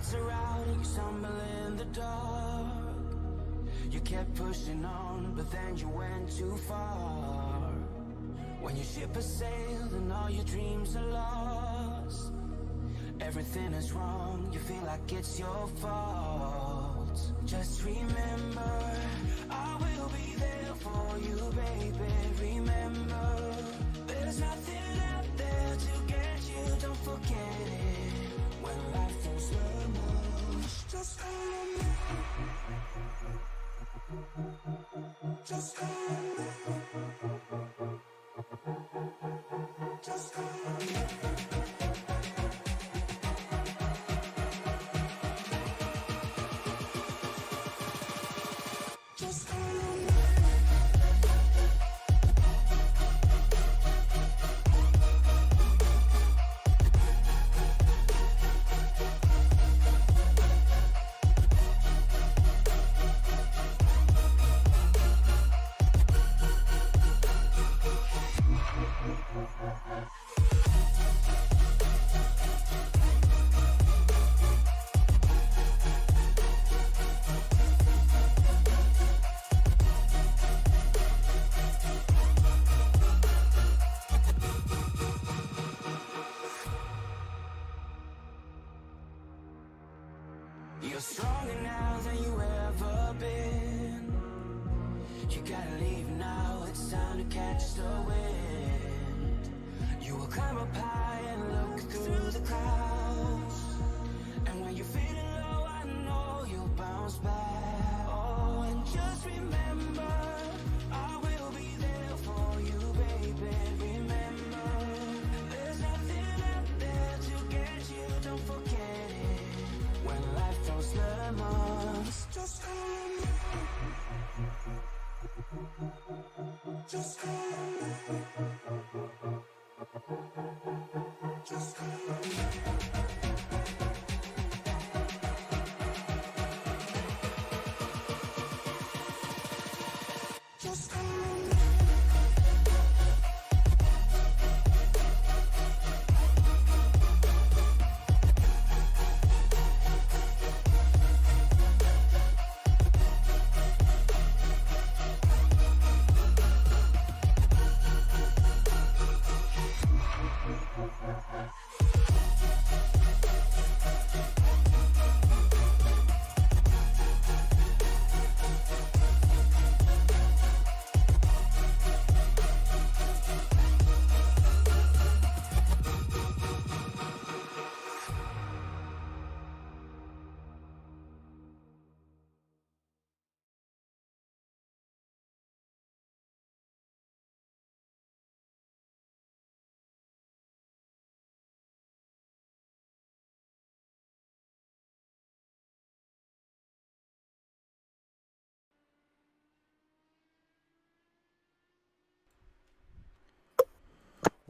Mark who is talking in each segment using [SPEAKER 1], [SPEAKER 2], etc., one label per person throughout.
[SPEAKER 1] lights are out and you stumble in the dark. You kept pushing on, but then you went too far. When your ship has sailed and all your dreams are lost, everything is wrong, you feel like it's your fault. Just remember, I will be there for you, baby. Remember, there's nothing out there to get you, don't forget it. When life throws lemons, just hold on me. Just hold on me. Just hold on me. You're stronger now than you ever been. You gotta leave now, it's time to catch the wind. You will climb up high and look through the clouds. And when you're feeling low, I know you'll bounce back. Oh, and just remember, I will be there for you, baby. Remember, there's nothing out there to get you, don't forget it. When life throws lemons, just call on me. Just call on me. Just call on me. Just call on me.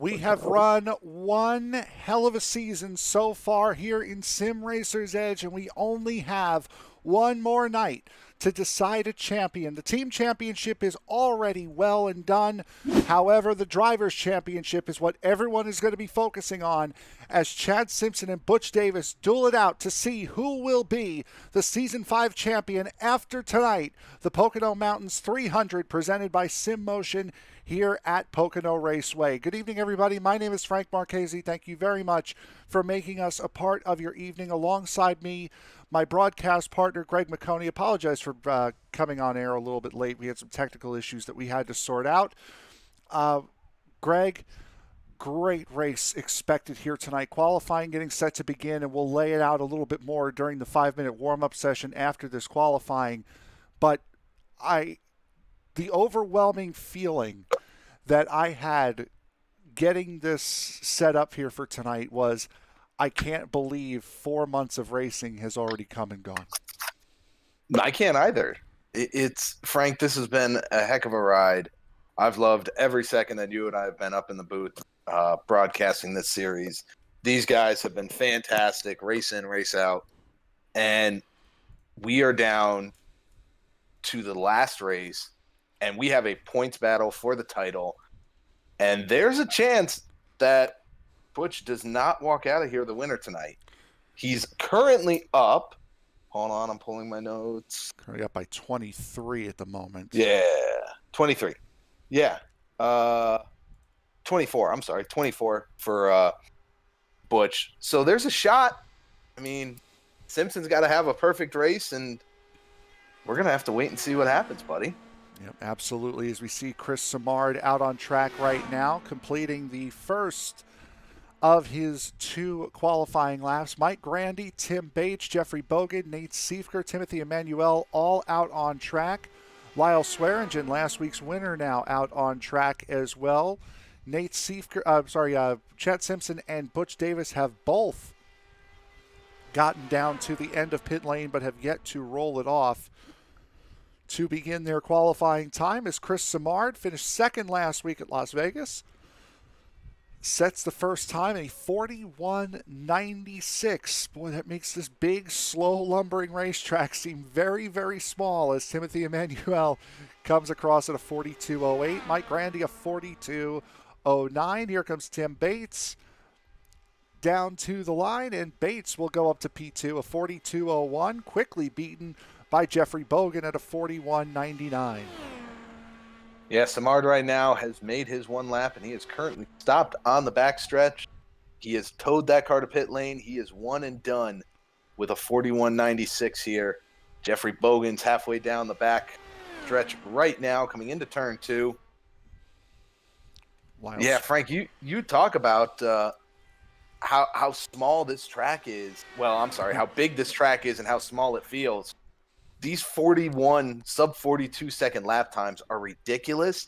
[SPEAKER 2] We have run one hell of a season so far here in Sim Racer's Edge, and we only have one more night to decide a champion. The team championship is already well and done. However, the drivers' championship is what everyone is going to be focusing on as Chad Simpson and Butch Davis duel it out to see who will be the Season 5 champion after tonight, the Pocono Mountains 300 presented by Sim Motion here at Pocono Raceway. Good evening, everybody. My name is Frank Marchese. Thank you very much for making us a part of your evening. Alongside me, my broadcast partner, Greg McConey. Apologize for coming on air a little bit late. We had some technical issues that we had to sort out. Greg, great race expected here tonight. Qualifying getting set to begin, and we'll lay it out a little bit more during the 5-minute warm-up session after this qualifying. But the overwhelming feeling that I had getting this set up here for tonight was, I can't believe 4 months of racing has already come and gone.
[SPEAKER 3] I can't either. It's Frank, this has been a heck of a ride. I've loved every second that you and I have been up in the booth broadcasting this series. These guys have been fantastic, race in, race out. And we are down to the last race, and we have a points battle for the title. And there's a chance that Butch does not walk out of here the winner tonight. He's currently up. Hold on, I'm pulling my notes.
[SPEAKER 2] Currently up by 23 at the moment.
[SPEAKER 3] Yeah, 23. Yeah. 24. I'm sorry, 24 for Butch. So there's a shot. I mean, Simpson's got to have a perfect race, and we're going to have to wait and see what happens, buddy.
[SPEAKER 2] Yep, absolutely. As we see Chris Simard out on track right now, completing the first of his 2 qualifying laps. Mike Grandy, Tim Bates, Jeffrey Bogan, Nate Siefker, Timothy Emanuel, all out on track. Lyle Swearingen, last week's winner, now out on track as well. Nate Siefker, Chad Simpson and Butch Davis have both gotten down to the end of pit lane, but have yet to roll it off to begin their qualifying time. As Chris Simard finished second last week at Las Vegas, sets the first time in a 41.96. Boy, that makes this big, slow, lumbering racetrack seem very, very small as Timothy Emanuel comes across at a 42.08. Mike Grandy, a 42.09. Here comes Tim Bates down to the line, and Bates will go up to P2, a 42.01, quickly beaten by Jeffrey Bogan at a 41.99.
[SPEAKER 3] Yeah, Simard right now has made his 1 lap, and he is currently stopped on the backstretch. He has towed that car to pit lane. He is one and done with a 41.96 here. Jeffrey Bogan's halfway down the back stretch right now, coming into turn 2. Yeah, Frank, you talk about how small this track is. Well, I'm sorry, how big this track is and how small it feels. These 41 sub 42 second lap times are ridiculous,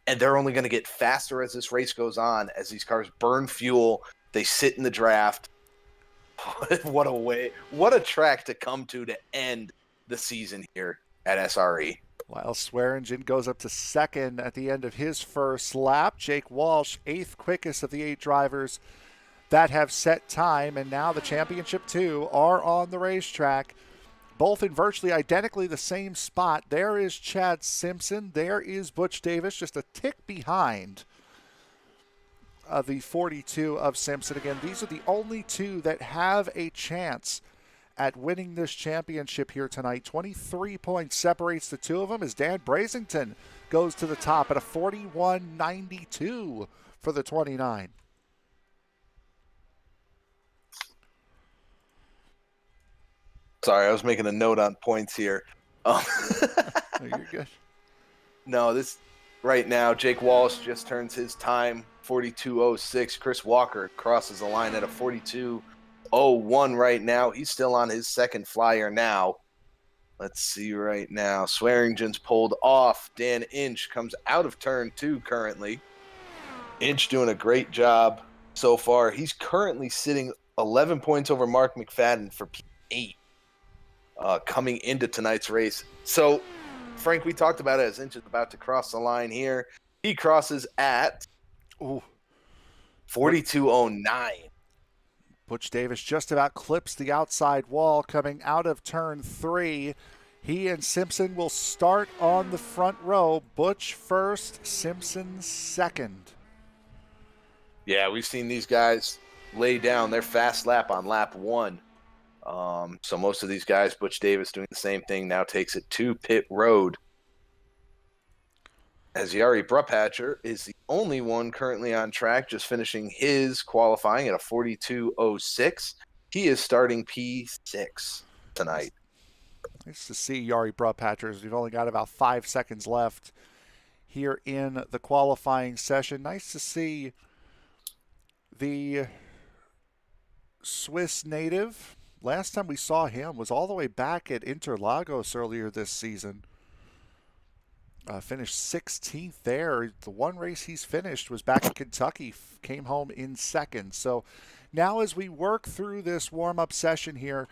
[SPEAKER 3] and they're only going to get faster as this race goes on, as these cars burn fuel, they sit in the draft. What a track to come to end the season here at SRE.
[SPEAKER 2] Lyle Swearingen goes up to second at the end of his first lap. Jake Walsh, 8th quickest of the 8 drivers that have set time, and now the championship 2 are on the racetrack, both in virtually identically the same spot. There is Chad Simpson. There is Butch Davis, just a tick behind the 42 of Simpson. Again, these are the only 2 that have a chance at winning this championship here tonight. 23 points separates the 2 of them as Dan Brazington goes to the top at a 41.92 for the 29.
[SPEAKER 3] Sorry, I was making a note on points here.
[SPEAKER 2] No, you're good.
[SPEAKER 3] No, this right now, Jake Walsh just turns his time, 42.06. Chris Walker crosses the line at a 42.01 right now. He's still on his second flyer now. Let's see right now. Swearingen's pulled off. Dan Inch comes out of turn 2 currently. Inch doing a great job so far. He's currently sitting 11 points over Mark McFadden for P8. Coming into tonight's race. So, Frank, we talked about it as Inch is about to cross the line here. He crosses at 42.09.
[SPEAKER 2] Butch Davis just about clips the outside wall coming out of turn 3. He and Simpson will start on the front row. Butch first, Simpson second.
[SPEAKER 3] Yeah, we've seen these guys lay down their fast lap on lap 1. So most of these guys, Butch Davis doing the same thing, now takes it to pit road. As Jari Bruphatcher is the only one currently on track, just finishing his qualifying at a 42.06. He is starting P6 tonight.
[SPEAKER 2] Nice to see Jari Bruphatcher, as we've only got about 5 seconds left here in the qualifying session. Nice to see the Swiss native. Last time we saw him was all the way back at Interlagos earlier this season. Finished 16th there. The one race he's finished was back in Kentucky, came home in second. So now as we work through this warm-up session here,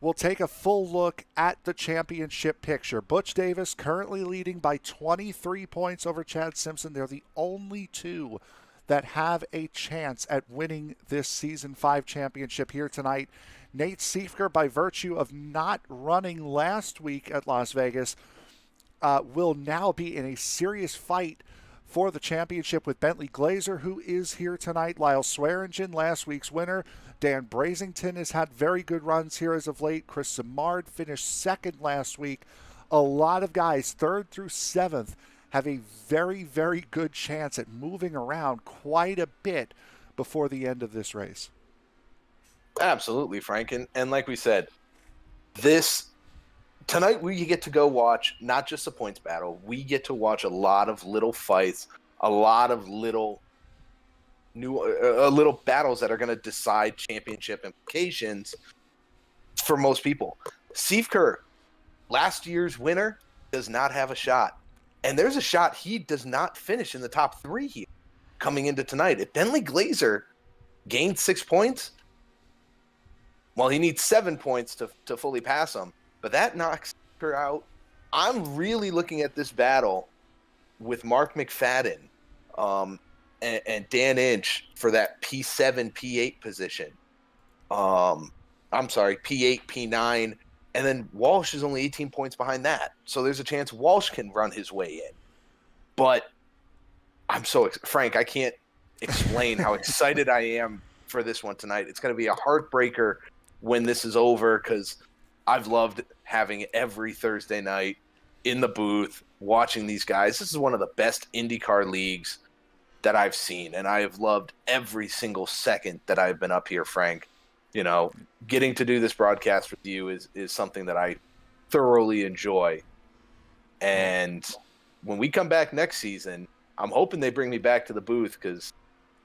[SPEAKER 2] we'll take a full look at the championship picture. Butch Davis currently leading by 23 points over Chad Simpson. They're the only 2 that have a chance at winning this Season 5 championship here tonight. Nate Siefker, by virtue of not running last week at Las Vegas, will now be in a serious fight for the championship with Bentley Glazer, who is here tonight. Lyle Swearingen, last week's winner. Dan Brazington has had very good runs here as of late. Chris Simard finished second last week. A lot of guys, 3rd through 7th, have a very, very good chance at moving around quite a bit before the end of this race.
[SPEAKER 3] Absolutely, Frank. And like we said, tonight we get to go watch not just a points battle. We get to watch a lot of little fights, a lot of little battles that are going to decide championship implications for most people. Siefker, last year's winner, does not have a shot. And there's a shot he does not finish in the top 3 here coming into tonight. If Bentley Glazer gained 6 points, well, he needs 7 points to fully pass him. But that knocks her out. I'm really looking at this battle with Mark McFadden and Dan Inch for that P7, P8 position. I'm sorry, P8, P9. And then Walsh is only 18 points behind that. So there's a chance Walsh can run his way in. But I'm Frank, I can't explain how excited I am for this one tonight. It's going to be a heartbreaker when this is over, because I've loved having every Thursday night in the booth watching these guys. This is one of the best IndyCar leagues that I've seen, and I have loved every single second that I've been up here, Frank. You know, getting to do this broadcast with you is something that I thoroughly enjoy. And when we come back next season, I'm hoping they bring me back to the booth, because,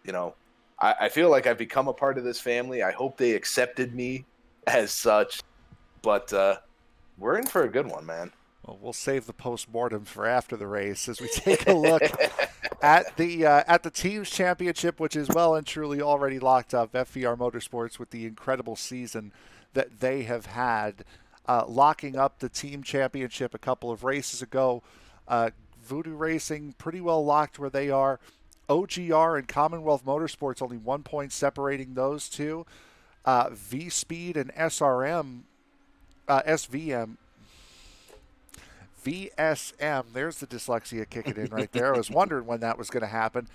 [SPEAKER 3] you know, I feel like I've become a part of this family. I hope they accepted me as such. But we're in for a good one, man.
[SPEAKER 2] Well, we'll save the post-mortem for after the race as we take a look at the team's championship, which is well and truly already locked up. FBR Motorsports, with the incredible season that they have had, locking up the team championship a couple of races ago. Voodoo Racing pretty well locked where they are. OGR and Commonwealth Motorsports, only 1 point separating those two. V-Speed and SVM, VSM, there's the dyslexia kicking in right there. I was wondering when that was going to happen.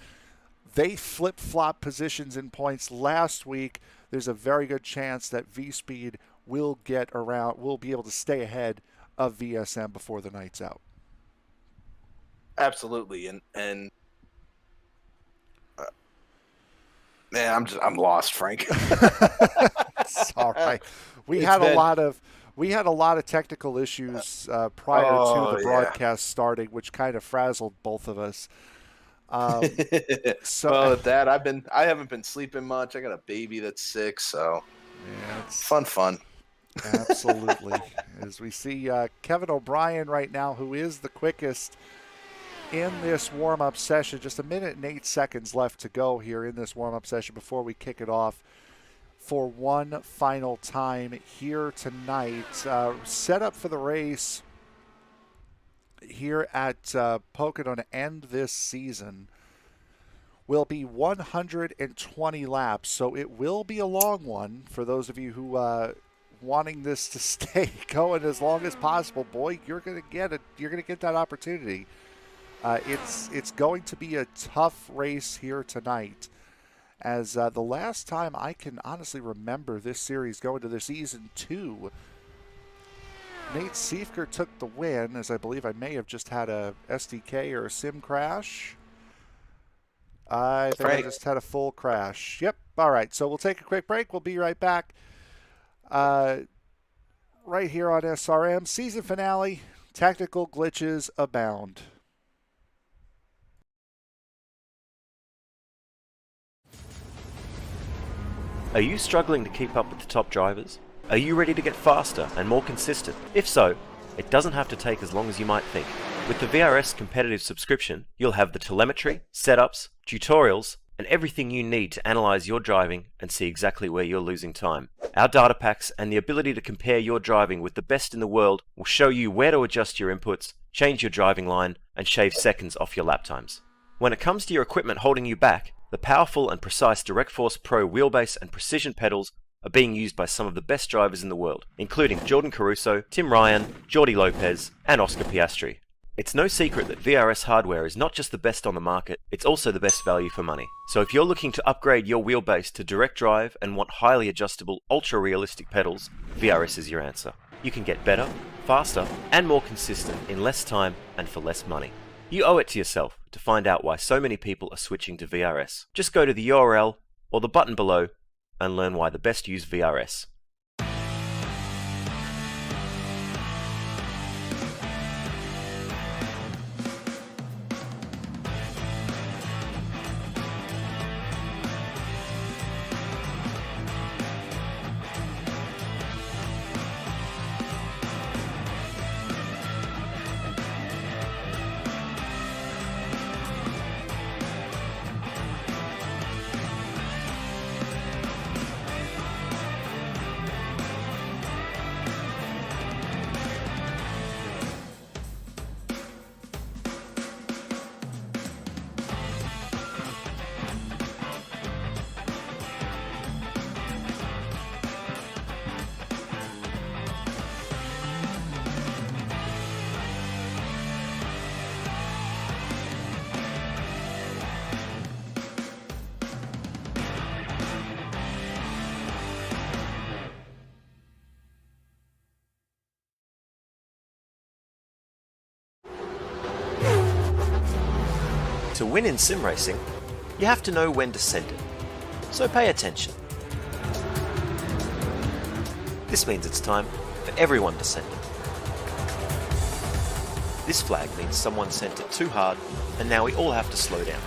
[SPEAKER 2] They flip-flop positions in points last week. There's a very good chance that V-Speed will be able to stay ahead of VSM before the night's out.
[SPEAKER 3] Absolutely. And man, I'm lost, Frank.
[SPEAKER 2] It's all right. We had a lot of technical issues prior to the broadcast starting, which kind of frazzled both of us.
[SPEAKER 3] Well, with that, I haven't been sleeping much. I got a baby that's sick, so yeah, it's fun.
[SPEAKER 2] Absolutely. As we see Kevin O'Brien right now, who is the quickest in this warm-up session. Just 1 minute and 8 seconds left to go here in this warm-up session before we kick it off for one final time here tonight. Set up for the race here at Pocono to end this season will be 120 laps, so it will be a long one for those of you who wanting this to stay going as long as possible. Boy, you're going to get it. You're going to get that opportunity. It's going to be a tough race here tonight, as the last time I can honestly remember this series going to the season 2, Nate Siefker took the win, as I believe I may have just had a SDK or a sim crash. I think I just had a full crash. Yep. All right, so we'll take a quick break. We'll be right back. Right here on SRM. Season finale. Technical glitches abound.
[SPEAKER 4] Are you struggling to keep up with the top drivers? Are you ready to get faster and more consistent? If so, it doesn't have to take as long as you might think. With the VRS competitive subscription, you'll have the telemetry, setups, tutorials, and everything you need to analyze your driving and see exactly where you're losing time. Our data packs and the ability to compare your driving with the best in the world will show you where to adjust your inputs, change your driving line, and shave seconds off your lap times. When it comes to your equipment holding you back, the powerful and precise Direct Force Pro wheelbase and precision pedals are being used by some of the best drivers in the world, including Jordan Caruso, Tim Ryan, Jordi Lopez, and Oscar Piastri. It's no secret that VRS hardware is not just the best on the market, it's also the best value for money. So if you're looking to upgrade your wheelbase to direct drive and want highly adjustable, ultra-realistic pedals, VRS is your answer. You can get better, faster, and more consistent in less time and for less money. You owe it to yourself to find out why so many people are switching to VRS. Just go to the URL or the button below and learn why the best use VRS. To win in sim racing, you have to know when to send it. So pay attention. This means it's time for everyone to send it. This flag means someone sent it too hard and now we all have to slow down.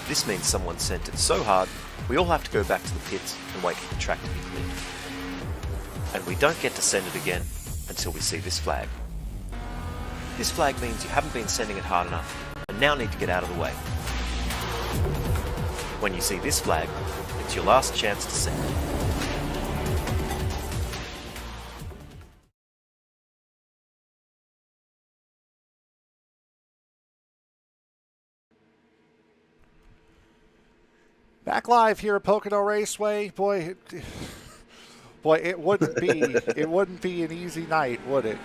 [SPEAKER 4] This means someone sent it so hard we all have to go back to the pits and wait for the track to be cleared. And we don't get to send it again until we see this flag. This flag means you haven't been sending it hard enough and now need to get out of the way. When you see this flag, it's your last chance to send it.
[SPEAKER 2] Back live here at Pocono Raceway. Boy, it wouldn't be an easy night, would it?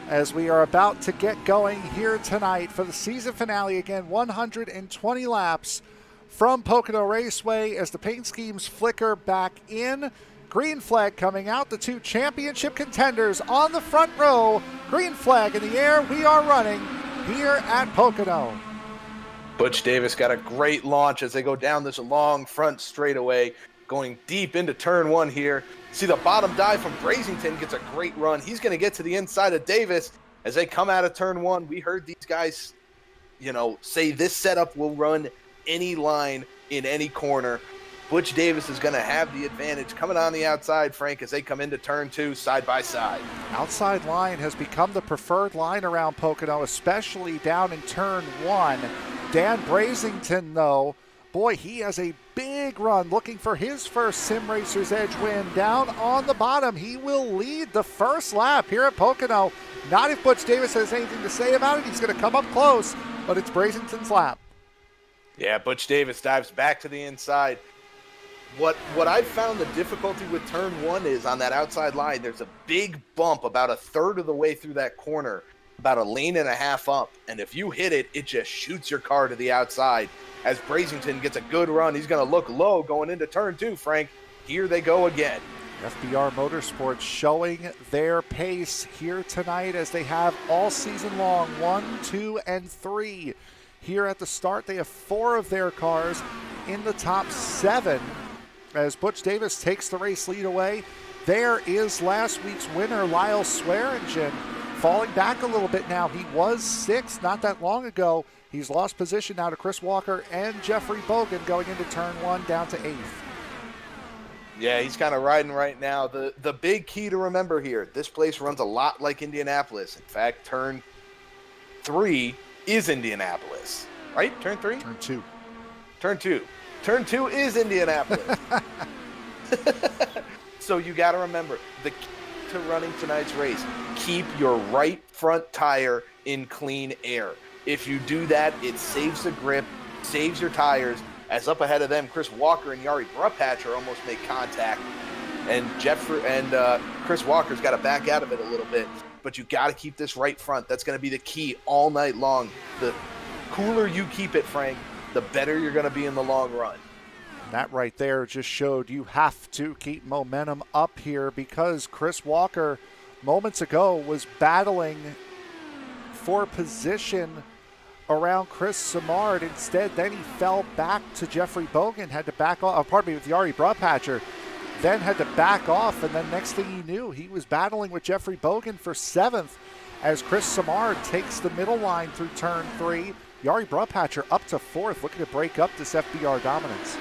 [SPEAKER 2] As we are about to get going here tonight for the season finale. Again, 120 laps from Pocono Raceway as the paint schemes flicker back in. Green flag coming out. The two championship contenders on the front row. Green flag in the air. We are running here at Pocono.
[SPEAKER 3] Butch Davis got a great launch as they go down this long front straightaway, going deep into turn one here. See the bottom dive from Brazington gets a great run. He's going to get to the inside of Davis as they come out of turn one. We heard these guys, say this setup will run any line in any corner. Butch Davis is going to have the advantage coming on the outside, Frank, as they come into turn two side by side.
[SPEAKER 2] Outside line has become the preferred line around Pocono, especially down in turn one. Dan Brazington, though, boy, he has a big run looking for his first Sim Racers Edge win. Down on the bottom, he will lead the first lap here at Pocono. Not if Butch Davis has anything to say about it. He's going to come up close, but it's Brazington's lap.
[SPEAKER 3] Yeah, Butch Davis dives back to the inside. What I've found the difficulty with turn one is on that outside line, there's a big bump about a third of the way through that corner, about a lane and a half up. And if you hit it, it just shoots your car to the outside. As Brazington gets a good run, he's going to look low going into turn two, Frank. Here they go again.
[SPEAKER 2] FBR Motorsports showing their pace here tonight as they have all season long. 1, 2, and 3. Here at the start, they have 4 of their cars in the top 7. As Butch Davis takes the race lead away, there is last week's winner, Lyle Swearingen, falling back a little bit now. He was 6th not that long ago. He's lost position now to Chris Walker and Jeffrey Bogan going into turn 1 down to 8th.
[SPEAKER 3] Yeah, he's kind of riding right now. The big key to remember here, this place runs a lot like Indianapolis. In fact, turn 3 is Indianapolis, right? Turn 3?
[SPEAKER 2] Turn 2.
[SPEAKER 3] Turn 2. Turn 2 is Indianapolis. So you got to remember, the key to running tonight's race, keep your right front tire in clean air. If you do that, it saves the grip, saves your tires. As up ahead of them, Chris Walker and Yari Brupatcher almost make contact. And Chris Walker's got to back out of it a little bit. but you got to keep this right front. That's going to be the key all night long. The cooler you keep it, Frank, the better you're going to be in the long run.
[SPEAKER 2] That right there just showed you have to keep momentum up here, because Chris Walker moments ago was battling for position around Chris Simard. Instead, then he fell back to Jeffrey Bogan, had to back off, with Jari Brupatcher, then had to back off, and then next thing he knew, he was battling with Jeffrey Bogan for 7th as Chris Simard takes the middle line through turn 3. Jari Brupatcher up to 4th, looking to break up this FBR dominance.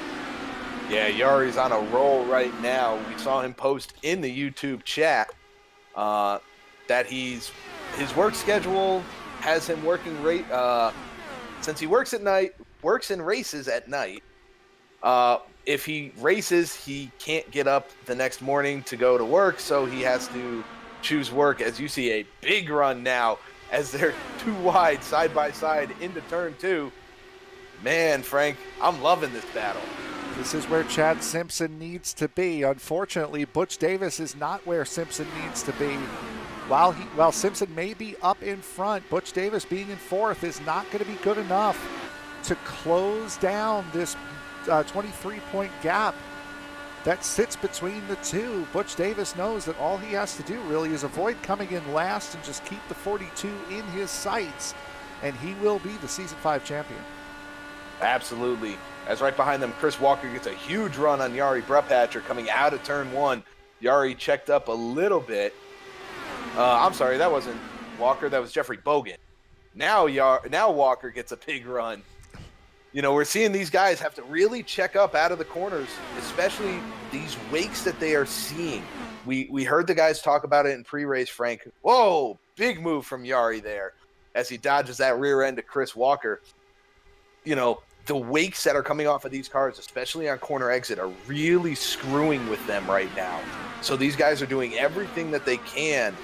[SPEAKER 3] Yeah, Yari's on a roll right now. We saw him post in the YouTube chat that his work schedule has him working since he works in races at night. If he races, he can't get up the next morning to go to work, so he has to choose work. As you see, a big run now as they're 2 wide side by side into turn 2. Man, Frank, I'm loving this battle.
[SPEAKER 2] This is where Chad Simpson needs to be. Unfortunately, Butch Davis is not where Simpson needs to be. While Simpson may be up in front, Butch Davis being in 4th is not going to be good enough to close down this 23-point gap that sits between the two. Butch Davis knows that all he has to do really is avoid coming in last and just keep the 42 in his sights, and he will be the Season 5 champion.
[SPEAKER 3] Absolutely. As right behind them, Chris Walker gets a huge run on Jari Brupatcher coming out of turn 1. Jari checked up a little bit. I'm sorry, that wasn't Walker. That was Jeffrey Bogan. Now Walker gets a big run. You know, we're seeing these guys have to really check up out of the corners, especially these wakes that they are seeing. We heard the guys talk about it in pre-race, Frank. Whoa, big move from Jari there as he dodges that rear end to Chris Walker. You know, the wakes that are coming off of these cars, especially on corner exit, are really screwing with them right now. So these guys are doing everything that they can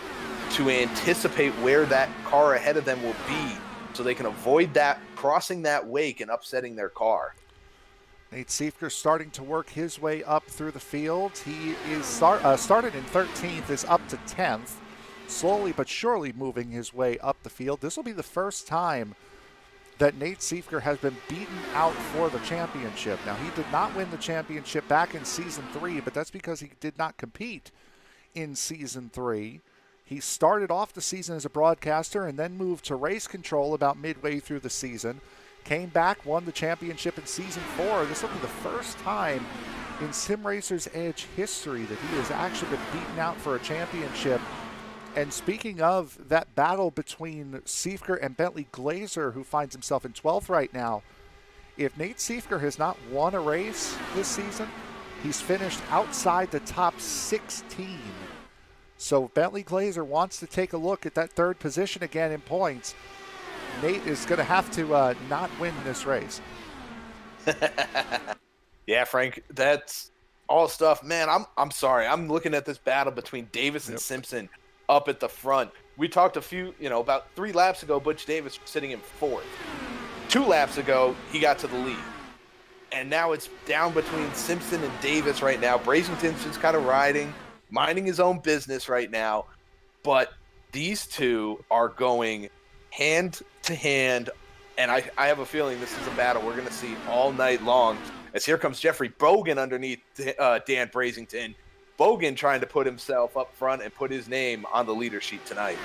[SPEAKER 3] to anticipate where that car ahead of them will be so they can avoid that crossing that wake and upsetting their car.
[SPEAKER 2] Nate Siefker starting to work his way up through the field. He is started in 13th, is up to 10th, slowly but surely moving his way up the field. This will be the first time that Nate Siefker has been beaten out for the championship. Now, he did not win the championship back in Season 3, but that's because he did not compete in Season 3. He started off the season as a broadcaster and then moved to race control about midway through the season. Came back, won the championship in Season 4. This will be the first time in Sim Racers Edge history that he has actually been beaten out for a championship. And speaking of that battle between Siefker and Bentley Glazer, who finds himself in 12th right now, if Nate Siefker has not won a race this season, he's finished outside the top 16. So if Bentley Glazer wants to take a look at that 3rd position again in points, Nate is going to have to not win this race.
[SPEAKER 3] Yeah, Frank, that's all stuff. Man, I'm sorry. I'm looking at this battle between Davis and Simpson up at the front. We talked about 3 laps ago, Butch Davis was sitting in 4th. 2 laps ago, he got to the lead. And now it's down between Simpson and Davis right now. Brazington's just kind of minding his own business right now. But these two are going hand to hand. And I have a feeling this is a battle we're going to see all night long. As here comes Jeffrey Bogan underneath Dan Brazington. Bogan trying to put himself up front and put his name on the leader sheet tonight.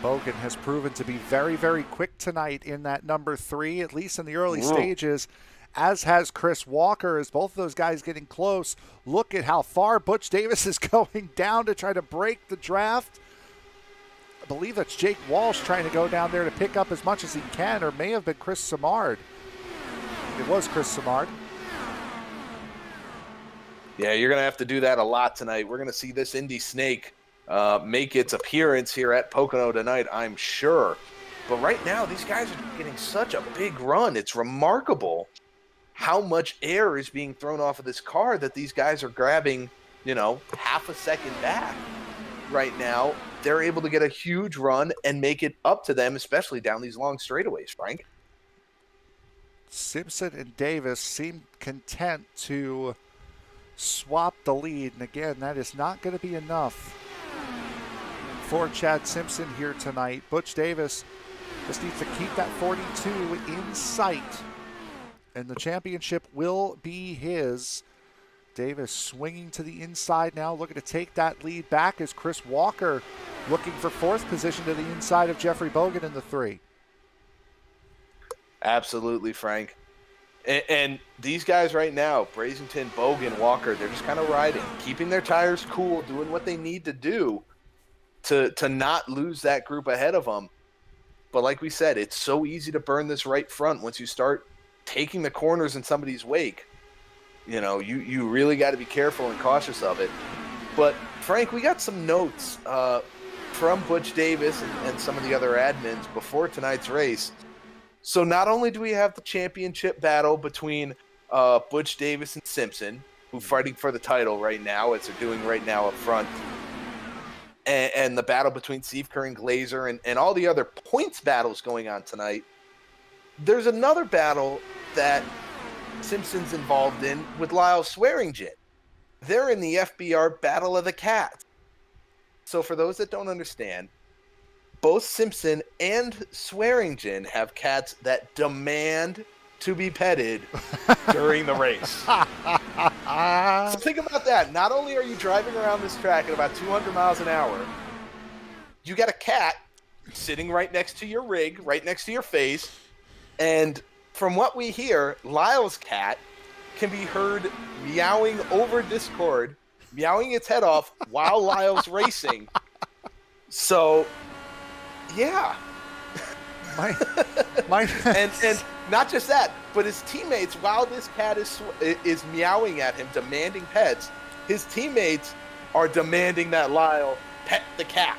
[SPEAKER 2] Bogan has proven to be very, very quick tonight in that number 3, at least in the early stages, as has Chris Walker, as both of those guys getting close. Look at how far Butch Davis is going down to try to break the draft. I believe that's Jake Walsh trying to go down there to pick up as much as he can, or may have been Chris Simard. It was Chris Simard.
[SPEAKER 3] Yeah, you're going to have to do that a lot tonight. We're going to see this Indy Snake make its appearance here at Pocono tonight, I'm sure. But right now, these guys are getting such a big run. It's remarkable how much air is being thrown off of this car that these guys are grabbing, half a second back. Right now, they're able to get a huge run and make it up to them, especially down these long straightaways, Frank.
[SPEAKER 2] Simpson and Davis seem content to swap the lead, and again, that is not going to be enough for Chad Simpson here tonight. Butch Davis just needs to keep that 42 in sight, and the championship will be his. Davis swinging to the inside now, looking to take that lead back as Chris Walker looking for fourth position to the inside of Jeffrey Bogan in the 3.
[SPEAKER 3] Absolutely, Frank. And these guys right now, Brazington, Bogan, Walker, they're just kind of riding, keeping their tires cool, doing what they need to do to not lose that group ahead of them. But like we said, it's so easy to burn this right front once you start taking the corners in somebody's wake. You know, you really got to be careful and cautious of it. But, Frank, we got some notes from Butch Davis and some of the other admins before tonight's race. So not only do we have the championship battle between Butch Davis and Simpson, who are fighting for the title right now, as they're doing right now up front, and the battle between Steve Kerr and Glazer and all the other points battles going on tonight, there's another battle that Simpson's involved in with Lyle Swearingen. They're in the FBR Battle of the Cats. So for those that don't understand, both Simpson and Swearingen have cats that demand to be petted during the race. So think about that. Not only are you driving around this track at about 200 miles an hour, you got a cat sitting right next to your rig, right next to your face, and from what we hear, Lyle's cat can be heard meowing over Discord, meowing its head off while Lyle's racing. So, yeah. And not just that, but his teammates, while this cat is meowing at him, demanding pets, his teammates are demanding that Lyle pet the cat.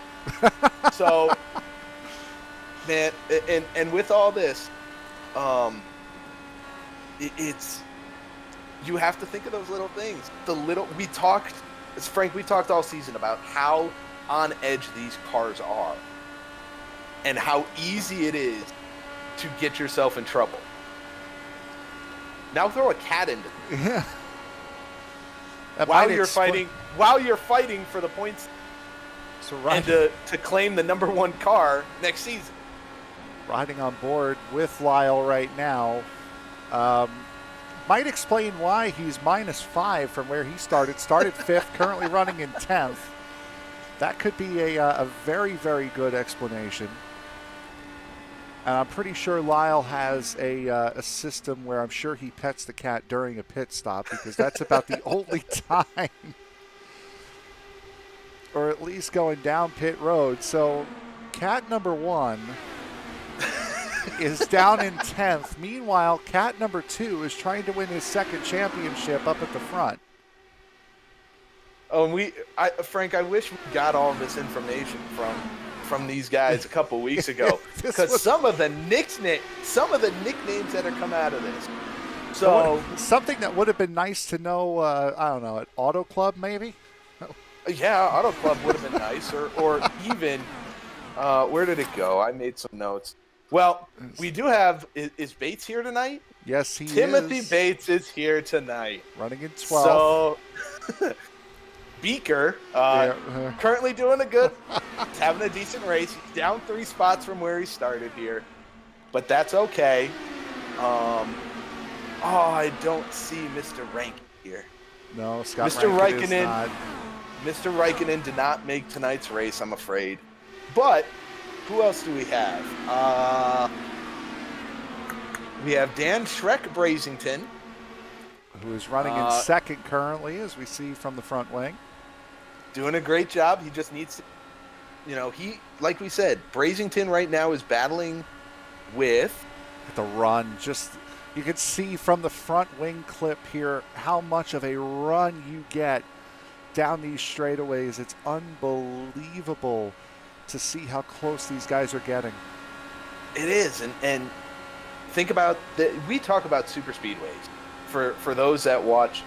[SPEAKER 3] So, man, and with all this, it's, you have to think of those little things. We talked all season about how on edge these cars are and how easy it is to get yourself in trouble. Now throw a cat into it.
[SPEAKER 2] Yeah.
[SPEAKER 3] While you're fighting for the points,
[SPEAKER 2] so
[SPEAKER 3] and to claim the number one car next season.
[SPEAKER 2] Riding on board with Lyle right now. Might explain why he's -5 from where he started. Started 5th, currently running in 10th. That could be a very, very good explanation. And I'm pretty sure Lyle has a system where I'm sure he pets the cat during a pit stop, because that's about the only time, or at least going down pit road. So cat number 1 is down in 10th. Meanwhile, cat number 2 is trying to win his second championship up at the front.
[SPEAKER 3] Oh, Frank, I wish we got all this information from these guys a couple weeks ago, because some of the nicknames that are come out of this. So
[SPEAKER 2] something that would have been nice to know. I don't know, at Auto Club maybe.
[SPEAKER 3] Yeah, Auto Club would have been nice, or even where did it go? I made some notes. Well, we do have, is Bates here tonight?
[SPEAKER 2] Yes, he
[SPEAKER 3] Timothy
[SPEAKER 2] is.
[SPEAKER 3] Bates is here tonight.
[SPEAKER 2] Running in 12th.
[SPEAKER 3] So, Beaker, currently doing he's having a decent race. He's down 3 spots from where he started here, but that's okay. I don't see Mr. Rankin here.
[SPEAKER 2] No, Scott
[SPEAKER 3] Mr.
[SPEAKER 2] Rankin is not.
[SPEAKER 3] Mr. Raikkonen did not make tonight's race, I'm afraid. But who else do we have? We have Dan Shrek Brazington,
[SPEAKER 2] who is running in 2nd currently, as we see from the front wing.
[SPEAKER 3] Doing a great job. He just needs to, like we said, Brazington right now is battling with
[SPEAKER 2] the run. Just, you can see from the front wing clip here how much of a run you get down these straightaways. It's unbelievable to see how close these guys are getting.
[SPEAKER 3] It is, and think about that. We talk about super speedways for those that watch,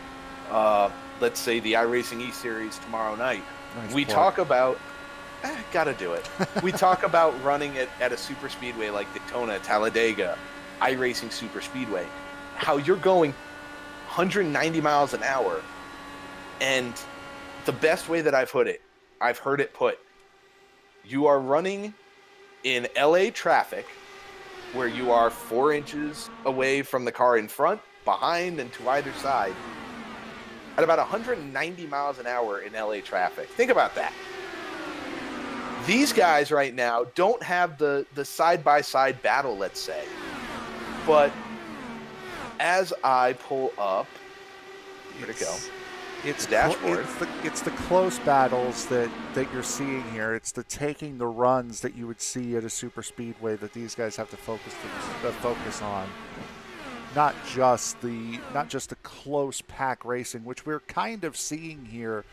[SPEAKER 3] let's say the iRacing E Series tomorrow night.
[SPEAKER 2] Nice
[SPEAKER 3] we
[SPEAKER 2] plug.
[SPEAKER 3] talk about, gotta do it. We talk about running at a super speedway like Daytona, Talladega, iRacing super speedway, how you're going 190 miles an hour, and the best way that I've heard it put, You are running in LA traffic where you are 4 inches away from the car in front, behind, and to either side at about 190 miles an hour in LA traffic. Think about that. These guys right now don't have the side-by-side battle, let's say. But as I pull up, where'd it go?
[SPEAKER 2] It's
[SPEAKER 3] the dashboard.
[SPEAKER 2] It's the close battles that you're seeing here. It's the taking the runs that you would see at a super speedway that these guys have to focus on. Not just the close pack racing, which we're kind of seeing here,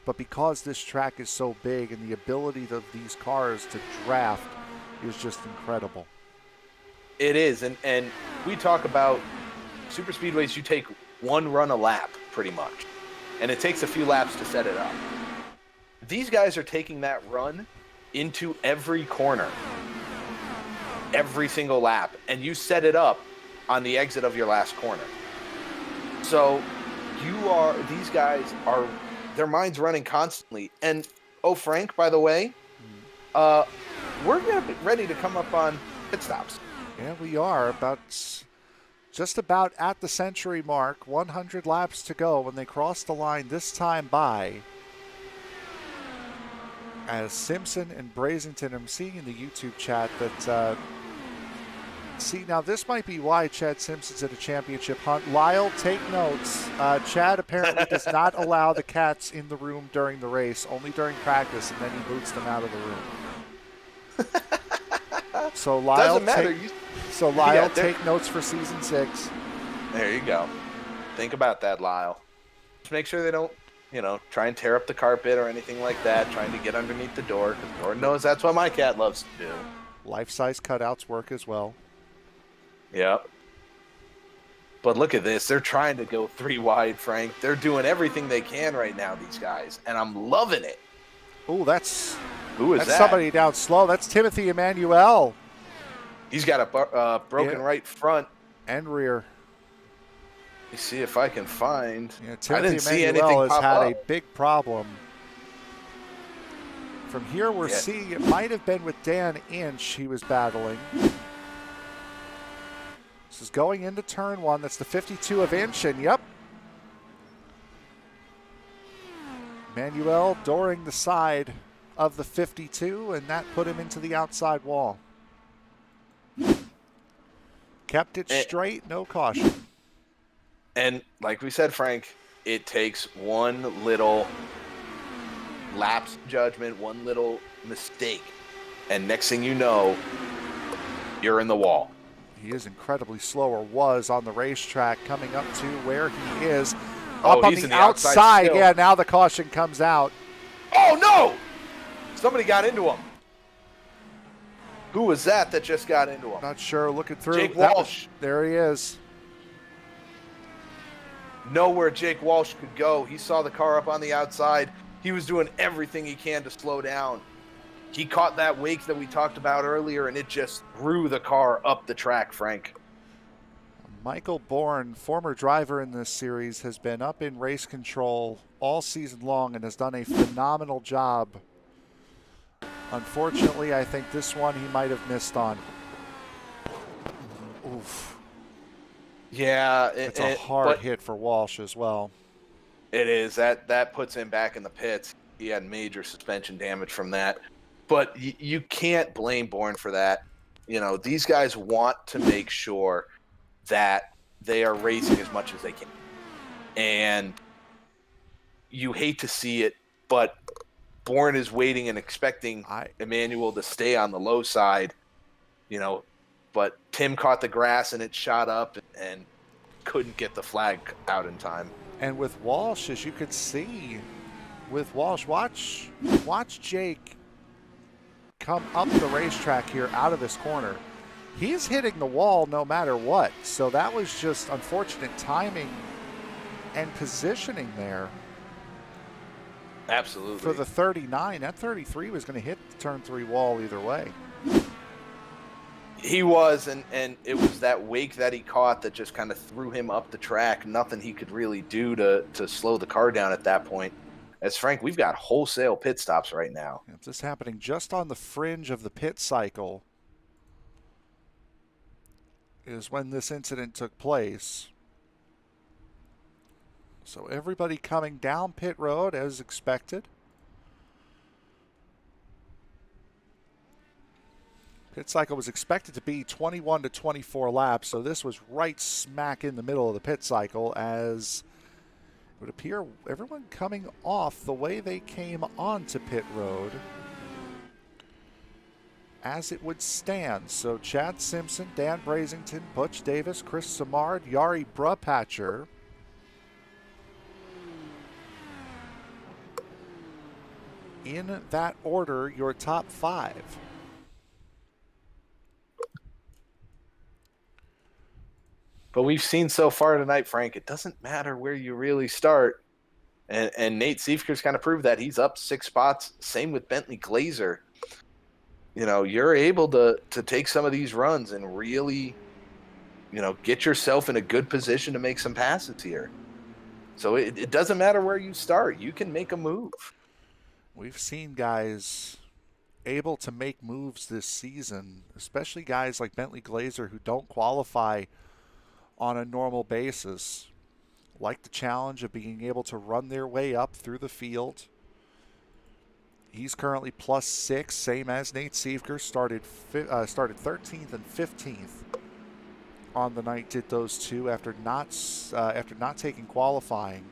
[SPEAKER 2] but because this track is so big and the ability of these cars to draft is just incredible.
[SPEAKER 3] It is, and we talk about super speedways. You take one run a lap, pretty much. And it takes a few laps to set it up. These guys are taking that run into every corner, every single lap, and you set it up on the exit of your last corner. So these guys are, their mind's running constantly. And, Frank, by the way, we're ready to come up on pit stops.
[SPEAKER 2] Yeah, we are just about at the century mark, 100 laps to go when they cross the line this time by. As Simpson and Brazenton, I'm seeing in the YouTube chat that, see, now this might be why Chad Simpson's at a championship hunt. Lyle, take notes. Chad apparently does not allow the cats in the room during the race, only during practice, and then he boots them out of the room. So Lyle,
[SPEAKER 3] doesn't matter.
[SPEAKER 2] Take notes for season 6.
[SPEAKER 3] There you go. Think about that, Lyle. Just make sure they don't, try and tear up the carpet or anything like that, trying to get underneath the door, because Lord knows that's what my cat loves to do.
[SPEAKER 2] Life-size cutouts work as well.
[SPEAKER 3] Yep. But look at this. They're trying to go 3 wide, Frank. They're doing everything they can right now, these guys, and I'm loving it.
[SPEAKER 2] Oh,
[SPEAKER 3] Who is
[SPEAKER 2] that's
[SPEAKER 3] that?
[SPEAKER 2] somebody down slow. That's Timothy Emmanuel.
[SPEAKER 3] He's got a broken right front
[SPEAKER 2] and rear.
[SPEAKER 3] Let me see if I can find.
[SPEAKER 2] Yeah,
[SPEAKER 3] I didn't see
[SPEAKER 2] Emmanuel
[SPEAKER 3] anything
[SPEAKER 2] has
[SPEAKER 3] pop
[SPEAKER 2] had
[SPEAKER 3] up.
[SPEAKER 2] a big problem. From here, we're seeing it might have been with Dan Inch he was battling. This is going into turn 1. That's the 52 of Inch, and yep. Emmanuel dooring the side of the 52, and that put him into the outside wall. Kept it straight, no caution.
[SPEAKER 3] And like we said, Frank, it takes one little lapse judgment, one little mistake, and next thing you know, you're in the wall.
[SPEAKER 2] He is incredibly slow, or was on the racetrack, coming up to where he is. Up on the outside. Yeah, now the caution comes out.
[SPEAKER 3] Oh, no! Somebody got into him. Who was that just got into him?
[SPEAKER 2] Not sure. Looking through.
[SPEAKER 3] Jake Walsh.
[SPEAKER 2] There he is.
[SPEAKER 3] Know where Jake Walsh could go. He saw the car up on the outside. He was doing everything he can to slow down. He caught that wake that we talked about earlier, and it just threw the car up the track, Frank.
[SPEAKER 2] Michael Bourne, former driver in this series, has been up in race control all season long and has done a phenomenal job. Unfortunately, I think this one he might have missed on. Oof.
[SPEAKER 3] Yeah.
[SPEAKER 2] It's a hard hit for Walsh as well.
[SPEAKER 3] It is. That puts him back in the pits. He had major suspension damage from that. But you can't blame Bourne for that. These guys want to make sure that they are racing as much as they can. And you hate to see it, but Bourne is waiting and expecting Emmanuel to stay on the low side, but Tim caught the grass and it shot up and couldn't get the flag out in time.
[SPEAKER 2] And with Walsh, as you could see, watch Jake come up the racetrack here out of this corner. He's hitting the wall no matter what. So that was just unfortunate timing and positioning there.
[SPEAKER 3] Absolutely.
[SPEAKER 2] For the 39, that 33 was going to hit the turn 3 wall either way.
[SPEAKER 3] He was, and it was that wake that he caught that just kind of threw him up the track. Nothing he could really do to slow the car down at that point. as Frank, we've got wholesale pit stops right now.
[SPEAKER 2] This is happening just on the fringe of the pit cycle is when this incident took place. So everybody coming down pit road as expected. Pit cycle was expected to be 21 to 24 laps, so this was right smack in the middle of the pit cycle, as it would appear everyone coming off the way they came onto pit road as it would stand. So Chad Simpson, Dan Brazington, Butch Davis, Chris Simard, Yari Brupatcher. In that order, your top 5.
[SPEAKER 3] But we've seen so far tonight, Frank, it doesn't matter where you really start. And Nate Siefker's kind of proved that. He's up 6 spots. Same with Bentley Glazer. You know, you're able to take some of these runs and really, you know, get yourself in a good position to make some passes here. So it doesn't matter where you start. You can make a move.
[SPEAKER 2] We've seen guys able to make moves this season, especially guys like Bentley Glazer who don't qualify on a normal basis, like the challenge of being able to run their way up through the field. He's currently +6, same as Nate Siefker. Started 13th and 15th on the night. Did those two after not taking qualifying.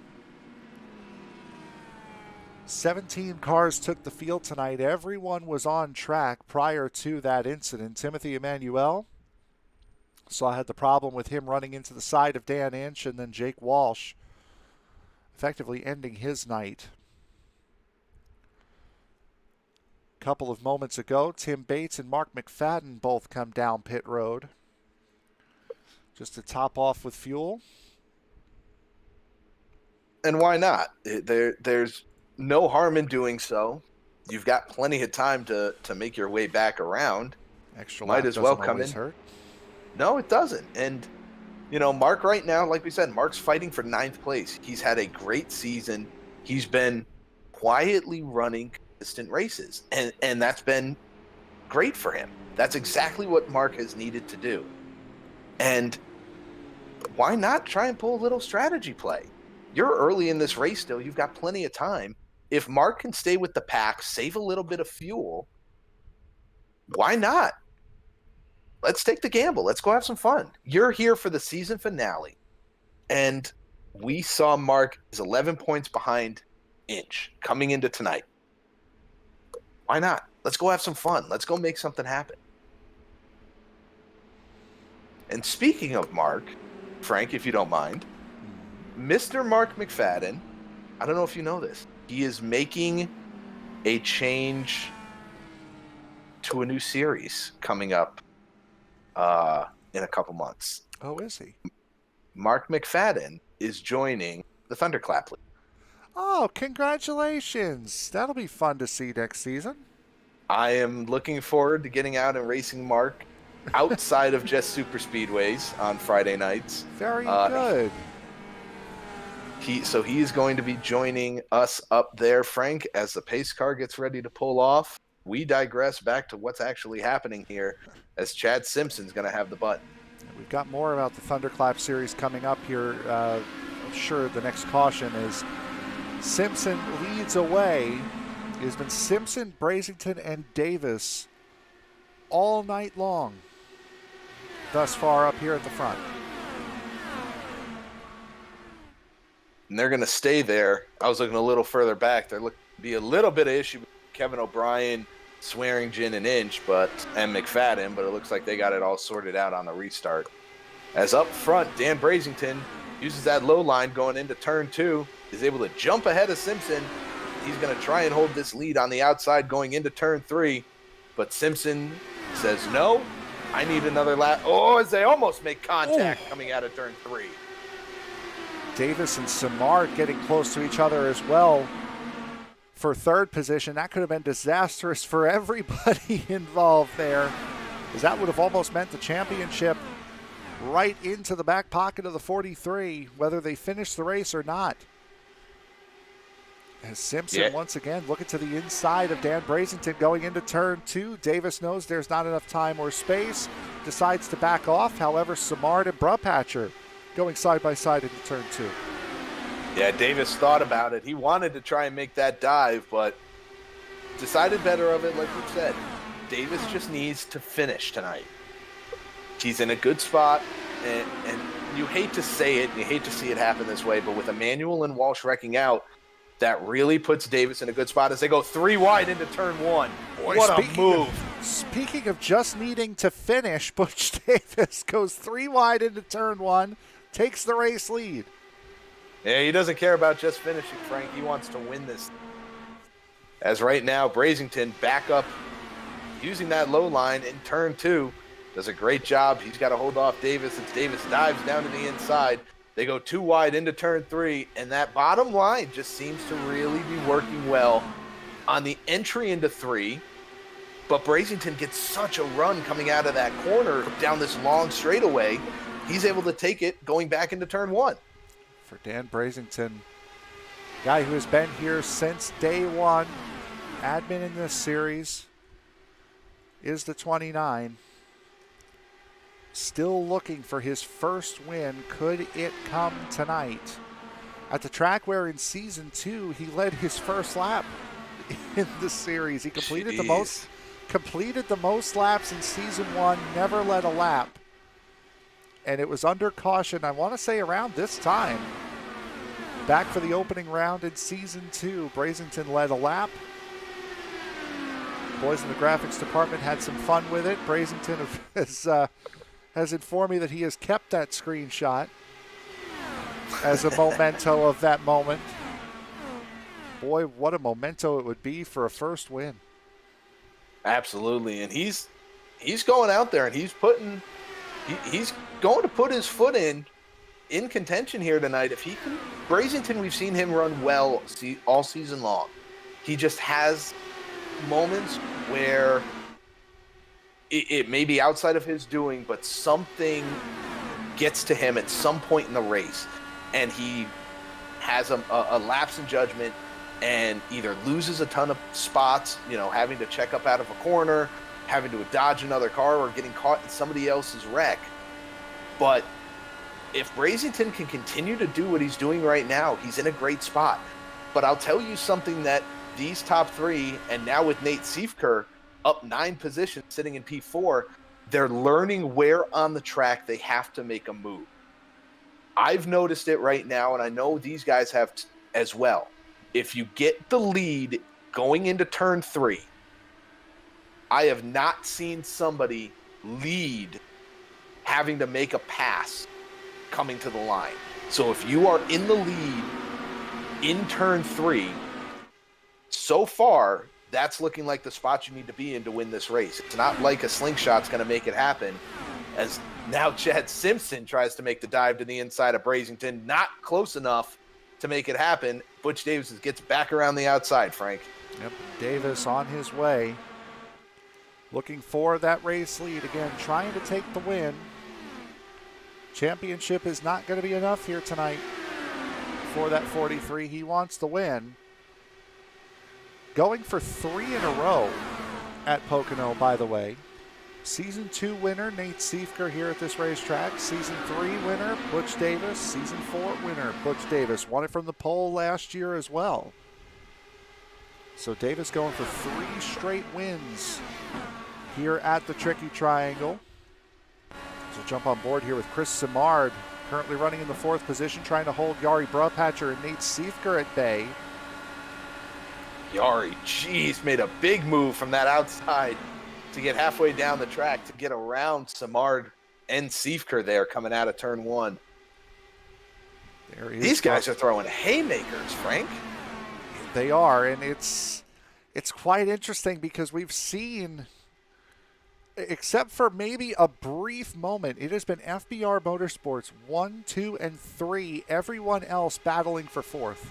[SPEAKER 2] 17 cars took the field tonight. Everyone was on track prior to that incident. Timothy Emanuel. So I had the problem with him running into the side of Dan Inch, and then Jake Walsh effectively ending his night. A couple of moments ago, Tim Bates and Mark McFadden both come down pit road just to top off with fuel.
[SPEAKER 3] And why not? There's no harm in doing so. You've got plenty of time to make your way back around.
[SPEAKER 2] Extra
[SPEAKER 3] might as well come in.
[SPEAKER 2] Hurt.
[SPEAKER 3] No, it doesn't. And, you know, Mark right now, like we said, Mark's fighting for 9th place. He's had a great season. He's been quietly running consistent races, and that's been great for him. That's exactly what Mark has needed to do. And why not try and pull a little strategy play? You're early in this race still. You've got plenty of time. If Mark can stay with the pack, save a little bit of fuel, why not? Let's take the gamble. Let's go have some fun. You're here for the season finale. And we saw Mark is 11 points behind Inch coming into tonight. Why not? Let's go have some fun. Let's go make something happen. And speaking of Mark, Frank, if you don't mind, Mr. Mark McFadden, I don't know if you know this, he is making a change to a new series coming up in a couple months.
[SPEAKER 2] Oh, is he?
[SPEAKER 3] Mark McFadden is joining the Thunderclap League.
[SPEAKER 2] Oh, congratulations. That'll be fun to see next season.
[SPEAKER 3] I am looking forward to getting out and racing Mark outside of just super speedways on Friday nights.
[SPEAKER 2] Very good.
[SPEAKER 3] He is going to be joining us up there, Frank, as the pace car gets ready to pull off. We digress back to what's actually happening here, as Chad Simpson's going to have the button.
[SPEAKER 2] We've got more about the Thunderclap series coming up here. I'm sure the next caution is Simpson leads away. It has been Simpson, Brazington, and Davis all night long thus far up here at the front.
[SPEAKER 3] And they're going to stay there. I was looking a little further back. There looked to be a little bit of issue with Kevin O'Brien, Swearingen, and Inch, and McFadden, but it looks like they got it all sorted out on the restart. As up front, Dan Brazington uses that low line going into turn 2, is able to jump ahead of Simpson. He's going to try and hold this lead on the outside going into turn 3, but Simpson says, no, I need another lap. Oh, as they almost make contact coming out of turn 3.
[SPEAKER 2] Davis and Simard getting close to each other as well for third position. That could have been disastrous for everybody involved there, because that would have almost meant the championship right into the back pocket of the 43, whether they finish the race or not. As Simpson once again looking to the inside of Dan Brazington going into turn 2. Davis knows there's not enough time or space, decides to back off. However, Simard and Brupatcher going side by side into turn 2.
[SPEAKER 3] Yeah, Davis thought about it. He wanted to try and make that dive, but decided better of it, like we said. Davis just needs to finish tonight. He's in a good spot, and you hate to say it, and you hate to see it happen this way, but with Emmanuel and Walsh wrecking out, that really puts Davis in a good spot as they go 3 wide into turn 1.
[SPEAKER 2] Boy,
[SPEAKER 3] what a move.
[SPEAKER 2] Speaking of just needing to finish, Butch Davis goes 3 wide into turn 1, takes the race lead.
[SPEAKER 3] Yeah, he doesn't care about just finishing, Frank. He wants to win this. As right now, Brazington back up using that low line in turn 2. Does a great job. He's got to hold off Davis as Davis dives down to the inside. They go 2 wide into turn 3, and that bottom line just seems to really be working well on the entry into 3. But Brazington gets such a run coming out of that corner down this long straightaway. He's able to take it going back into turn 1.
[SPEAKER 2] For Dan Brazington, guy who has been here since day 1, admin in this series, is the 29. Still looking for his first win. Could it come tonight? At the track where in Season 2 he led his first lap in the series. He completed the most laps in Season 1, never led a lap. And it was under caution, I want to say around this time. Back for the opening round in Season 2, Brazington led a lap. Boys in the graphics department had some fun with it. Brazington has informed me that he has kept that screenshot as a memento of that moment. Boy, what a memento it would be for a first win.
[SPEAKER 3] Absolutely, and he's going out there and he's going to put his foot in contention here tonight. If he can, Brazington, we've seen him run well all season long. He just has moments where it may be outside of his doing, but something gets to him at some point in the race, and he has a lapse in judgment and either loses a ton of spots, having to check up out of a corner, having to dodge another car, or getting caught in somebody else's wreck. But if Brazington can continue to do what he's doing right now, he's in a great spot. But I'll tell you something that these top 3, and now with Nate Siefker up 9 positions sitting in P4, they're learning where on the track they have to make a move. I've noticed it right now, and I know these guys have as well. If you get the lead going into turn 3, I have not seen somebody lead having to make a pass coming to the line. So if you are in the lead in turn 3, so far, that's looking like the spot you need to be in to win this race. It's not like a slingshot's going to make it happen, as now Chad Simpson tries to make the dive to the inside of Brazington. Not close enough to make it happen. Butch Davis gets back around the outside, Frank.
[SPEAKER 2] Yep, Davis on his way. Looking for that race lead again, trying to take the win. Championship is not going to be enough here tonight for that 43. He wants the win. Going for 3 in a row at Pocono, by the way. Season 2 winner, Nate Siefker here at this racetrack. Season 3 winner, Butch Davis. Season 4 winner, Butch Davis. Won it from the pole last year as well. So Davis going for 3 straight wins here at the Tricky Triangle. So jump on board here with Chris Simard, currently running in the 4th position, trying to hold Yari Brupatcher and Nate Siefker at bay.
[SPEAKER 3] Yari, made a big move from that outside to get halfway down the track to get around Simard and Siefker there coming out of turn 1. These guys are throwing haymakers, Frank.
[SPEAKER 2] They are, and it's quite interesting because we've seen, except for maybe a brief moment, it has been FBR Motorsports 1, 2, and 3. Everyone else battling for 4th.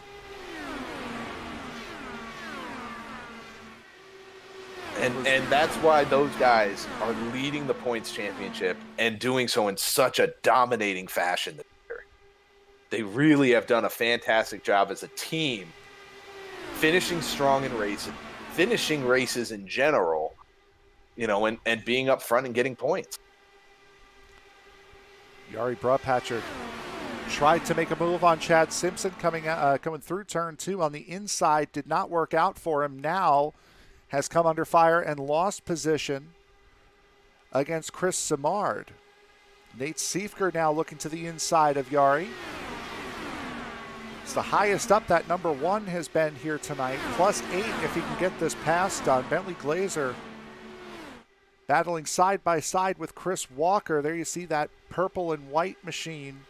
[SPEAKER 3] And that's why those guys are leading the points championship and doing so in such a dominating fashion this year. They really have done a fantastic job as a team finishing strong in races, finishing races in general, and being up front and getting points.
[SPEAKER 2] Jari Brupatcher tried to make a move on Chad Simpson coming through turn 2 on the inside. Did not work out for him. Now has come under fire and lost position against Chris Simard. Nate Siefker now looking to the inside of Jari. It's the highest up that number 1 has been here tonight. +8 if he can get this pass done. Bentley Glazer battling side by side with Chris Walker. There you see that purple and white machine.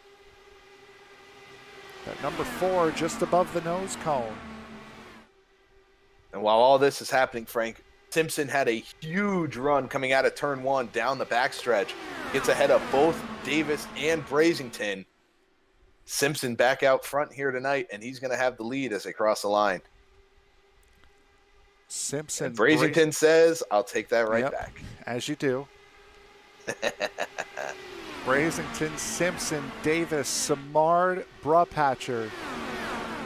[SPEAKER 2] That number 4 just above the nose cone.
[SPEAKER 3] And while all this is happening, Frank, Simpson had a huge run coming out of turn 1 down the backstretch. Gets ahead of both Davis and Brazington. Simpson back out front here tonight, and he's going to have the lead as they cross the line.
[SPEAKER 2] Simpson.
[SPEAKER 3] And Brazington says, I'll take that right back.
[SPEAKER 2] As you do. Brazington, Simpson, Davis, Simard, Brupatcher.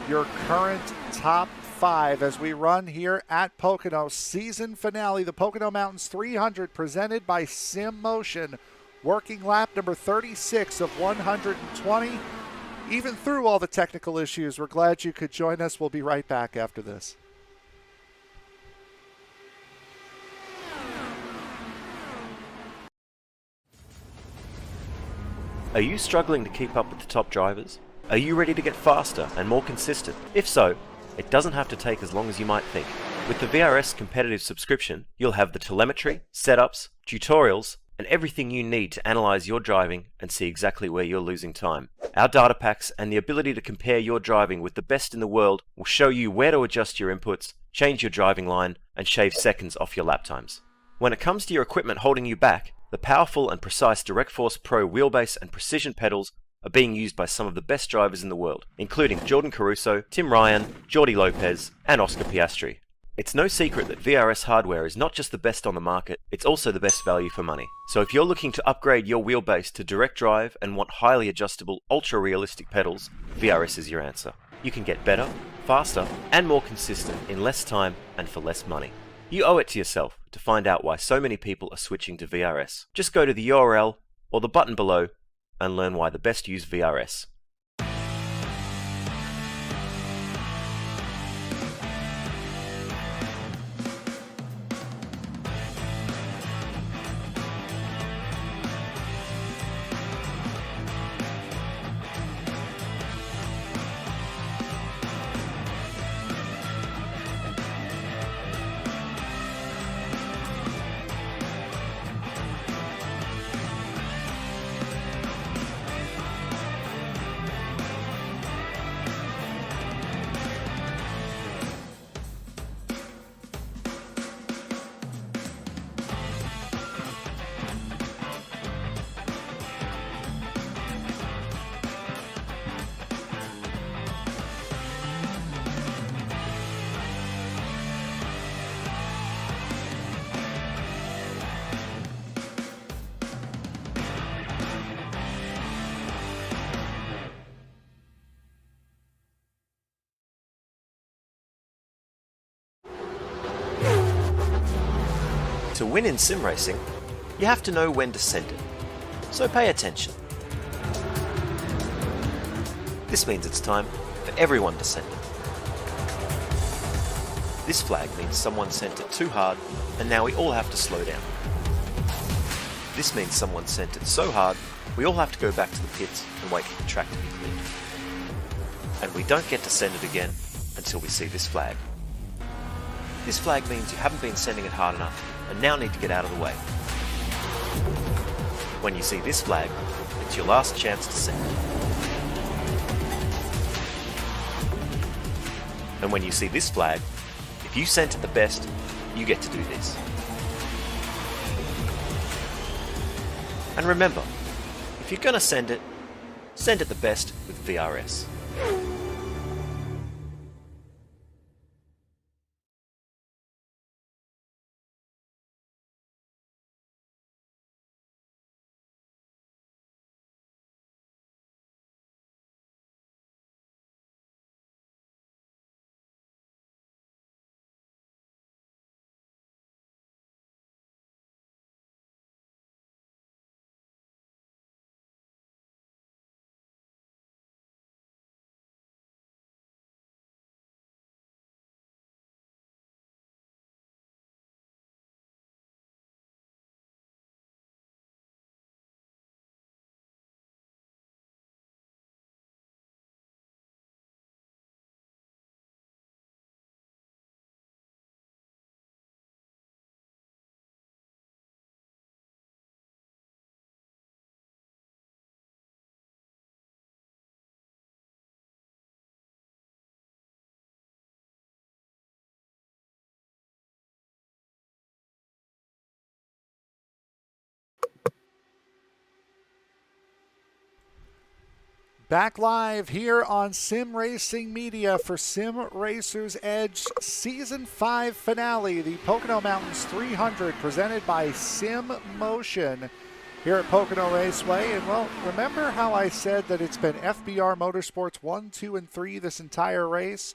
[SPEAKER 2] Your current top 5 as we run here at Pocono. Season finale, the Pocono Mountains 300 presented by Sim Motion. Working lap number 36 of 120. Even through all the technical issues, we're glad you could join us. We'll be right back after this.
[SPEAKER 4] Are you struggling to keep up with the top drivers? Are you ready to get faster and more consistent? If so, it doesn't have to take as long as you might think. With the VRS competitive subscription, you'll have the telemetry, setups, tutorials, and everything you need to analyze your driving and see exactly where you're losing time. Our data packs and the ability to compare your driving with the best in the world will show you where to adjust your inputs, change your driving line, and shave seconds off your lap times. When it comes to your equipment holding you back, the powerful and precise Direct Force Pro wheelbase and precision pedals are being used by some of the best drivers in the world, including Jordan Caruso, Tim Ryan, Jordi Lopez, and Oscar Piastri. It's no secret that VRS hardware is not just the best on the market, it's also the best value for money. So if you're looking to upgrade your wheelbase to direct drive and want highly adjustable, ultra-realistic pedals, VRS is your answer. You can get better, faster, and more consistent in less time and for less money. You owe it to yourself to find out why so many people are switching to VRS. Just go to the URL or the button below and learn why the best use VRS. To win in sim racing, you have to know when to send it. So pay attention. This means it's time for everyone to send it. This flag means someone sent it too hard and now we all have to slow down. This means someone sent it so hard we all have to go back to the pits and wait for the track to be cleared. And we don't get to send it again until we see this flag. This flag means you haven't been sending it hard enough and now need to get out of the way. When you see this flag, it's your last chance to send it. And when you see this flag, if you sent it the best, you get to do this. And remember, if you're gonna send it the best with VRS.
[SPEAKER 2] Back live here on Sim Racing Media for Sim Racers Edge Season 5 finale, the Pocono Mountains 300, presented by Sim Motion here at Pocono Raceway. And, well, remember how I said that it's been FBR Motorsports 1, 2, and 3 this entire race?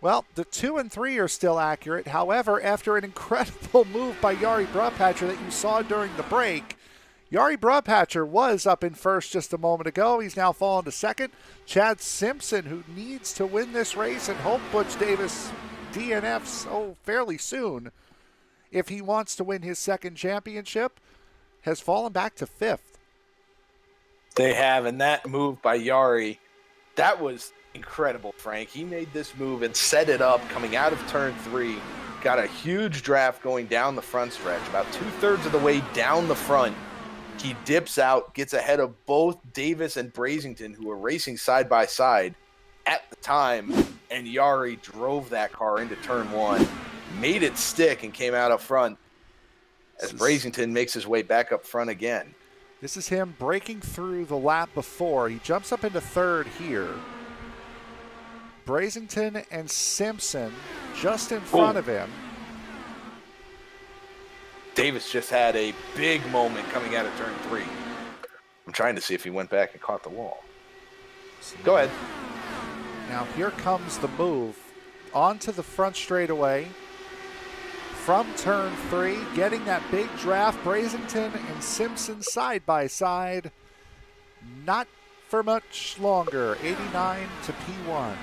[SPEAKER 2] Well, the 2 and 3 are still accurate. However, after an incredible move by Jari Brupatcher that you saw during the break, Jari Brupatcher was up in first just a moment ago. He's now fallen to second. Chad Simpson, who needs to win this race and hope Butch Davis DNFs fairly soon if he wants to win his second championship, has fallen back to fifth.
[SPEAKER 3] They have, and that move by Jari, that was incredible, Frank. He made this move and set it up coming out of turn 3. Got a huge draft going down the front stretch, about 2/3 of the way down the front. He dips out, gets ahead of both Davis and Brazington, who were racing side by side at the time, and Jari drove that car into turn 1, made it stick, and came out up front as Brazington makes his way back up front again.
[SPEAKER 2] This is him breaking through the lap before. He jumps up into third here. Brazington and Simpson just in front of him.
[SPEAKER 3] Davis just had a big moment coming out of turn 3. I'm trying to see if he went back and caught the wall. Go ahead.
[SPEAKER 2] Now here comes the move onto the front straightaway from turn 3, getting that big draft. Brazington and Simpson side by side. Not for much longer. 89 to P1.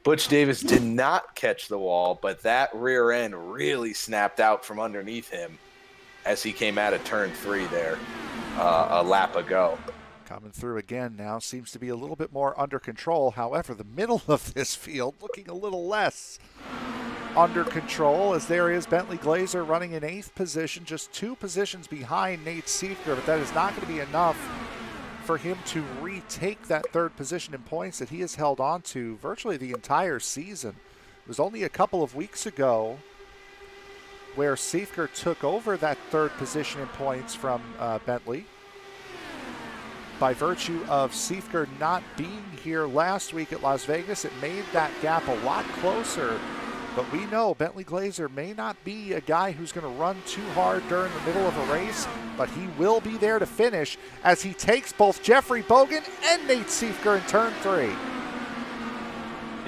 [SPEAKER 3] Butch Davis did not catch the wall, but that rear end really snapped out from underneath him as he came out of turn 3 there a lap ago.
[SPEAKER 2] Coming through again now, seems to be a little bit more under control. However, the middle of this field looking a little less under control, as there is Bentley Glazer running in 8th position, just 2 positions behind Nate Siefker, but that is not going to be enough for him to retake that 3rd position in points that he has held on to virtually the entire season. It was only a couple of weeks ago where Siefker took over that 3rd position in points from Bentley. By virtue of Siefker not being here last week at Las Vegas, it made that gap a lot closer. But we know Bentley Glazer may not be a guy who's going to run too hard during the middle of a race, but he will be there to finish as he takes both Jeffrey Bogan and Nate Siefker in turn 3.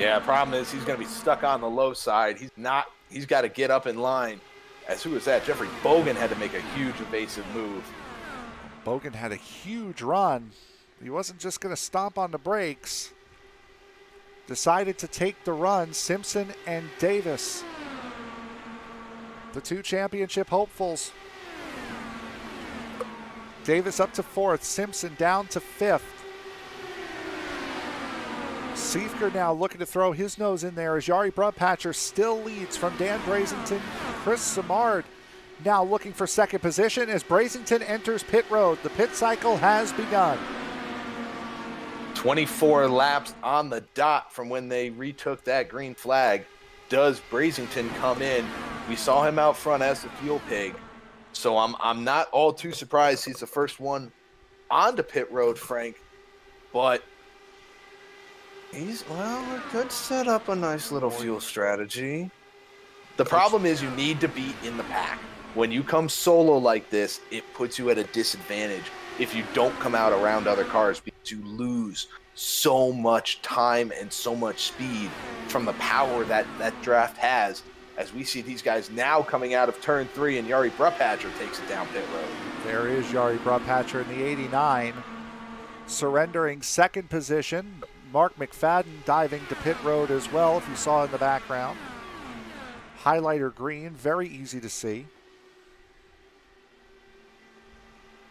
[SPEAKER 3] Yeah, problem is he's going to be stuck on the low side. He's got to get up in line. As who was that? Jeffrey Bogan had to make a huge evasive move.
[SPEAKER 2] Bogan had a huge run. He wasn't just going to stomp on the brakes. Decided to take the run. Simpson and Davis, the 2 championship hopefuls. Davis up to 4th, Simpson down to 5th. Siefker now looking to throw his nose in there as Jari Brupatcher still leads from Dan Brazington. Chris Simard now looking for 2nd position as Brazington enters pit road. The pit cycle has begun.
[SPEAKER 3] 24 laps on the dot from when they retook that green flag. Does Brazington come in? We saw him out front as the fuel pig, so I'm not all too surprised he's the first one onto pit road, Frank. But it could set up a nice little fuel strategy. The problem is you need to be in the pack. When you come solo like this, it puts you at a disadvantage if you don't come out around other cars, because you lose so much time and so much speed from the power that draft has, as we see these guys now coming out of turn 3 and Jari Brupatcher takes it down pit road.
[SPEAKER 2] There is Jari Brupatcher in the 89, surrendering 2nd position. Mark McFadden diving to pit road as well, if you saw in the background. Highlighter green, very easy to see.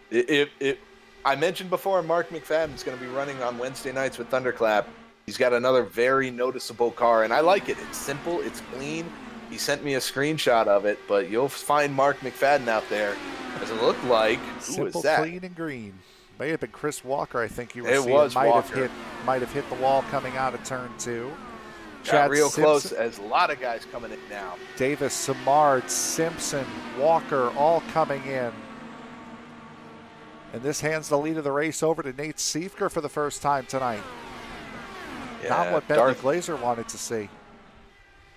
[SPEAKER 3] I mentioned before, Mark McFadden's going to be running on Wednesday nights with Thunderclap. He's got another very noticeable car, and I like it. It's simple, it's clean. He sent me a screenshot of it, but you'll find Mark McFadden out there. Does it look like? Who is
[SPEAKER 2] Simple,
[SPEAKER 3] that?
[SPEAKER 2] clean, and green. May have been Chris Walker, I think you were
[SPEAKER 3] It
[SPEAKER 2] seeing.
[SPEAKER 3] was
[SPEAKER 2] might
[SPEAKER 3] Walker.
[SPEAKER 2] Have hit the wall coming out of turn 2.
[SPEAKER 3] Got
[SPEAKER 2] Chad
[SPEAKER 3] real
[SPEAKER 2] Simpson,
[SPEAKER 3] close, as a lot of guys coming in now.
[SPEAKER 2] Davis, Simard, Simpson, Walker, all coming in. And this hands the lead of the race over to Nate Siefker for the first time tonight.
[SPEAKER 3] Yeah,
[SPEAKER 2] Not what Bentley Glazer wanted to see.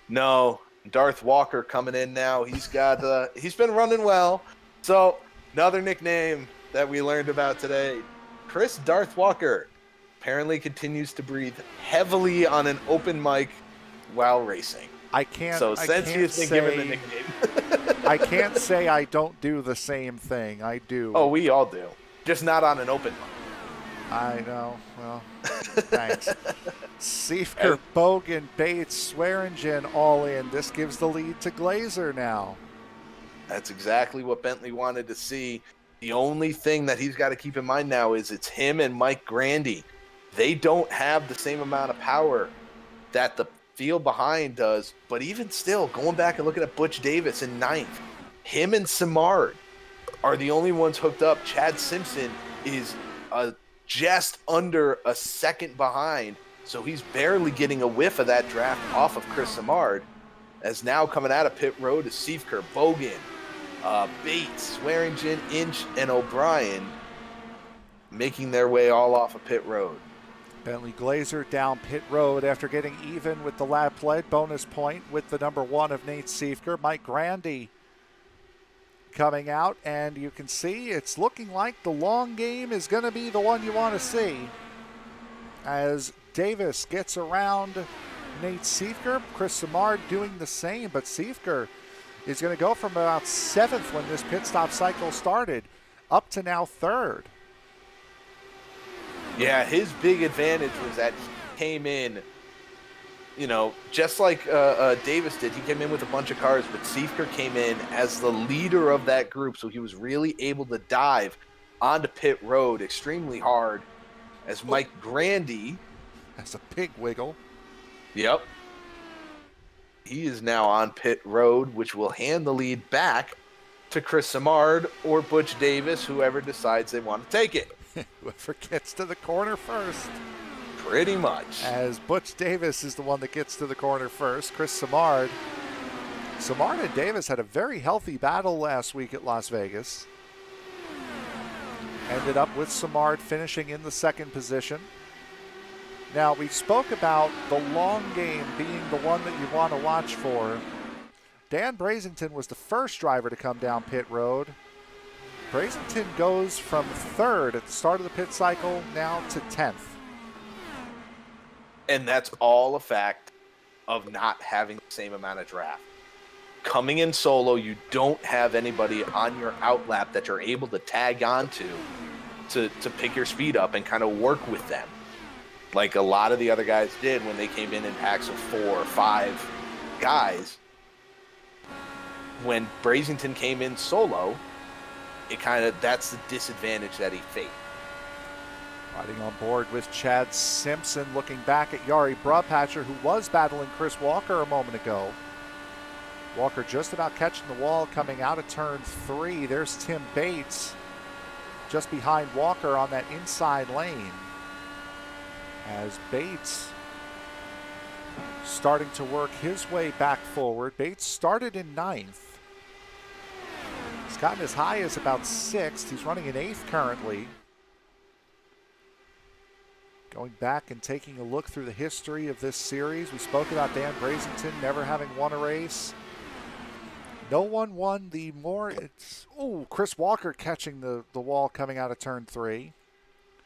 [SPEAKER 3] No, Darth Walker coming in now. He's been running well. So another nickname that we learned about today, Chris Darth Walker, apparently continues to breathe heavily on an open mic while racing.
[SPEAKER 2] I can't.
[SPEAKER 3] So since he has been given the nickname,
[SPEAKER 2] I can't say I don't do the same thing. I do.
[SPEAKER 3] Oh, we all do, just not on an open mic.
[SPEAKER 2] I know. Well, thanks. Siefker, Bogan, Bates, Swearingen all in. This gives the lead to Glazer now.
[SPEAKER 3] That's exactly what Bentley wanted to see. The only thing that he's got to keep in mind now is it's him and Mike Grandy. They don't have the same amount of power that the field behind does, but even still, going back and looking at Butch Davis in 9th, him and Simard are the only ones hooked up. Chad Simpson is just under a second behind, so he's barely getting a whiff of that draft off of Chris Simard. As now coming out of pit road is Siefker, Bogan, Bates, Swearingen, Inch, and O'Brien making their way all off of pit road.
[SPEAKER 2] Bentley Glazer down pit road after getting even with the lap lead. Bonus point with the number 1 of Nate Siefker. Mike Grandy coming out, and you can see it's looking like the long game is going to be the one you want to see. As Davis gets around Nate Siefker, Chris Simard doing the same, but Siefker is going to go from about 7th when this pit stop cycle started up to now 3rd.
[SPEAKER 3] Yeah, his big advantage was that he came in, just like Davis did. He came in with a bunch of cars, but Siefker came in as the leader of that group, so he was really able to dive onto pit road extremely hard as Mike Grandy.
[SPEAKER 2] That's a pig wiggle.
[SPEAKER 3] Yep. He is now on pit road, which will hand the lead back to Chris Simard or Butch Davis, whoever decides they want to take it.
[SPEAKER 2] Whoever gets to the corner first.
[SPEAKER 3] Pretty much.
[SPEAKER 2] As Butch Davis is the one that gets to the corner first. Chris Simard. Simard and Davis had a very healthy battle last week at Las Vegas. Ended up with Simard finishing in the 2nd position. Now, we spoke about the long game being the one that you want to watch for. Dan Brazington was the first driver to come down pit road. Brazington goes from 3rd at the start of the pit cycle now to 10th.
[SPEAKER 3] And that's all a fact of not having the same amount of draft. Coming in solo, you don't have anybody on your outlap that you're able to tag onto to pick your speed up and kind of work with them, like a lot of the other guys did when they came in packs of 4 or 5 guys. When Brazington came in solo, that's the disadvantage that he faced.
[SPEAKER 2] Riding on board with Chad Simpson, looking back at Yari Brubhatcher, who was battling Chris Walker a moment ago. Walker just about catching the wall coming out of turn 3. There's Tim Bates just behind Walker on that inside lane. As Bates starting to work his way back forward. Bates started in 9th. He's gotten as high as about 6th. He's running in 8th currently. Going back and taking a look through the history of this series, we spoke about Dan Brazington never having won a race. No one won the more. Chris Walker catching the wall coming out of turn 3.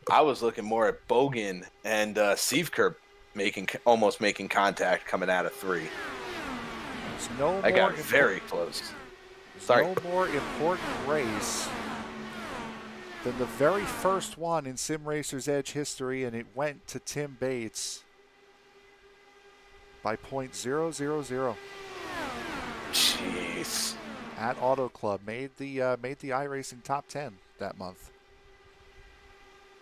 [SPEAKER 3] I was looking more at Bogan and Siefker almost making contact coming out of 3. I got very close. Sorry.
[SPEAKER 2] No more important race than the very first one in Sim Racer's Edge history, and it went to Tim Bates by .000.
[SPEAKER 3] Jeez.
[SPEAKER 2] At Auto Club, made the iRacing top 10 that month.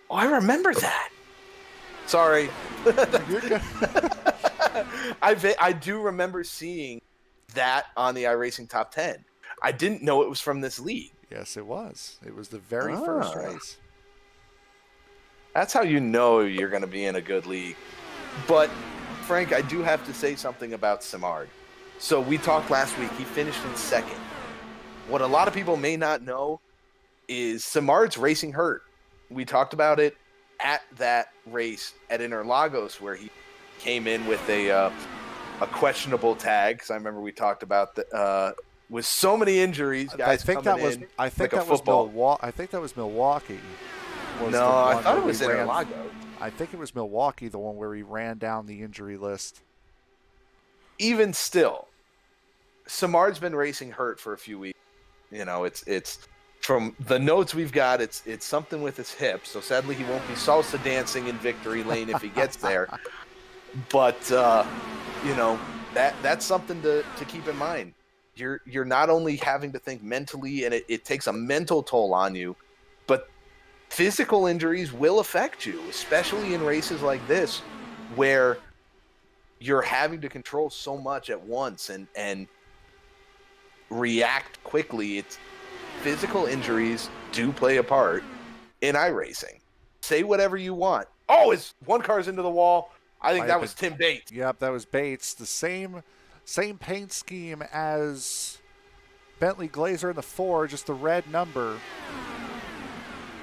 [SPEAKER 3] Oh, I remember that. Sorry.
[SPEAKER 2] You're good.
[SPEAKER 3] I do remember seeing that on the iRacing top 10. I didn't know it was from this league.
[SPEAKER 2] Yes, it was. It was the very first race.
[SPEAKER 3] That's how you know you're going to be in a good league. But, Frank, I do have to say something about Simard. So we talked last week. He finished in 2nd. What a lot of people may not know, is Simard's racing hurt. We talked about it at that race at Interlagos where he came in with a questionable tag, because I remember we talked about with so many injuries, guys. I think that was
[SPEAKER 2] Milwaukee.
[SPEAKER 3] No, I thought it was Interlagos.
[SPEAKER 2] I think it was Milwaukee, the one where he ran down the injury list.
[SPEAKER 3] Even still, Simard's been racing hurt for a few weeks. You know, it's from the notes we've got, it's something with his hip. So sadly, he won't be salsa dancing in victory lane if he gets there. But you know, that's something to keep in mind. You're not only having to think mentally, and it takes a mental toll on you, but physical injuries will affect you, especially in races like this, where you're having to control so much at once and react quickly. It's physical injuries do play a part in iRacing. Say whatever you want. Oh, it's one car's into the wall. I think that was Tim Bates.
[SPEAKER 2] Yep, that was Bates. The same paint scheme as Bentley Glazer in the 4, just the red number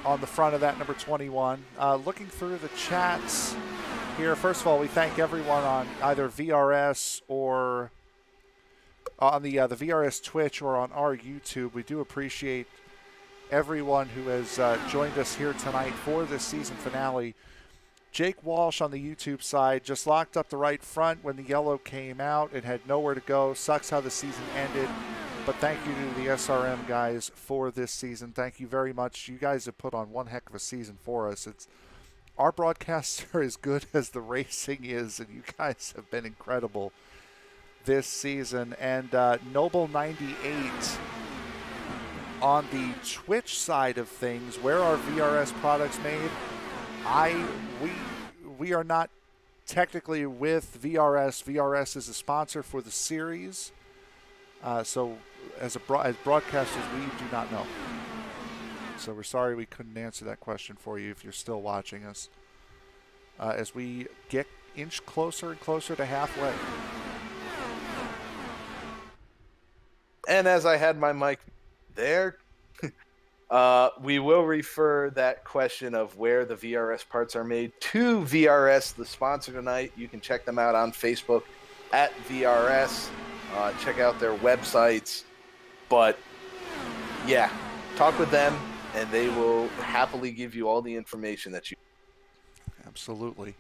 [SPEAKER 2] on the front of that number 21. Looking through the chats here, first of all, we thank everyone on either VRS or on the VRS Twitch or on our YouTube. We do appreciate everyone who has joined us here tonight for this season finale. Jake Walsh on the YouTube side just locked up the right front when the yellow came out. It had nowhere to go. Sucks how the season ended. But thank you to the SRM guys for this season. Thank you very much. You guys have put on one heck of a season for us. Our broadcasts are as good as the racing is, and you guys have been incredible this season. And Noble98 on the Twitch side of things, where are VRS products made? We are not technically with VRS. VRS is a sponsor for the series. So as broadcasters, we do not know. So we're sorry we couldn't answer that question for you if you're still watching us. As we inch closer and closer to halfway.
[SPEAKER 3] And as I had my mic there, we will refer that question of where the VRS parts are made to VRS, the sponsor tonight. You can check them out on Facebook at VRS. Check out their websites. But, yeah, talk with them, and they will happily give you all the information that you need.
[SPEAKER 2] Absolutely.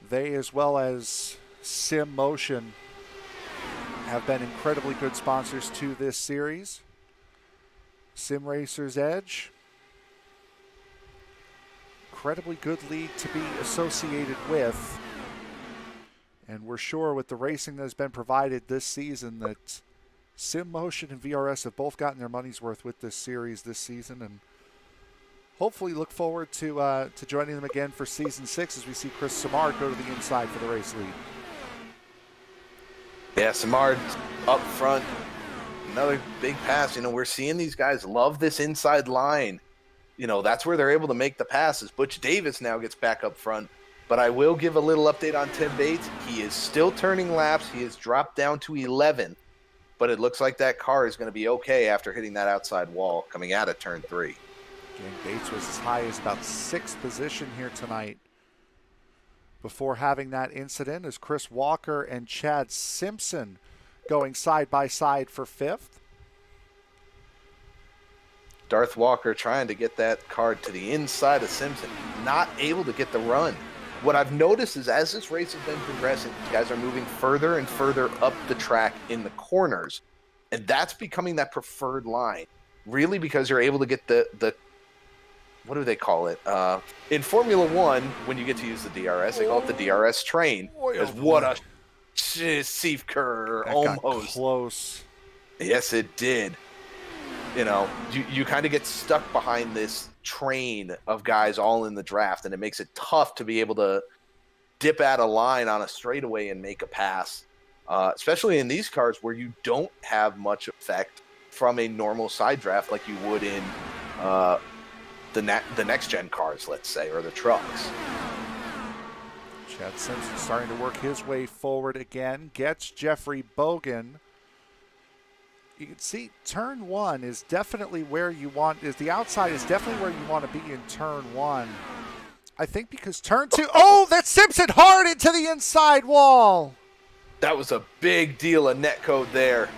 [SPEAKER 2] They, as well as Sim Motion, have been incredibly good sponsors to this series. Sim Racers Edge, incredibly good league to be associated with. And we're sure with the racing that has been provided this season that Sim Motion and VRS have both gotten their money's worth with this series this season, and hopefully look forward to joining them again for Season 6 as we see Chris Simard go to the inside for the race lead.
[SPEAKER 3] Yeah, Simard up front. Another big pass. You know, we're seeing these guys love this inside line. You know, that's where they're able to make the passes. Butch Davis now gets back up front. But I will give a little update on Tim Bates. He is still turning laps. He has dropped down to 11. But it looks like that car is going to be okay after hitting that outside wall coming out of turn 3.
[SPEAKER 2] Again, Bates was as high as about 6th position here tonight before having that incident as Chris Walker and Chad Simpson going side by side for 5th.
[SPEAKER 3] Darth Walker trying to get that card to the inside of Simpson. Not able to get the run. What I've noticed is as this race has been progressing, these guys are moving further and further up the track in the corners. And that's becoming that preferred line. Really, because you're able to get the what do they call it? In Formula One, when you get to use the DRS, they call it the DRS train. Because what a Siefker almost.
[SPEAKER 2] Got close.
[SPEAKER 3] Yes, it did. You know, you kind of get stuck behind this train of guys all in the draft, and it makes it tough to be able to dip out a line on a straightaway and make a pass, especially in these cars where you don't have much effect from a normal side draft like you would in the next-gen cars, let's say, or the trucks.
[SPEAKER 2] Chad Simpson starting to work his way forward again. Gets Jeffrey Bogan You can see turn 1 is definitely where you want, the outside is definitely where you want to be in turn 1. I think because turn 2, oh, that's Simpson hard into the inside wall.
[SPEAKER 3] That was a big deal of netcode there.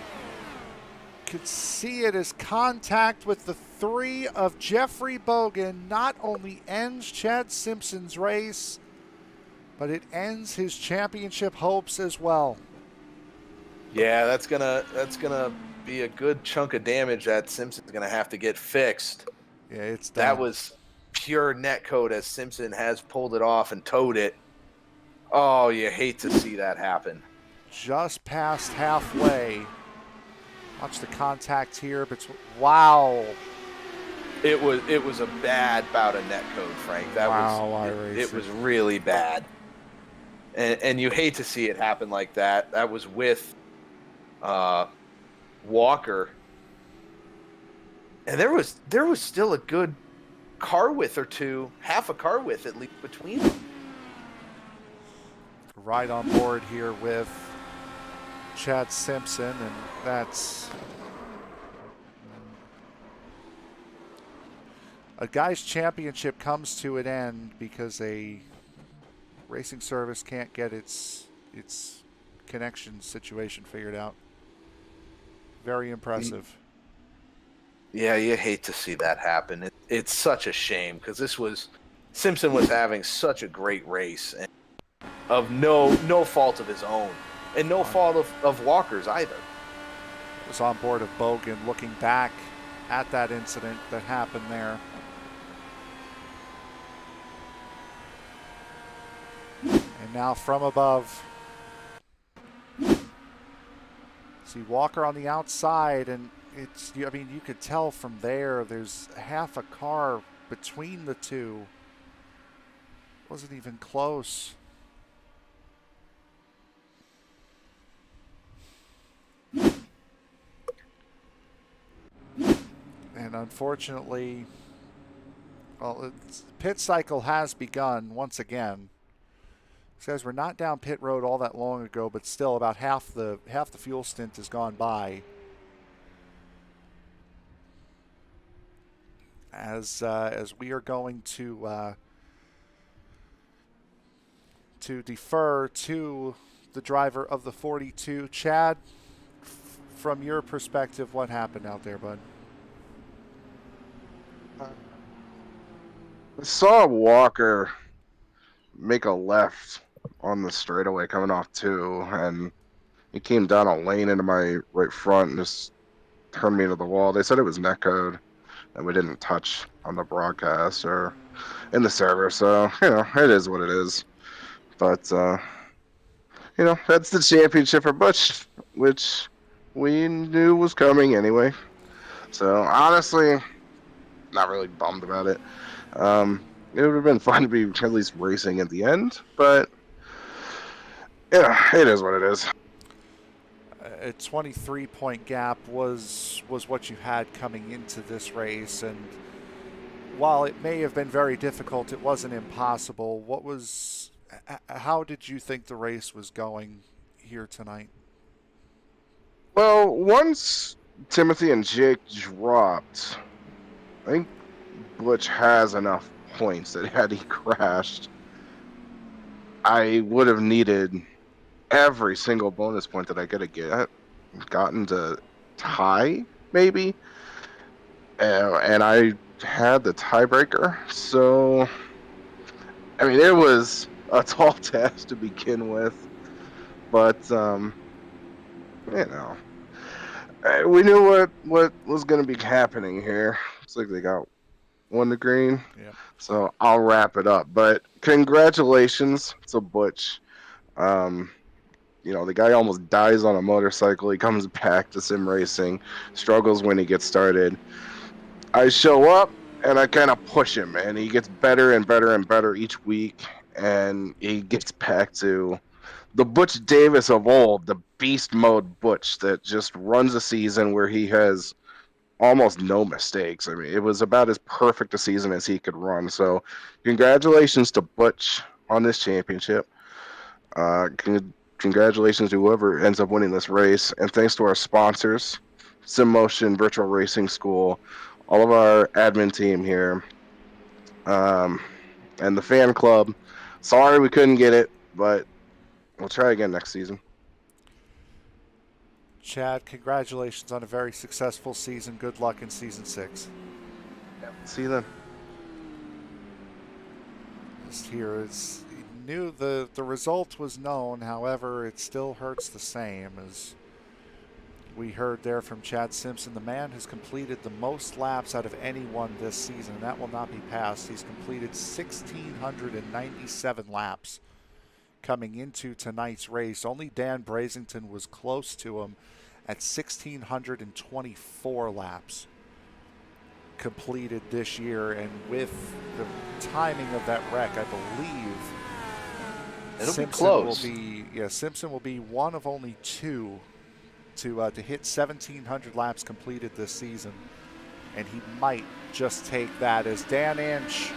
[SPEAKER 2] Could see it as contact with the 3 of Jeffrey Bogan not only ends Chad Simpson's race, but it ends his championship hopes as well.
[SPEAKER 3] Yeah, that's gonna be a good chunk of damage that Simpson's gonna have to get fixed.
[SPEAKER 2] Yeah, it's done.
[SPEAKER 3] That was pure netcode as Simpson has pulled it off and towed it. Oh, you hate to see that happen.
[SPEAKER 2] Just past halfway. Watch the contact here, but wow.
[SPEAKER 3] It was a bad bout of netcode, Frank. That it was really bad. And you hate to see it happen like that. That was with Walker. And there was still a good car width or two, half a car width at least between them.
[SPEAKER 2] Right on board here with Chad Simpson, and that's a guy's championship comes to an end because a racing service can't get its connection situation figured out. Very impressive.
[SPEAKER 3] Yeah, you hate to see that happen. It's such a shame because Simpson was having such a great race and of no fault of his own. And no fault of Walker's either.
[SPEAKER 2] Was on board of Bogan looking back at that incident that happened there. And now from above, see Walker on the outside, and you could tell from there's half a car between the two. Wasn't even close. And unfortunately, pit cycle has begun once again. These guys were not down pit road all that long ago, but still about half the fuel stint has gone by. As we are going to defer to the driver of the 42, Chad. From your perspective, what happened out there, bud?
[SPEAKER 5] I saw Walker make a left on the straightaway coming off 2, and he came down a lane into my right front and just turned me into the wall. They said it was netcode, and we didn't touch on the broadcast or in the server, so, it is what it is. But, that's the championship for Butch, which we knew was coming anyway. So, honestly, not really bummed about it. It would have been fun to be at least racing at the end, but it is what it is.
[SPEAKER 2] A 23-point gap was what you had coming into this race, and while it may have been very difficult, it wasn't impossible. How did you think the race was going here tonight?
[SPEAKER 5] Well, once Timothy and Jake dropped, I think Butch has enough points that had he crashed, I would have needed every single bonus point that I could have gotten to tie, maybe. And I had the tiebreaker. So, it was a tall task to begin with. But, we knew what was going to be happening here. Looks like they got one to green.
[SPEAKER 2] Yeah.
[SPEAKER 5] So I'll wrap it up. But congratulations to Butch. The guy almost dies on a motorcycle. He comes back to sim racing, struggles when he gets started. I show up and I kind of push him, and he gets better and better and better each week. And he gets back to the Butch Davis of old, the beast mode Butch that just runs a season where he has almost no mistakes. It was about as perfect a season as he could run. So congratulations to Butch on this championship. Congratulations to whoever ends up winning this race. And thanks to our sponsors Sim Motion Virtual Racing School, all of our admin team here, and the fan club. Sorry we couldn't get it, but we'll try again next season.
[SPEAKER 2] Chad, congratulations on a very successful season. Good luck in season 6.
[SPEAKER 5] See you then.
[SPEAKER 2] Just here is knew the result was known, however, it still hurts the same. As we heard there from Chad Simpson, the man has completed the most laps out of anyone this season, and that will not be passed. He's completed 1,697 laps coming into tonight's race. Only Dan Brazington was close to him at 1,624 laps completed this year, and with the timing of that wreck, I believe Simpson will be one of only two to hit 1,700 laps completed this season, and he might just take that as Dan Inch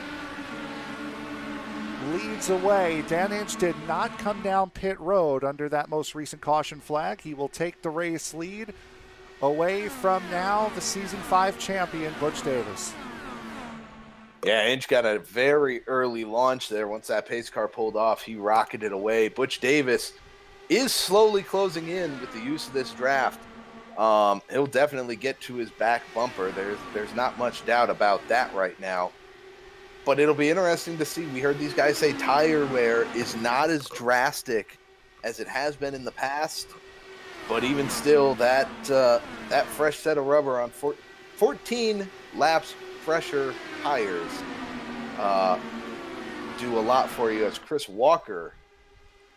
[SPEAKER 2] leads away. Dan Inch did not come down pit road under that most recent caution flag. He will take the race lead away from now the season 5 champion, Butch Davis.
[SPEAKER 3] Yeah, Inch got a very early launch there. Once that pace car pulled off, he rocketed away. Butch Davis is slowly closing in with the use of this draft. He'll definitely get to his back bumper. There's not much doubt about that right now. But it'll be interesting to see. We heard these guys say tire wear is not as drastic as it has been in the past. But even still, that fresh set of rubber on 14 laps fresher tires do a lot for you as Chris Walker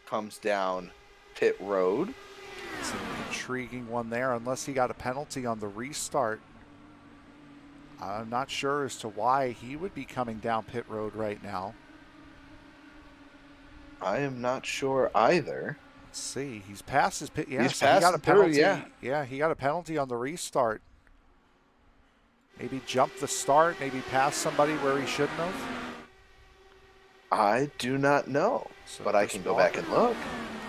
[SPEAKER 3] comes down pit road.
[SPEAKER 2] It's an intriguing one there, unless he got a penalty on the restart. I'm not sure as to why he would be coming down pit road right now.
[SPEAKER 3] I am not sure either.
[SPEAKER 2] Let's see. He's past his pit. Yeah,
[SPEAKER 3] he's
[SPEAKER 2] so
[SPEAKER 3] passed
[SPEAKER 2] he got a penalty.
[SPEAKER 3] through,
[SPEAKER 2] Yeah, he got a penalty on the restart. Maybe jumped the start, maybe passed somebody where he shouldn't have.
[SPEAKER 3] I do not know,
[SPEAKER 2] So
[SPEAKER 3] but I can go back and look.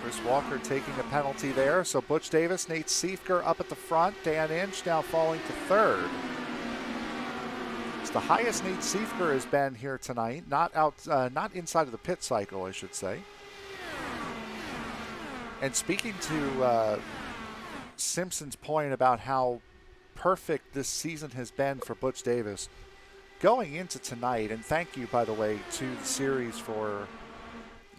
[SPEAKER 2] Chris Walker taking a penalty there. So Butch Davis, Nate Siefker up at the front. Dan Inch now falling to third. It's the highest Nate Siefker has been here tonight. Not inside of the pit cycle, I should say. And speaking to Simpson's point about how perfect this season has been for Butch Davis, going into tonight, and thank you, by the way, to the series for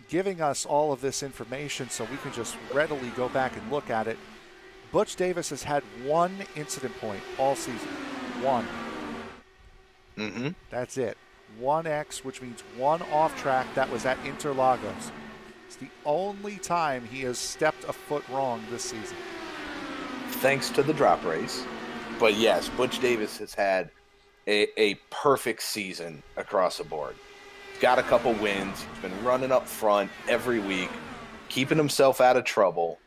[SPEAKER 2] giving us all of this information so we can just readily go back and look at it. Butch Davis has had one incident point all season. One.
[SPEAKER 3] Mm-hmm.
[SPEAKER 2] That's it. 1X, which means one off track. That was at Interlagos. It's the only time he has stepped a foot wrong this season.
[SPEAKER 3] Thanks to the drop race. But yes, Butch Davis has had a perfect season across the board. He's got a couple wins. He's been running up front every week, keeping himself out of trouble,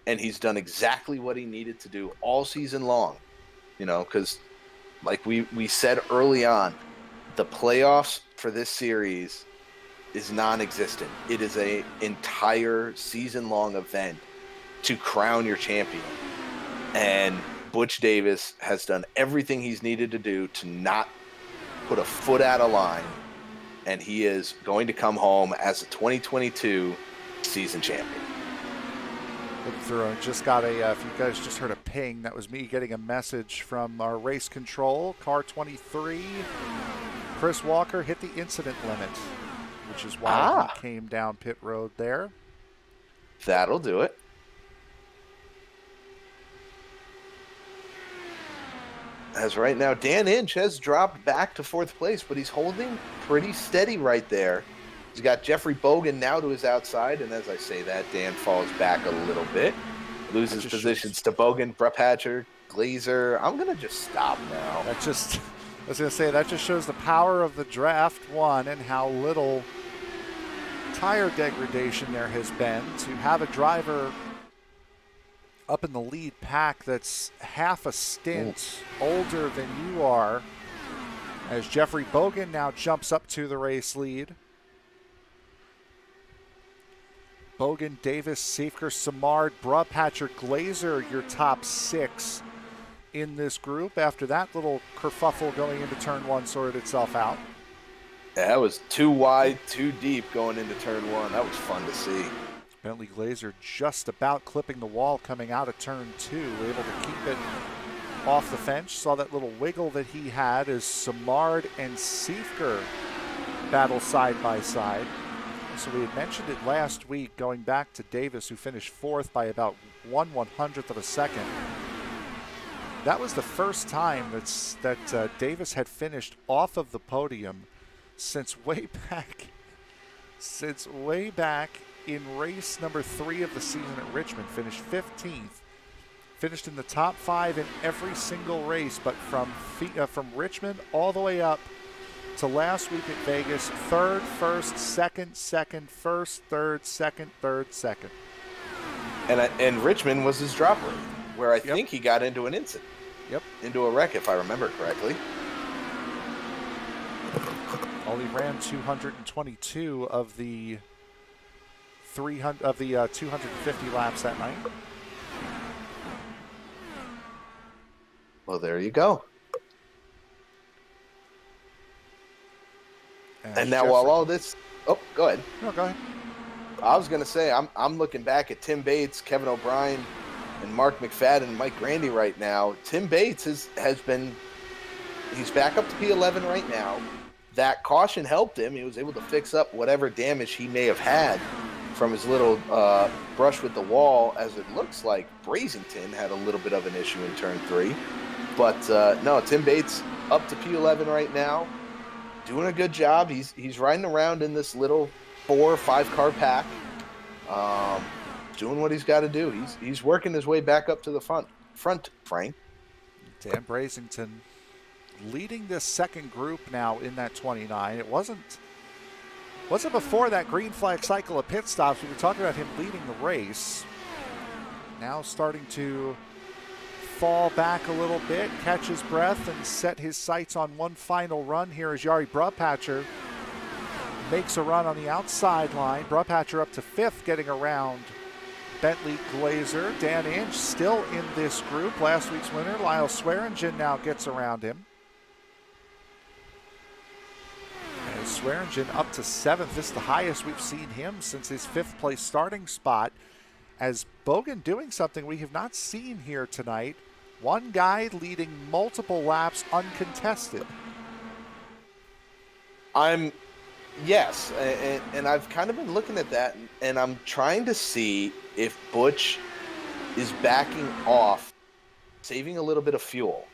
[SPEAKER 3] and he's done exactly what he needed to do all season long. You know, because like we said early on, the playoffs for this series is non-existent. It is an entire season-long event to crown your champion. And Butch Davis has done everything he's needed to do to not put a foot out of line, and he is going to come home as a 2022 season champion.
[SPEAKER 2] Look through, just got a, if you guys just heard a ping, that was me getting a message from our race control. Car 23, Chris Walker hit the incident limit, which is why he came down pit road there.
[SPEAKER 3] That'll do it. As right now, Dan Inch has dropped back to fourth place, but he's holding pretty steady right there. He's got Jeffrey Bogan now to his outside, and as I say that, Dan falls back a little bit. Loses positions to Bogan, Brepatcher, Glazer. I'm going to just stop now.
[SPEAKER 2] I was going to say, that just shows the power of the draft one and how little tire degradation there has been to have a driver up in the lead pack that's half a stint older than you are, as Jeffrey Bogan now jumps up to the race lead. Bogan, Davis, Siefker, Simard, Brepatcher, Glazer, your top six in this group after that little kerfuffle going into turn one sorted itself out.
[SPEAKER 3] Yeah, that was too wide, too deep going into turn one. That was fun to see.
[SPEAKER 2] Bentley Glazer just about clipping the wall coming out of turn two, able to keep it off the fence. Saw that little wiggle that he had as Simard and Siefker battle side by side. So we had mentioned it last week, going back to Davis, who finished fourth by about 1/100th of a second. That was the first time that Davis had finished off of the podium since way back in race number 3 of the season at Richmond. Finished 15th. Finished in the top 5 in every single race, but from Richmond all the way up to last week at Vegas, third, first, second, first, third, second.
[SPEAKER 3] And Richmond was his drop rate, where I think he got into an incident.
[SPEAKER 2] Yep.
[SPEAKER 3] Into a wreck, if I remember correctly.
[SPEAKER 2] Only ran 222 of the 250 laps that night.
[SPEAKER 3] Well, there you go. And now, while all this, go ahead.
[SPEAKER 2] No, go ahead.
[SPEAKER 3] I was gonna say I'm looking back at Tim Bates, Kevin O'Brien, and Mark McFadden, and Mike Grandy right now. Tim Bates he's back up to P11 right now. That caution helped him. He was able to fix up whatever damage he may have had from his little brush with the wall, as it looks like Brazington had a little bit of an issue in turn 3. But no, Tim Bates up to P11 right now, doing a good job. He's riding around in this little 4 or 5 car pack, doing what he's got to do. He's working his way back up to the front, Frank.
[SPEAKER 2] Dan Brazington leading this second group now in that 29. It wasn't before that green flag cycle of pit stops. We were talking about him leading the race. Now starting to fall back a little bit, catch his breath, and set his sights on one final run here as Jari Brupatcher makes a run on the outside line. Brupatcher up to 5th, getting around Bentley Glazer. Dan Inch still in this group. Last week's winner, Lyle Swearingen, now gets around him. And Swearingen up to 7th. This is the highest we've seen him since his 5th place starting spot. As Bogan doing something we have not seen here tonight. One guy leading multiple laps uncontested.
[SPEAKER 3] Yes, and I've kind of been looking at that, and I'm trying to see if Butch is backing off, saving a little bit of fuel.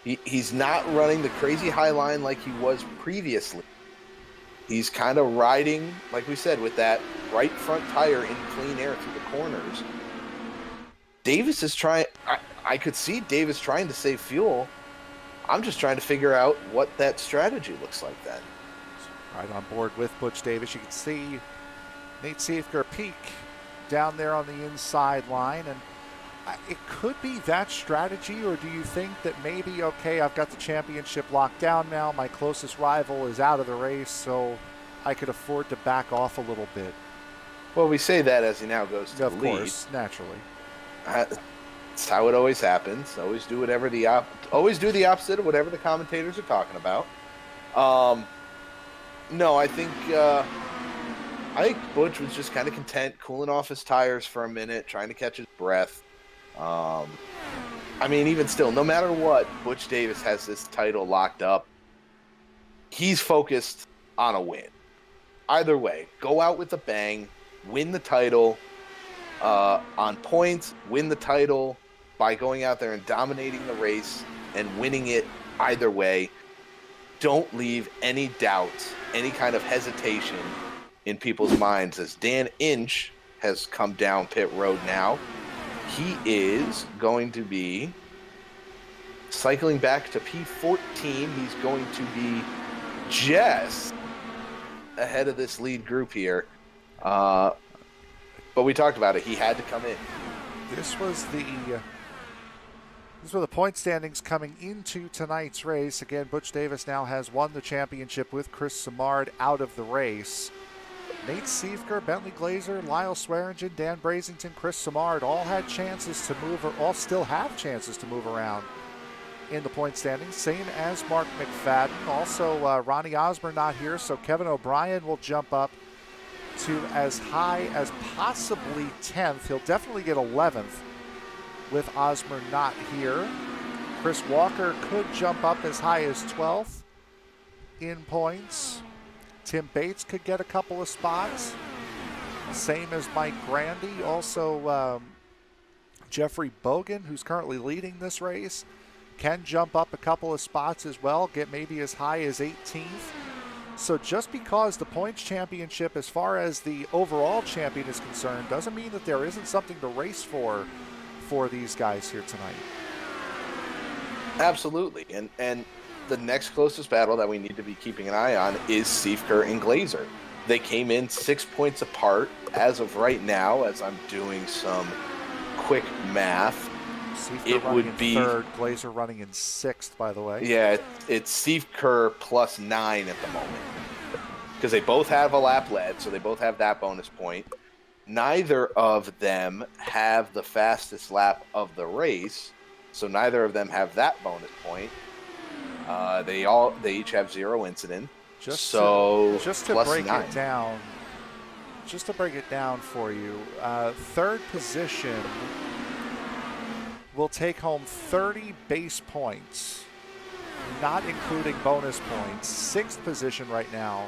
[SPEAKER 3] He's not running the crazy high line like he was previously. He's kind of riding, like we said, with that right front tire in clean air through the corners. Davis is trying, I could see Davis trying to save fuel. I'm just trying to figure out what that strategy looks like then.
[SPEAKER 2] Right on board with Butch Davis. You can see Nate Siefker peak down there on the inside line, and it could be that strategy, or do you think that maybe, okay, I've got the championship locked down now, my closest rival is out of the race, so I could afford to back off a little bit?
[SPEAKER 3] Well, we say that as he now goes to the lead. Of
[SPEAKER 2] course, naturally.
[SPEAKER 3] That's how it always happens. Always do the opposite of whatever the commentators are talking about. No, I think Butch was just kind of content, cooling off his tires for a minute, trying to catch his breath. I mean, even still, no matter what, Butch Davis has this title locked up. He's focused on a win. Either way, go out with a bang, win the title on points, win the title by going out there and dominating the race and winning it either way. Don't leave any doubts, any kind of hesitation in people's minds, as Dan Inch has come down pit road now. He is going to be cycling back to P14. He's going to be just ahead of this lead group here. But we talked about it. He had to come in.
[SPEAKER 2] These were the point standings coming into tonight's race. Again, Butch Davis now has won the championship with Chris Simard out of the race. Nate Siefker, Bentley Glazer, Lyle Swearingen, Dan Brazington, Chris Simard all had chances to move, or all still have chances to move around in the point standings, same as Mark McFadden. Also, Ronnie Osmer not here, so Kevin O'Brien will jump up to as high as possibly 10th. He'll definitely get 11th with Osmer not here. Chris Walker could jump up as high as 12th in points. Tim Bates could get a couple of spots, same as Mike Grandy. Also, Jeffrey Bogan, who's currently leading this race, can jump up a couple of spots as well, get maybe as high as 18th. So just because the points championship, as far as the overall champion is concerned, doesn't mean that there isn't something to race for these guys here tonight.
[SPEAKER 3] Absolutely. And the next closest battle that we need to be keeping an eye on is Siefker and Glazer. They came in 6 points apart as of right now, as I'm doing some quick math.
[SPEAKER 2] Siefker
[SPEAKER 3] it
[SPEAKER 2] running
[SPEAKER 3] would
[SPEAKER 2] in
[SPEAKER 3] be
[SPEAKER 2] third, Glazer running in 6th, by the way.
[SPEAKER 3] Yeah, it's Siefker plus 9 at the moment, because they both have a lap led, so they both have that bonus point. Neither of them have the fastest lap of the race, so neither of them have that bonus point. They each have 0 incident.
[SPEAKER 2] Just to break
[SPEAKER 3] 9.
[SPEAKER 2] it down, just to break it down for you, third position will take home 30 base points, not including bonus points. Sixth position right now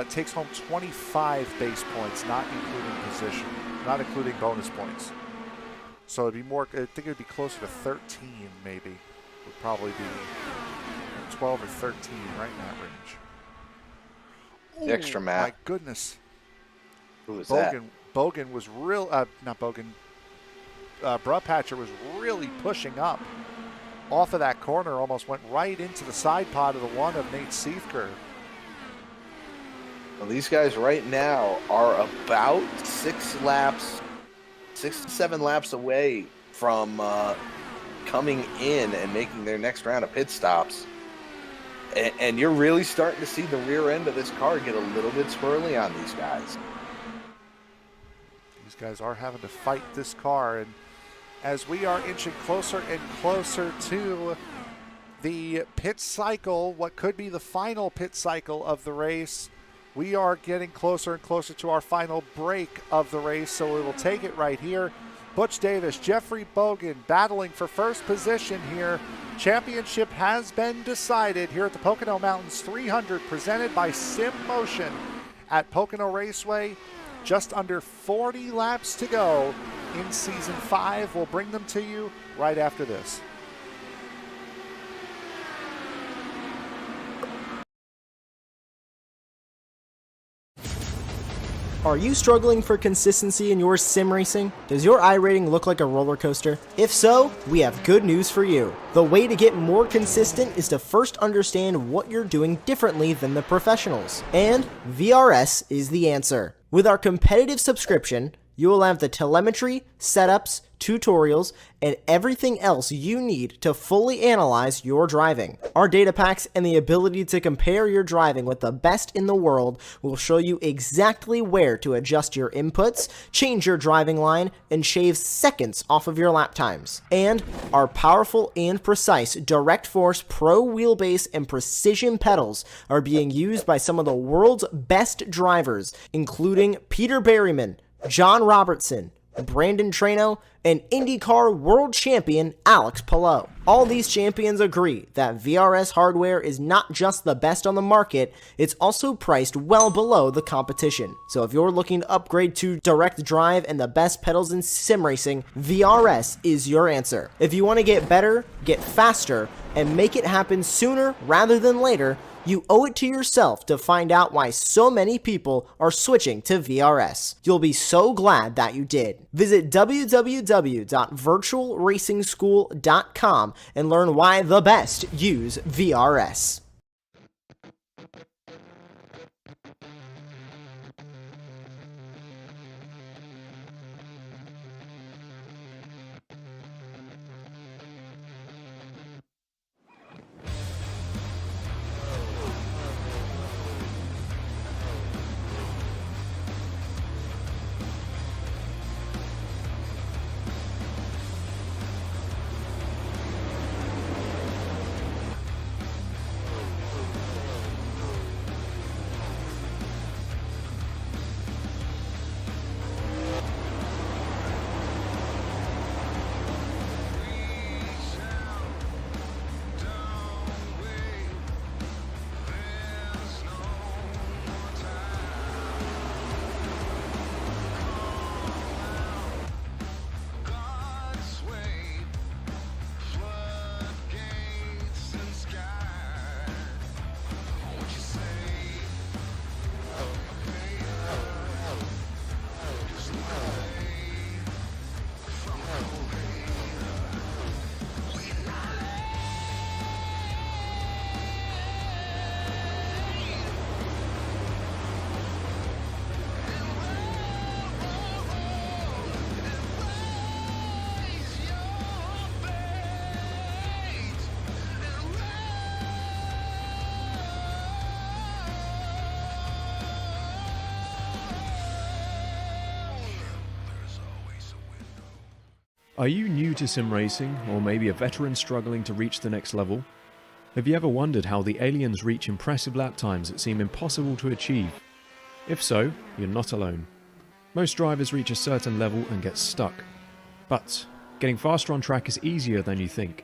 [SPEAKER 2] takes home 25 base points, not including bonus points. So it'd be more, I think it'd be closer to 13 maybe. Would probably be 12 or 13, right in that range.
[SPEAKER 3] The extra math.
[SPEAKER 2] My goodness.
[SPEAKER 3] Who was that?
[SPEAKER 2] Bogan was real, not Bogan. Brupatcher was really pushing up off of that corner, almost went right into the side pod of the one of Nate Siefker.
[SPEAKER 3] Well, these guys right now are about 6 to 7 laps away from coming in and making their next round of pit stops. And you're really starting to see the rear end of this car get a little bit swirly on these guys.
[SPEAKER 2] These guys are having to fight this car, and as we are inching closer and closer to the pit cycle, what could be the final pit cycle of the race, we are getting closer and closer to our final break of the race, so we will take it right here. Butch Davis, Jeffrey Bogan battling for first position here. Championship has been decided here at the Pocono Mountains 300, presented by Sim Motion at Pocono Raceway. Just under 40 laps to go in Season 5. We'll bring them to you right after this.
[SPEAKER 6] Are you struggling for consistency in your sim racing? Does your iRating look like a roller coaster? If so, we have good news for you. The way to get more consistent is to first understand what you're doing differently than the professionals. And VRS is the answer. With our competitive subscription, you will have the telemetry, setups, tutorials, and everything else you need to fully analyze your driving. Our data packs and the ability to compare your driving with the best in the world will show you exactly where to adjust your inputs, change your driving line, and shave seconds off of your lap times. And our powerful and precise Direct Force Pro wheelbase and precision pedals are being used by some of the world's best drivers, including Peter Berryman, John Robertson, Brandon Trano, and IndyCar World Champion Alex Palou. All these champions agree that VRS hardware is not just the best on the market, it's also priced well below the competition. So if you're looking to upgrade to direct drive and the best pedals in sim racing, VRS is your answer. If you want to get better, get faster, and make it happen sooner rather than later, you owe it to yourself to find out why so many people are switching to VRS. You'll be so glad that you did. Visit www.virtualracingschool.com and learn why the best use VRS.
[SPEAKER 7] Are you new to sim racing, or maybe a veteran struggling to reach the next level? Have you ever wondered how the aliens reach impressive lap times that seem impossible to achieve? If so, you're not alone. Most drivers reach a certain level and get stuck. But getting faster on track is easier than you think.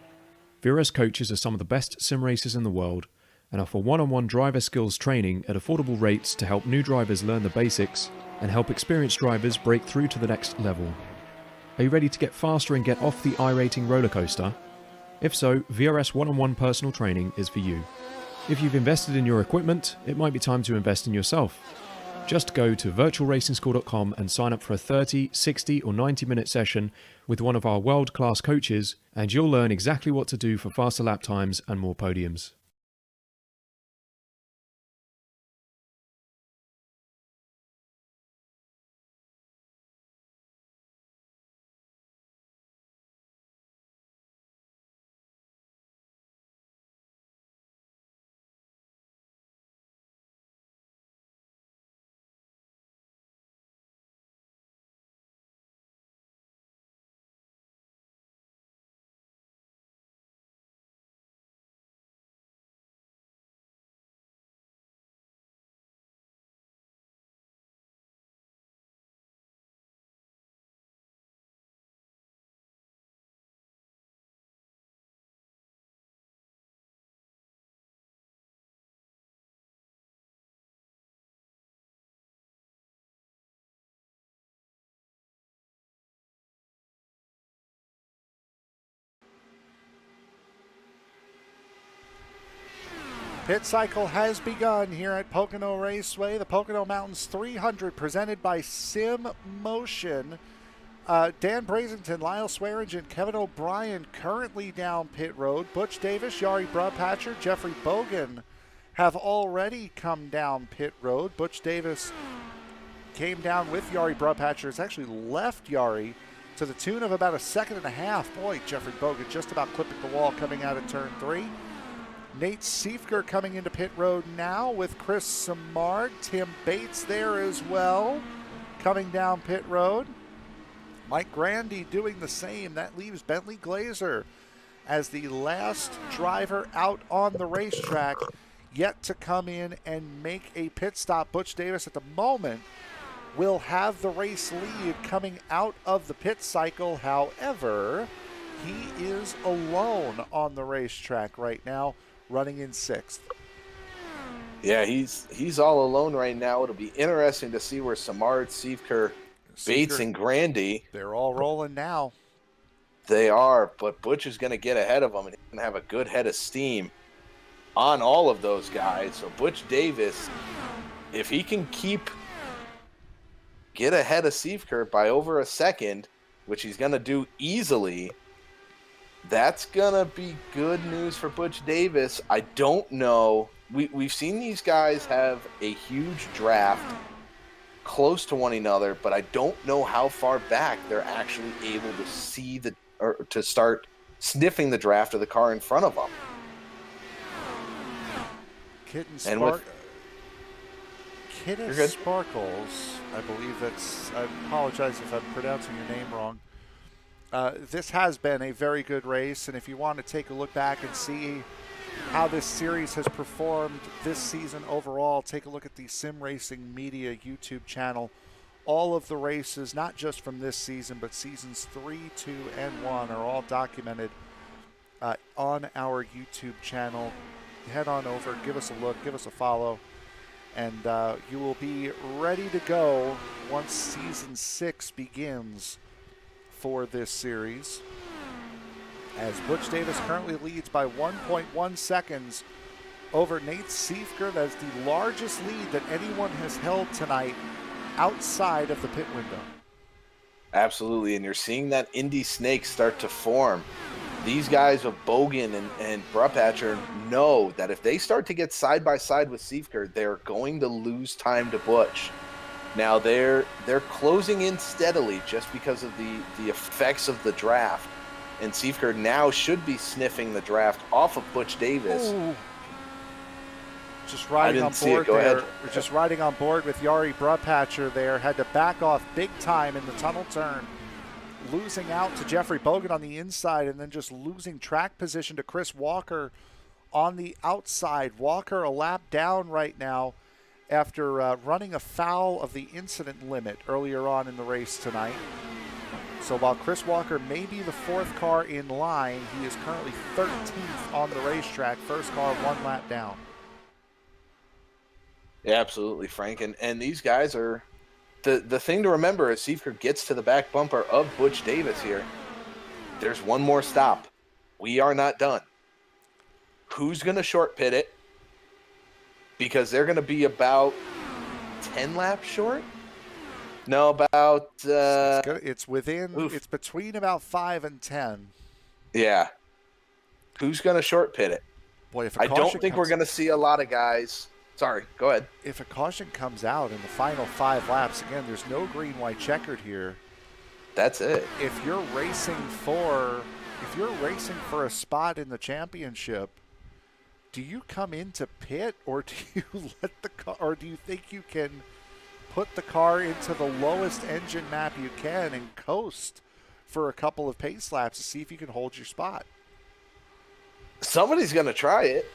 [SPEAKER 7] VRS coaches are some of the best sim racers in the world and offer one-on-one driver skills training at affordable rates to help new drivers learn the basics and help experienced drivers break through to the next level. Are you ready to get faster and get off the iRacing roller coaster? If so, VRS one-on-one personal training is for you. If you've invested in your equipment, it might be time to invest in yourself. Just go to virtualracingschool.com and sign up for a 30, 60 or 90-minute session with one of our world-class coaches, and you'll learn exactly what to do for faster lap times and more podiums.
[SPEAKER 2] Pit cycle has begun here at Pocono Raceway. The Pocono Mountains 300 presented by Sim Motion. Dan Brazenton, Lyle Swearingen, Kevin O'Brien currently down pit road. Butch Davis, Yari Brubhatcher, Jeffrey Bogan have already come down pit road. Butch Davis came down with Yari Brubhatcher. Has actually left Yari to the tune of about a second and a half. Boy, Jeffrey Bogan just about clipping the wall coming out of turn 3. Nate Siefker coming into pit road now with Chris Simard. Tim Bates there as well, coming down pit road. Mike Grandy doing the same. That leaves Bentley Glazer as the last driver out on the racetrack, yet to come in and make a pit stop. Butch Davis at the moment will have the race lead coming out of the pit cycle. However, he is alone on the racetrack right now, running in 6th.
[SPEAKER 3] Yeah, he's all alone right now. It'll be interesting to see where Simard, Siefker, Bates, and Grandy.
[SPEAKER 2] They're all rolling now.
[SPEAKER 3] They are, but Butch is going to get ahead of them, and he's going to have a good head of steam on all of those guys. So Butch Davis, if he can get ahead of Siefker by over a second, which he's going to do easily, that's going to be good news for Butch Davis. I don't know. We've seen these guys have a huge draft close to one another, but I don't know how far back they're actually able to see or to start sniffing the draft of the car in front of them.
[SPEAKER 2] Kitten Sparkles, I believe that's, I apologize if I'm pronouncing your name wrong. This has been a very good race, and if you want to take a look back and see how this series has performed this season overall, take a look at the Sim Racing Media YouTube channel. All of the races, not just from this season, but seasons 3, 2, and 1 are all documented on our YouTube channel. Head on over, give us a look, give us a follow, and you will be ready to go once season 6 begins for this series. As Butch Davis currently leads by 1.1 seconds over Nate Siefker. That's the largest lead that anyone has held tonight outside of the pit window.
[SPEAKER 3] Absolutely, and you're seeing that Indy snake start to form. These guys with Bogan and Brubhatcher know that if they start to get side by side with Siefker, they're going to lose time to Butch. Now they're closing in steadily just because of the effects of the draft. And Siefker now should be sniffing the draft off of Butch Davis.
[SPEAKER 2] Ooh. Just riding on board there. Just riding on board with Yari Brubhatcher there. Had to back off big time in the tunnel turn losing out to Jeffrey Bogan on the inside and then just losing track position to Chris Walker on the outside. Walker a lap down right now after running afoul of the incident limit earlier on in the race tonight. So while Chris Walker may be the fourth car in line, he is currently 13th on the racetrack. First car 1 lap down.
[SPEAKER 3] Yeah, absolutely, Frank. And these guys are the thing to remember as Seifert gets to the back bumper of Butch Davis here. There's one more stop. We are not done. Who's going to short pit it? Because they're going to be about 10 laps short. No, about
[SPEAKER 2] it's within. Oof. It's between about 5 and 10.
[SPEAKER 3] Yeah. Who's going to short pit it?
[SPEAKER 2] Boy, if
[SPEAKER 3] I don't think we're going to see a lot of guys. Sorry, go ahead.
[SPEAKER 2] If a caution comes out in the final 5 laps, again, there's no green, white checkered here.
[SPEAKER 3] That's it.
[SPEAKER 2] If you're racing for a spot in the championship, do you come into pit, or do you let the car, or do you think you can put the car into the lowest engine map you can and coast for a couple of pace laps to see if you can hold your spot?
[SPEAKER 3] Somebody's going to try it.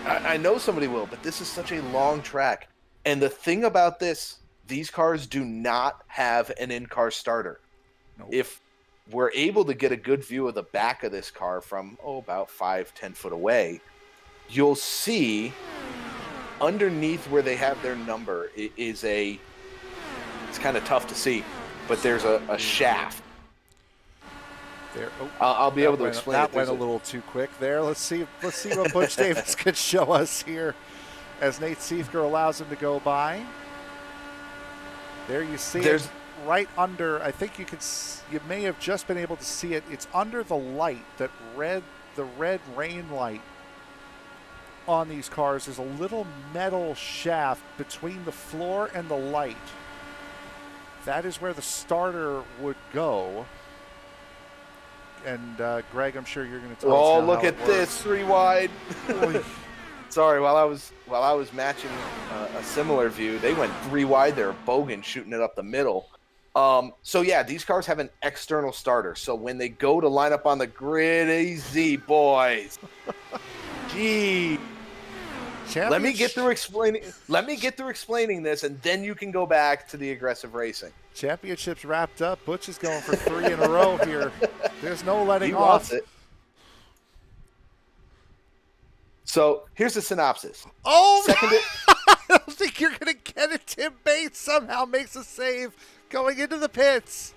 [SPEAKER 3] I know somebody will, but this is such a long track. And the thing about this, these cars do not have an in-car starter.
[SPEAKER 2] Nope.
[SPEAKER 3] If we're able to get a good view of the back of this car from, about 5-10 foot away, you'll see underneath where they have their number it's kind of tough to see, but there's a shaft.
[SPEAKER 2] There. Oh,
[SPEAKER 3] I'll be able to explain
[SPEAKER 2] that
[SPEAKER 3] it.
[SPEAKER 2] Went a little too quick there. Let's see what Butch Davis could show us here as Nate Seifert allows him to go by. There you see it right under. I think you may have just been able to see it. It's under the light, the red rain light on these cars. There's a little metal shaft between the floor and the light. That is where the starter would go. And Greg, I'm sure you're going to tell us how
[SPEAKER 3] look
[SPEAKER 2] it
[SPEAKER 3] at this 3 wide. Sorry, while I was matching a similar view, they went 3 wide there. Bogan shooting it up the middle. So yeah, these cars have an external starter. So when they go to line up on the grid, easy boys. Gee. Let me get through explaining this, and then you can go back to the aggressive racing.
[SPEAKER 2] Championships wrapped up. Butch is going for 3 in a row here. There's no letting
[SPEAKER 3] he
[SPEAKER 2] off.
[SPEAKER 3] Wants it. So here's the synopsis.
[SPEAKER 2] Oh, I don't think you're going to get it. Tim Bates somehow makes a save going into the pits.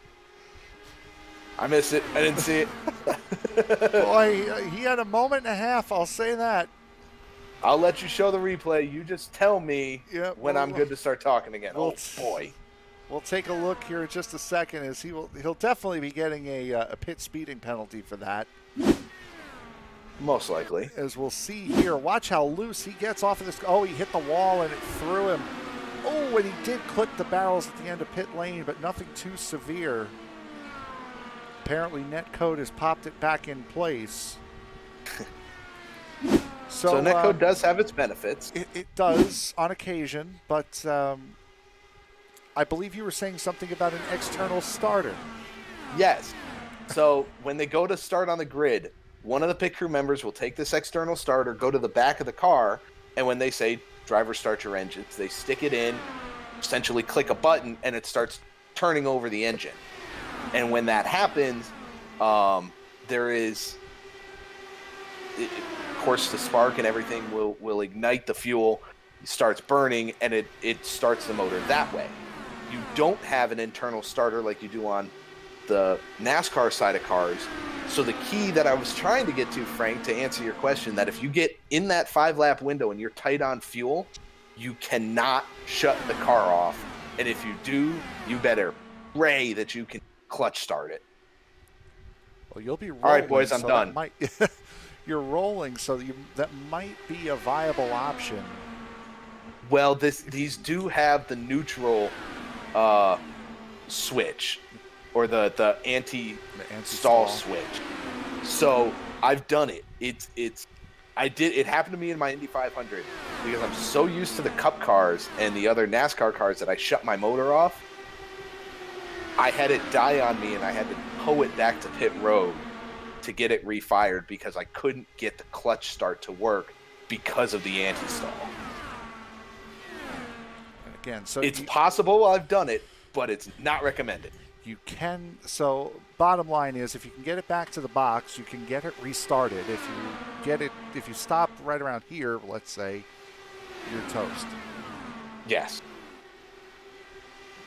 [SPEAKER 3] I missed it. I didn't see it.
[SPEAKER 2] Boy, he had a moment and a half. I'll say that.
[SPEAKER 3] I'll let you show the replay. You just tell me when I'm good to start talking again. Boy.
[SPEAKER 2] We'll take a look here in just a second, as he'll definitely be getting a pit speeding penalty for that.
[SPEAKER 3] Most likely.
[SPEAKER 2] As we'll see here. Watch how loose he gets off of this. Oh, he hit the wall and it threw him. Oh, and he did clip the barrels at the end of pit lane, but nothing too severe. Apparently Netcode has popped it back in place. So
[SPEAKER 3] Netcode does have its benefits.
[SPEAKER 2] It does on occasion, but I believe you were saying something about an external starter.
[SPEAKER 3] Yes. So when they go to start on the grid, one of the pit crew members will take this external starter, go to the back of the car, and when they say, driver, start your engines, they stick it in, essentially click a button, and it starts turning over the engine. And when that happens, there is... of course, the spark and everything will ignite the fuel, it starts burning, and it starts the motor that way. You don't have an internal starter like you do on the NASCAR side of cars. So the key that I was trying to get to, Frank, to answer your question, that if you get in that 5-lap window and you're tight on fuel, you cannot shut the car off. And if you do, you better pray that you can clutch start it.
[SPEAKER 2] Well, you'll be rolling.
[SPEAKER 3] All right, boys, I'm done.
[SPEAKER 2] You're rolling, so that might be a viable option.
[SPEAKER 3] Well, these do have the neutral switch, or the anti-stall switch. So I've done it. It happened to me in my Indy 500 because I'm so used to the Cup cars and the other NASCAR cars that I shut my motor off. I had it die on me, and I had to tow it back to pit road to get it refired because I couldn't get the clutch start to work because of the anti-stall.
[SPEAKER 2] And again, so
[SPEAKER 3] it's possible I've done it, but it's not recommended.
[SPEAKER 2] You can, so bottom line is, if you can get it back to the box, you can get it restarted. If you stop right around here, let's say, you're toast.
[SPEAKER 3] Yes.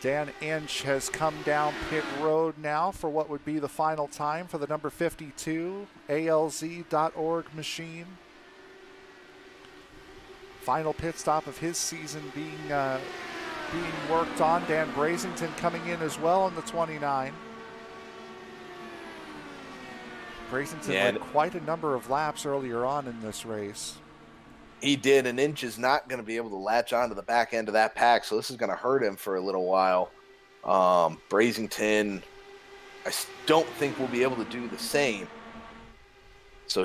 [SPEAKER 2] Dan Inch has come down pit road now for what would be the final time for the number 52 ALZ.org machine. Final pit stop of his season being worked on. Dan Brazington coming in as well in the 29. Brazington led quite a number of laps earlier on in this race.
[SPEAKER 3] He did, and Inch is not going to be able to latch onto the back end of that pack, so this is going to hurt him for a little while. Brazington, I don't think will be able to do the same. So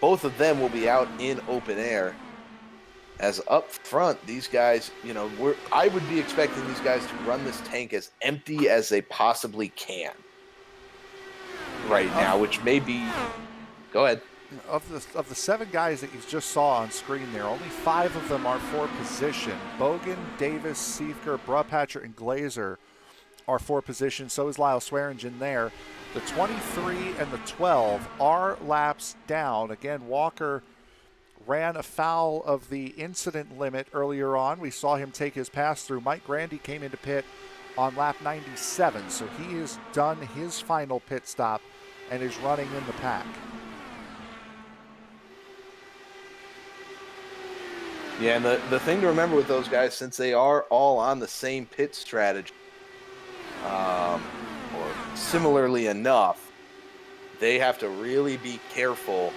[SPEAKER 3] both of them will be out in open air. As up front, these guys, I would be expecting these guys to run this tank as empty as they possibly can right now, which may be. Go ahead.
[SPEAKER 2] Of the 7 guys that you just saw on screen there, only 5 of them are for position. Bogan, Davis, Siefker, Brupatcher, and Glazer are for position. So is Lyle Swearingen there. The 23 and the 12 are laps down. Again, Walker ran afoul of the incident limit earlier on. We saw him take his pass through. Mike Grandy came into pit on lap 97, so he has done his final pit stop and is running in the pack.
[SPEAKER 3] Yeah, and the thing to remember with those guys, since they are all on the same pit strategy, or similarly enough, they have to really be careful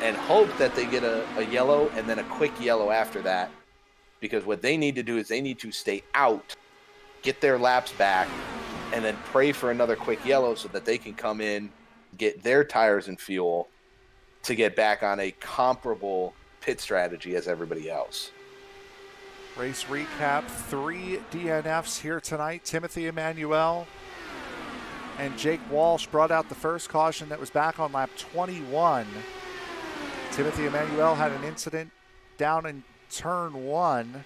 [SPEAKER 3] and hope that they get a yellow and then a quick yellow after that. Because what they need to do is they need to stay out, get their laps back, and then pray for another quick yellow so that they can come in, get their tires and fuel to get back on a comparable pit strategy as everybody else.
[SPEAKER 2] Race recap, 3 DNFs here tonight. Timothy Emmanuel and Jake Walsh brought out the first caution that was back on lap 21. Timothy Emmanuel had an incident down in turn 1.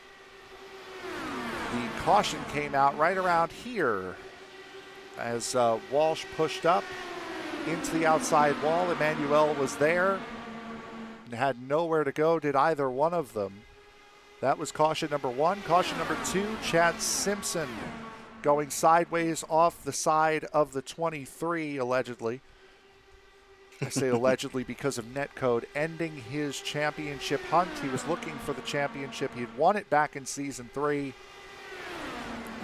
[SPEAKER 2] The caution came out right around here as Walsh pushed up into the outside wall. Emmanuel was there and had nowhere to go, did either one of them. That was caution number 1. Caution number 2, Chad Simpson going sideways off the side of the 23, allegedly. I say allegedly because of netcode, ending his championship hunt. He was looking for the championship. He had won it back in Season 3,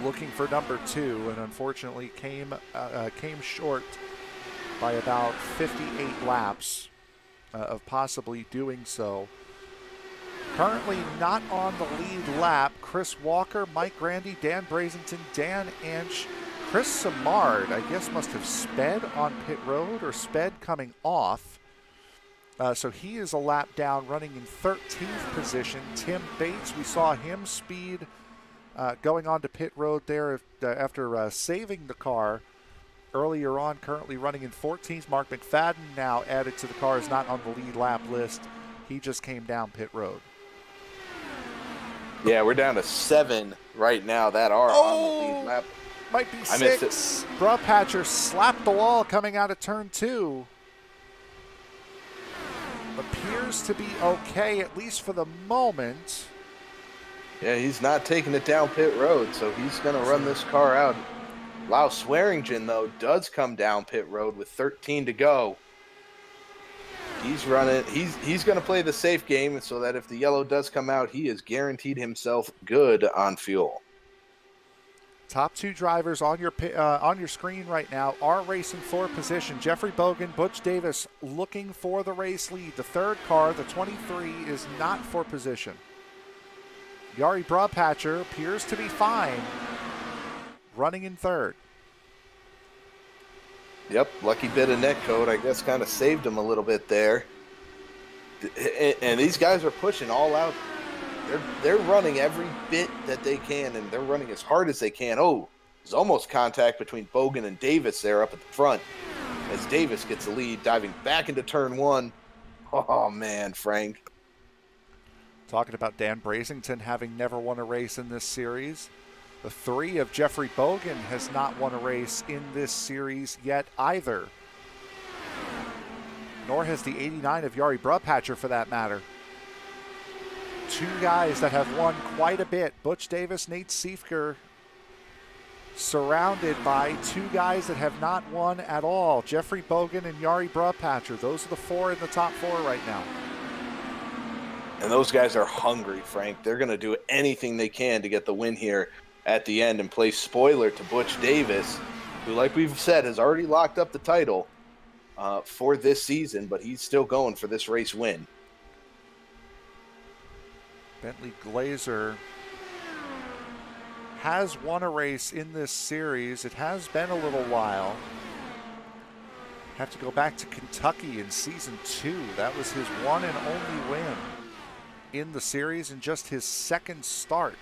[SPEAKER 2] looking for number 2, and unfortunately came short by about 58 laps of possibly doing so. Currently not on the lead lap, Chris Walker, Mike Grandy, Dan Brazington, Dan Inch, Chris Simard, I guess must have sped on pit road or sped coming off. So he is a lap down, running in 13th position. Tim Bates, we saw him speed going on to pit road there after saving the car earlier on, currently running in 14th. Mark McFadden now added to the car, is not on the lead lap list. He just came down pit road.
[SPEAKER 3] Yeah, we're down to 7 right now that are on the lead lap.
[SPEAKER 2] Might be 6. Brupatcher slapped the wall coming out of turn 2. Appears to be okay, at least for the moment.
[SPEAKER 3] Yeah, he's not taking it down pit road, so he's going to run this car out. Lyle Swearingen, though, does come down pit road with 13 to go. He's running. He's going to play the safe game so that if the yellow does come out, he is guaranteed himself good on fuel.
[SPEAKER 2] Top 2 drivers on your screen right now are racing for position. Jeffrey Bogan, Butch Davis looking for the race lead. The third car, the 23, is not for position. Yari Brupatcher appears to be fine, running in third.
[SPEAKER 3] Yep, lucky bit of netcode, I guess, kind of saved him a little bit there. And these guys are pushing all out. They're running every bit that they can, and they're running as hard as they can. Oh, There's almost contact between Bogan and Davis there up at the front as Davis gets the lead, diving back into turn 1. Oh, man, Frank.
[SPEAKER 2] Talking about Dan Brazington having never won a race in this series. The 3 of Jeffrey Bogan has not won a race in this series yet either. Nor has the 89 of Jari Brupatcher for that matter. 2 guys that have won quite a bit. Butch Davis, Nate Siefker, surrounded by 2 guys that have not won at all. Jeffrey Bogan and Jari Brupatcher. Those are the 4 in the top 4 right now.
[SPEAKER 3] And those guys are hungry, Frank. They're going to do anything they can to get the win here at the end and play spoiler to Butch Davis, who, like we've said, has already locked up the title for this season, but he's still going for this race win.
[SPEAKER 2] Bentley Glazer has won a race in this series. It has been a little while. Have to go back to Kentucky in season 2. That was his one and only win in the series and just his second start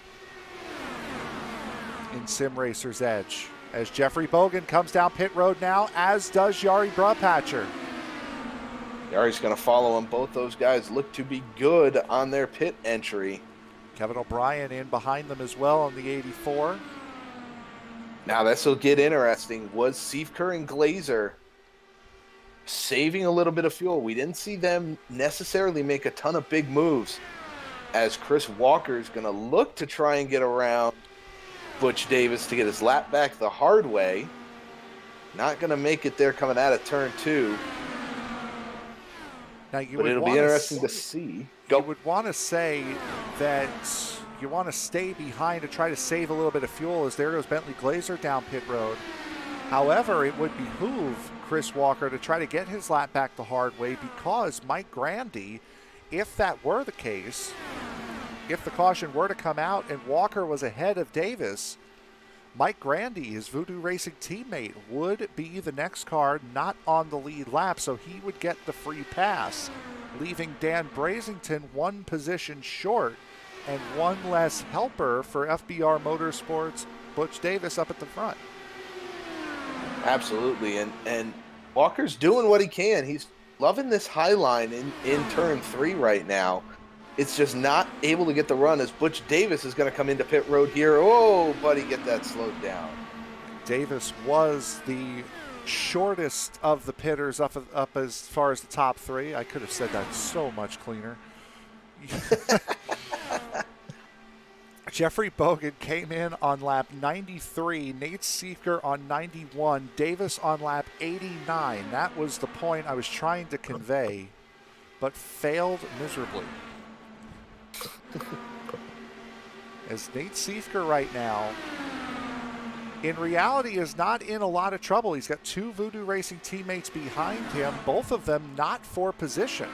[SPEAKER 2] in Sim Racer's Edge. As Jeffrey Bogan comes down pit road now, as does Jari Brupatcher.
[SPEAKER 3] Yari's going to follow him. Both those guys look to be good on their pit entry.
[SPEAKER 2] Kevin O'Brien in behind them as well on the 84.
[SPEAKER 3] Now this will get interesting. Was Siefker and Glazer saving a little bit of fuel? We didn't see them necessarily make a ton of big moves, as Chris Walker's going to look to try and get around Butch Davis to get his lap back the hard way. Not going to make it there coming out of turn 2.
[SPEAKER 2] Now
[SPEAKER 3] but it'll be interesting to see.
[SPEAKER 2] You would want to say that you want to stay behind to try to save a little bit of fuel, as there goes Bentley Glazer down pit road. However, it would behoove Chris Walker to try to get his lap back the hard way, because Mike Grandy, if that were the case, if the caution were to come out and Walker was ahead of Davis, Mike Grandy, his Voodoo Racing teammate, would be the next car not on the lead lap, so he would get the free pass, leaving Dan Brazington 1 position short and 1 less helper for FBR Motorsports' Butch Davis up at the front.
[SPEAKER 3] Absolutely, and Walker's doing what he can. He's loving this high line in turn 3 right now. It's just not able to get the run, as Butch Davis is going to come into pit road here. Oh, buddy, get that slowed down.
[SPEAKER 2] Davis was the shortest of the pitters up as far as the top 3. I could have said that so much cleaner. Jeffrey Bogan came in on lap 93, Nate Siefker on 91, Davis on lap 89. That was the point I was trying to convey, but failed miserably. As Nate Siefker right now, in reality, is not in a lot of trouble. He's got 2 Voodoo Racing teammates behind him, both of them not for position,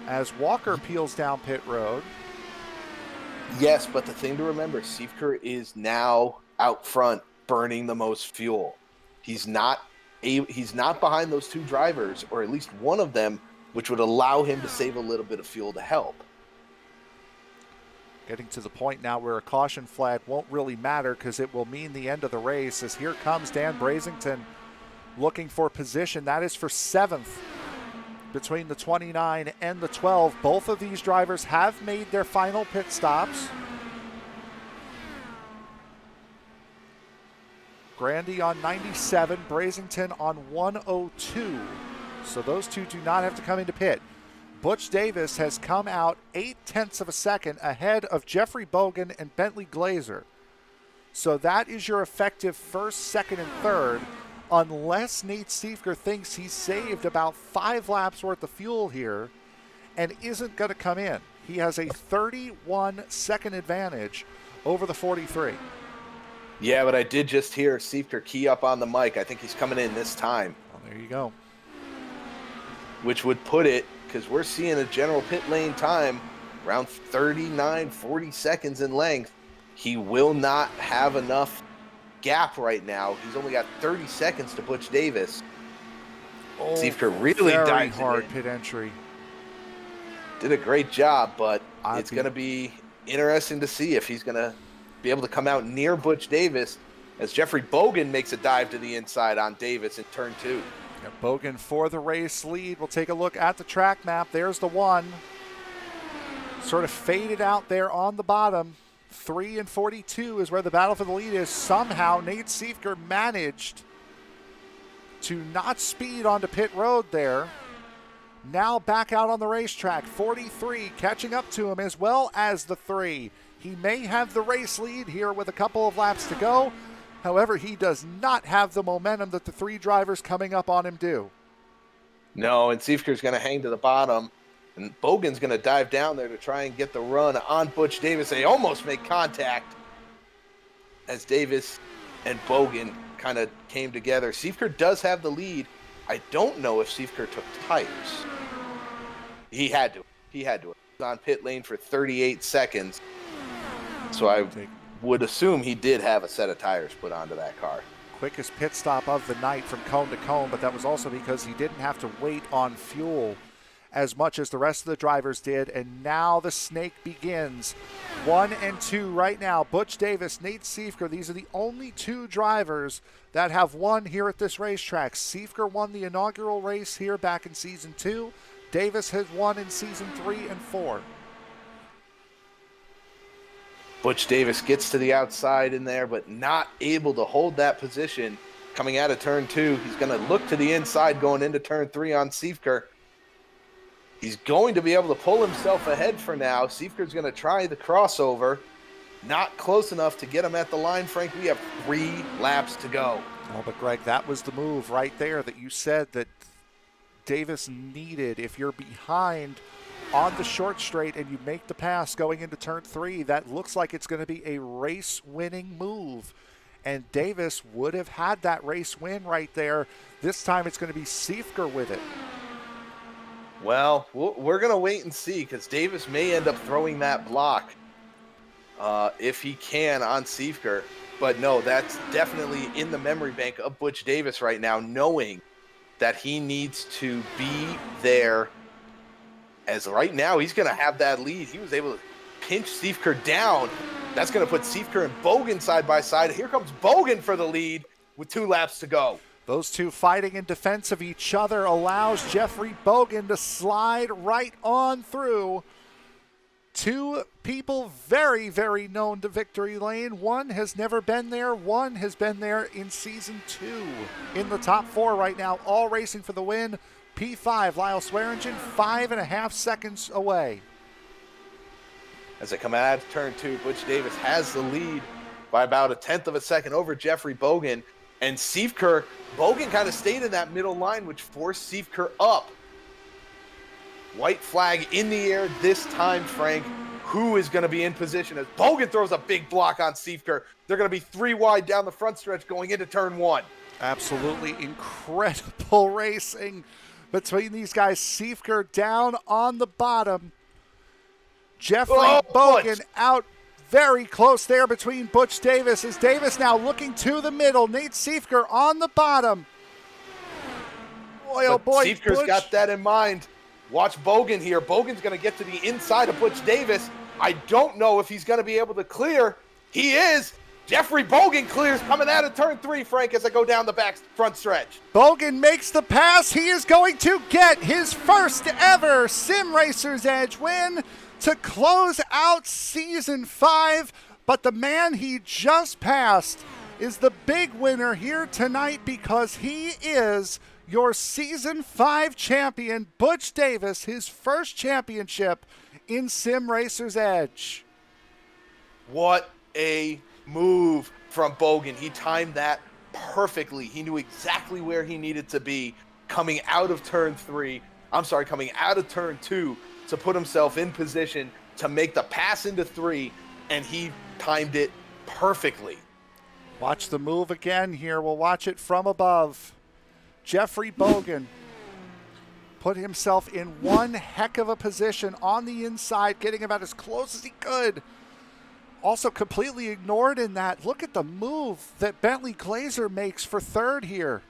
[SPEAKER 2] as Walker peels down pit road.
[SPEAKER 3] Yes, but the thing to remember, Siefker is now out front burning the most fuel. He's not behind those 2 drivers, or at least one of them, which would allow him to save a little bit of fuel to help.
[SPEAKER 2] Getting to the point now where a caution flag won't really matter, because it will mean the end of the race, as here comes Dan Brazington looking for position. That is for 7th between the 29 and the 12. Both of these drivers have made their final pit stops. Grandy on 97, Brazington on 102. So those 2 do not have to come into pit. Butch Davis has come out 0.8 of a second ahead of Jeffrey Bogan and Bentley Glazer. So that is your effective 1st, 2nd, and 3rd, unless Nate Siefker thinks he's saved about 5 laps worth of fuel here and isn't going to come in. He has a 31-second advantage over the 43.
[SPEAKER 3] Yeah, but I did just hear Siefker key up on the mic. I think he's coming in this time.
[SPEAKER 2] Well, there you go.
[SPEAKER 3] Which would put it, because we're seeing a general pit lane time around 39, 40 seconds in length. He will not have enough gap right now. He's only got 30 seconds to Butch Davis.
[SPEAKER 2] Oh,
[SPEAKER 3] Siefker really
[SPEAKER 2] very
[SPEAKER 3] dives
[SPEAKER 2] hard
[SPEAKER 3] in.
[SPEAKER 2] pit entry.
[SPEAKER 3] Did a great job, but it's going to be interesting to see if he's going to be able to come out near Butch Davis as Jeffrey Bogan makes a dive to the inside on Davis in turn 2.
[SPEAKER 2] Yeah, Bogan for the race lead. We'll take a look at the track map. There's the one. Sort of faded out there on the bottom. 3 and 42 is where the battle for the lead is. Somehow Nate Siefker managed to not speed onto pit road there. Now back out on the racetrack. 43 catching up to him, as well as the 3. He may have the race lead here with a couple of laps to go. However, he does not have the momentum that the 3 drivers coming up on him do.
[SPEAKER 3] No, and Siefker's going to hang to the bottom, and Bogan's going to dive down there to try and get the run on Butch Davis. They almost make contact as Davis and Bogan kind of came together. Siefker does have the lead. I don't know if Siefker took tires. He had to. He was on pit lane for 38 seconds. So I would assume he did have a set of tires put onto that car.
[SPEAKER 2] Quickest pit stop of the night from cone to cone, but that was also because he didn't have to wait on fuel as much as the rest of the drivers did. And now the snake begins. 1 and 2 right now. Butch Davis, Nate Siefker. These are the only 2 drivers that have won here at this racetrack. Siefker won the inaugural race here back in season 2. Davis has won in season 3 and 4.
[SPEAKER 3] Butch Davis gets to the outside in there, but not able to hold that position. Coming out of turn 2, he's going to look to the inside going into turn 3 on Siefker. He's going to be able to pull himself ahead for now. Siefker's going to try the crossover. Not close enough to get him at the line, Frank. We have 3 laps to go.
[SPEAKER 2] Oh, but Greg, that was the move right there that you said that Davis needed. If you're behind on the short straight and you make the pass going into turn 3, that looks like it's going to be a race-winning move. And Davis would have had that race win right there. This time it's going to be Siefker with it.
[SPEAKER 3] Well, we're going to wait and see, because Davis may end up throwing that block if he can on Siefker. But no, that's definitely in the memory bank of Butch Davis right now, knowing that he needs to be there. As right now, he's going to have that lead. He was able to pinch Siefker down. That's going to put Siefker and Bogan side by side. Here comes Bogan for the lead with 2 laps to go.
[SPEAKER 2] Those 2 fighting in defense of each other allows Jeffrey Bogan to slide right on through. 2 people very, very known to victory lane. One has never been there. One has been there in season 2. In the top 4 right now, all racing for the win. P5, Lyle Swearingen, 5.5 seconds away.
[SPEAKER 3] As they come out of turn 2, Butch Davis has the lead by about 1/10 of a second over Jeffrey Bogan. And Siefker, Bogan kind of stayed in that middle line, which forced Siefker up. White flag in the air this time, Frank. Who is going to be in position as Bogan throws a big block on Siefker? They're going to be 3 wide down the front stretch going into turn 1.
[SPEAKER 2] Absolutely incredible racing between these guys. Siefker down on the bottom. Jeffrey Bogan out very close there between Butch Davis. Is Davis now looking to the middle? Nate Siefker on the bottom. Boy, oh boy.
[SPEAKER 3] Siefker's got that in mind. Watch Bogan here. Bogan's going to get to the inside of Butch Davis. I don't know if he's going to be able to clear. He is. Jeffrey Bogan clears coming out of turn 3, Frank, as I go down the front stretch.
[SPEAKER 2] Bogan makes the pass. He is going to get his first ever Sim Racer's Edge win to close out season 5. But the man he just passed is the big winner here tonight, because he is your season 5 champion, Butch Davis, his first championship in Sim Racer's Edge.
[SPEAKER 3] What a move from Bogan. He timed that perfectly. He knew exactly where he needed to be coming out of turn 2 to put himself in position to make the pass into 3, and he timed it perfectly.
[SPEAKER 2] Watch the move again here. We'll watch it from above. Jeffrey Bogan put himself in one heck of a position on the inside, getting about as close as he could. Also completely ignored in that. Look at the move that Bentley Glazer makes for 3rd here.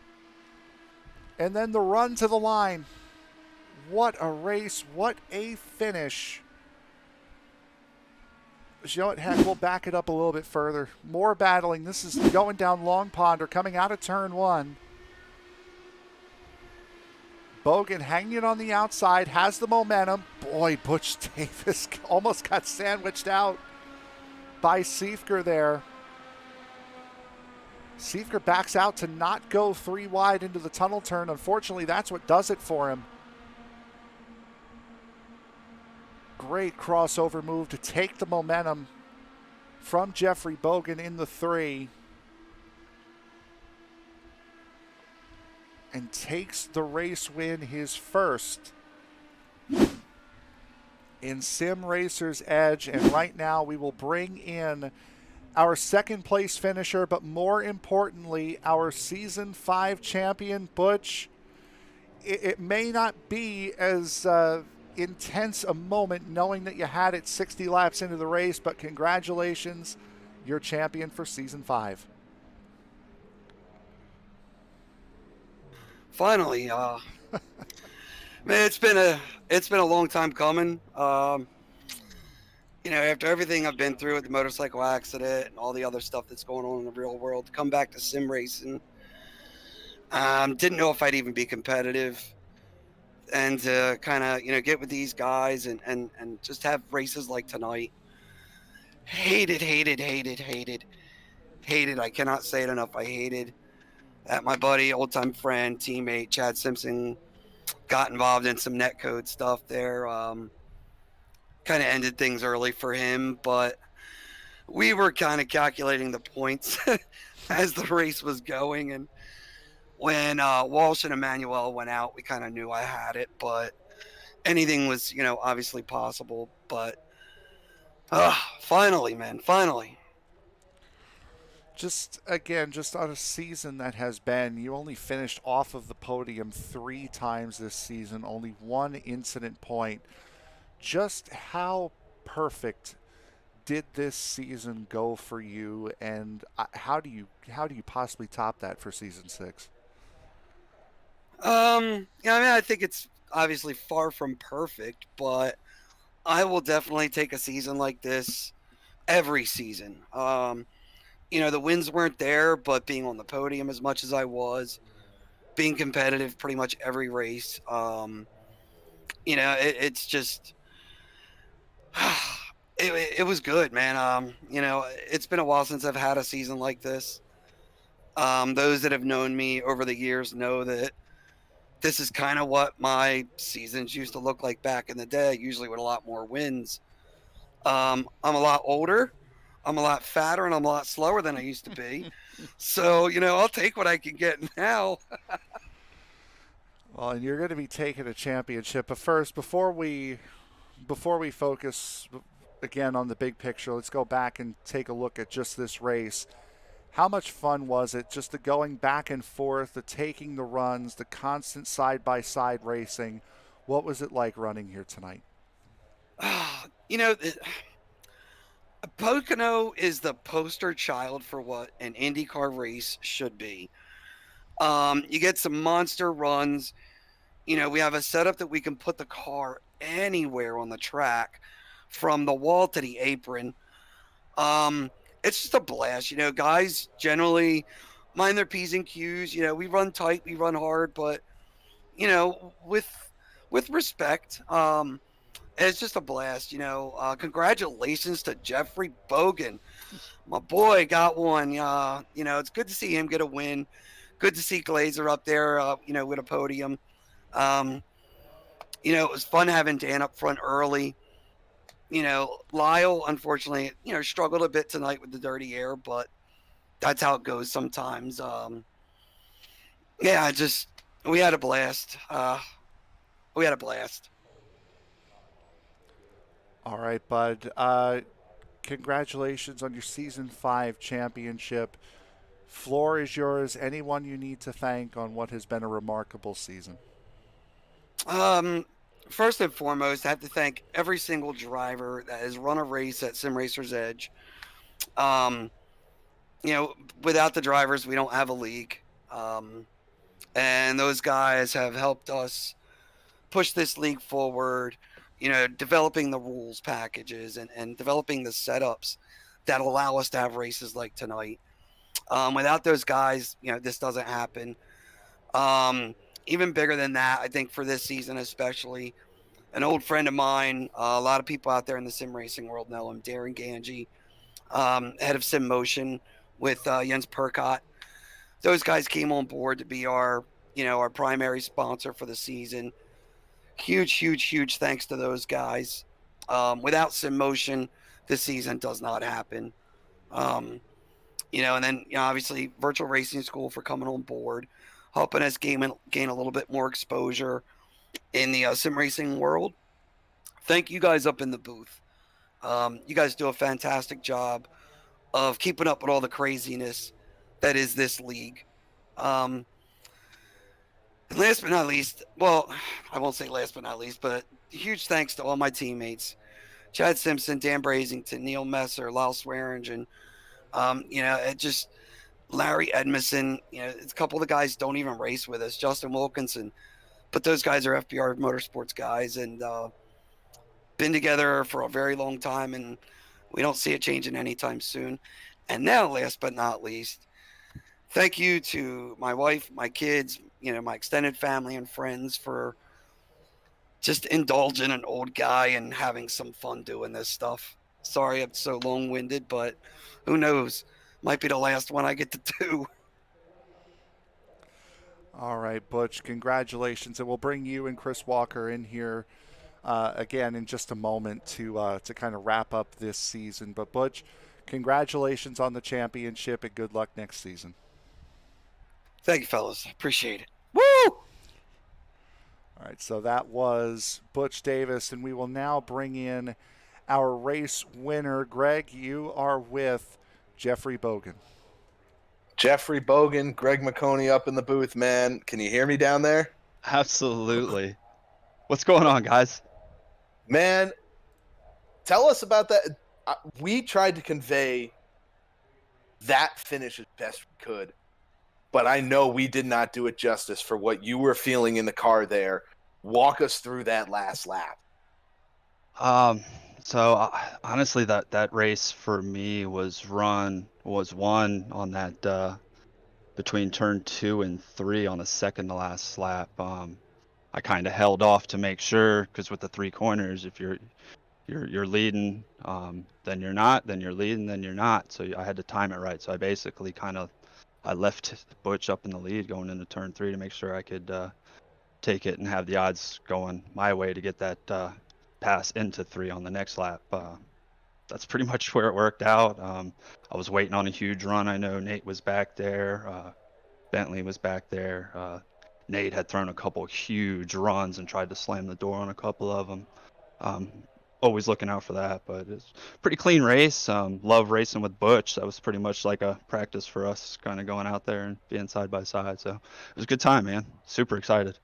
[SPEAKER 2] And then the run to the line. What a race. What a finish. You know what, heck, we'll back it up a little bit further. More battling. This is going down Long Pond, or coming out of turn 1. Bogan hanging on the outside, has the momentum. Boy, Butch Davis almost got sandwiched out by Siefker there. Siefker backs out to not go 3 wide into the tunnel turn. Unfortunately, that's what does it for him. Great crossover move to take the momentum from Jeffrey Bogan in the 3. And takes the race win, his first in Sim Racers Edge. And right now we will bring in our second place finisher, but more importantly, our Season 5 champion, Butch. It may not be as intense a moment knowing that you had it 60 laps into the race, but congratulations, you're champion for Season 5.
[SPEAKER 8] Finally, man, it's been a long time coming. After everything I've been through with the motorcycle accident and all the other stuff that's going on in the real world, to come back to sim racing, didn't know if I'd even be competitive, and to kind of get with these guys and just have races like tonight. Hated. I cannot say it enough. I hated that my buddy, old time friend, teammate Chad Simpson got involved in some netcode stuff there. Kind of ended things early for him, but we were kind of calculating the points as the race was going. And when Walsh and Emmanuel went out, we kind of knew I had it, but anything was, obviously possible. But finally, man, finally.
[SPEAKER 2] Just on a season that has been, you only finished off of the podium 3 times this season, only 1 incident point. Just how perfect did this season go for you, and how do you possibly top that for Season 6?
[SPEAKER 8] I think it's obviously far from perfect, but I will definitely take a season like this every season. The wins weren't there, but being on the podium as much as I was, being competitive pretty much every race, it's just, it was good, man. It's been a while since I've had a season like this. Those that have known me over the years know that this is kind of what my seasons used to look like back in the day, usually with a lot more wins. I'm a lot older. I'm a lot fatter, and I'm a lot slower than I used to be. So, I'll take what I can get now.
[SPEAKER 2] Well, and you're going to be taking a championship. But first, before we focus again on the big picture, let's go back and take a look at just this race. How much fun was it, just the going back and forth, the taking the runs, the constant side-by-side racing? What was it like running here tonight?
[SPEAKER 8] Pocono is the poster child for what an IndyCar race should be. You get some monster runs. We have a setup that we can put the car anywhere on the track, from the wall to the apron. It's just a blast. Guys generally mind their P's and Q's. We run tight, we run hard, but with respect. It's just a blast. Congratulations to Jeffrey Bogan. My boy got one. It's good to see him get a win. Good to see Glazer up there, with a podium. It was fun having Dan up front early. Lyle, unfortunately, struggled a bit tonight with the dirty air, but that's how it goes sometimes. We had a blast.
[SPEAKER 2] All right, bud. Congratulations on your Season 5 championship. Floor is yours. Anyone you need to thank on what has been a remarkable season?
[SPEAKER 8] First and foremost, I have to thank every single driver that has run a race at Sim Racers Edge. Without the drivers, we don't have a league. And those guys have helped us push this league forward. developing the rules packages and developing the setups that allow us to have races like tonight. Without those guys, this doesn't happen. Even bigger than that, I think for this season especially, an old friend of mine, a lot of people out there in the sim racing world know him, Darren Ganji, head of Sim Motion with Jens Perkot. Those guys came on board to be our primary sponsor for the season. Huge thanks to those guys. Without Sim Motion, this season does not happen. And then obviously Virtual Racing School for coming on board, helping us gain a little bit more exposure in the sim racing world. Thank you guys up in the booth. You guys do a fantastic job of keeping up with all the craziness that is this league. And last but not least, well, I won't say last but not least, but huge thanks to all my teammates, Chad Simpson, Dan Brazington, Neil Messer, Lyle Swearingen, Larry Edmondson, a couple of the guys don't even race with us, Justin Wilkinson, but those guys are FBR Motorsports guys and been together for a very long time, and we don't see it changing anytime soon. And now, last but not least, thank you to my wife, my kids, my extended family and friends for just indulging an old guy and having some fun doing this stuff. Sorry I'm so long-winded, but who knows? Might be the last one I get to do.
[SPEAKER 2] All right, Butch, congratulations. And we'll bring you and Chris Walker in here again in just a moment to kind of wrap up this season. But, Butch, congratulations on the championship and good luck next season.
[SPEAKER 8] Thank you, fellas. Appreciate it. Woo!
[SPEAKER 2] All right, so that was Butch Davis, and we will now bring in our race winner. Greg, you are with Jeffrey Bogan.
[SPEAKER 3] Jeffrey Bogan, Greg McConey up in the booth, man. Can you hear me down there?
[SPEAKER 9] Absolutely. What's going on, guys?
[SPEAKER 3] Man, tell us about that. We tried to convey that finish as best we could, but I know we did not do it justice for what you were feeling in the car there. Walk us through that last lap.
[SPEAKER 9] So honestly, that race for me was won on that between turn 2 and 3 on the second to last lap. I kind of held off to make sure, because with the 3 corners, if you're leading, then you're not, then you're leading, then you're not. So I had to time it right. So I basically I left Butch up in the lead going into turn 3 to make sure I could take it and have the odds going my way to get that pass into 3 on the next lap. That's pretty much where it worked out. I was waiting on a huge run. I know Nate was back there. Bentley was back there. Nate had thrown a couple huge runs and tried to slam the door on a couple of them. Always looking out for that, but it's pretty clean race. Love racing with Butch. That was pretty much like a practice for us, kind of going out there and being side by side. So it was a good time, man. Super excited.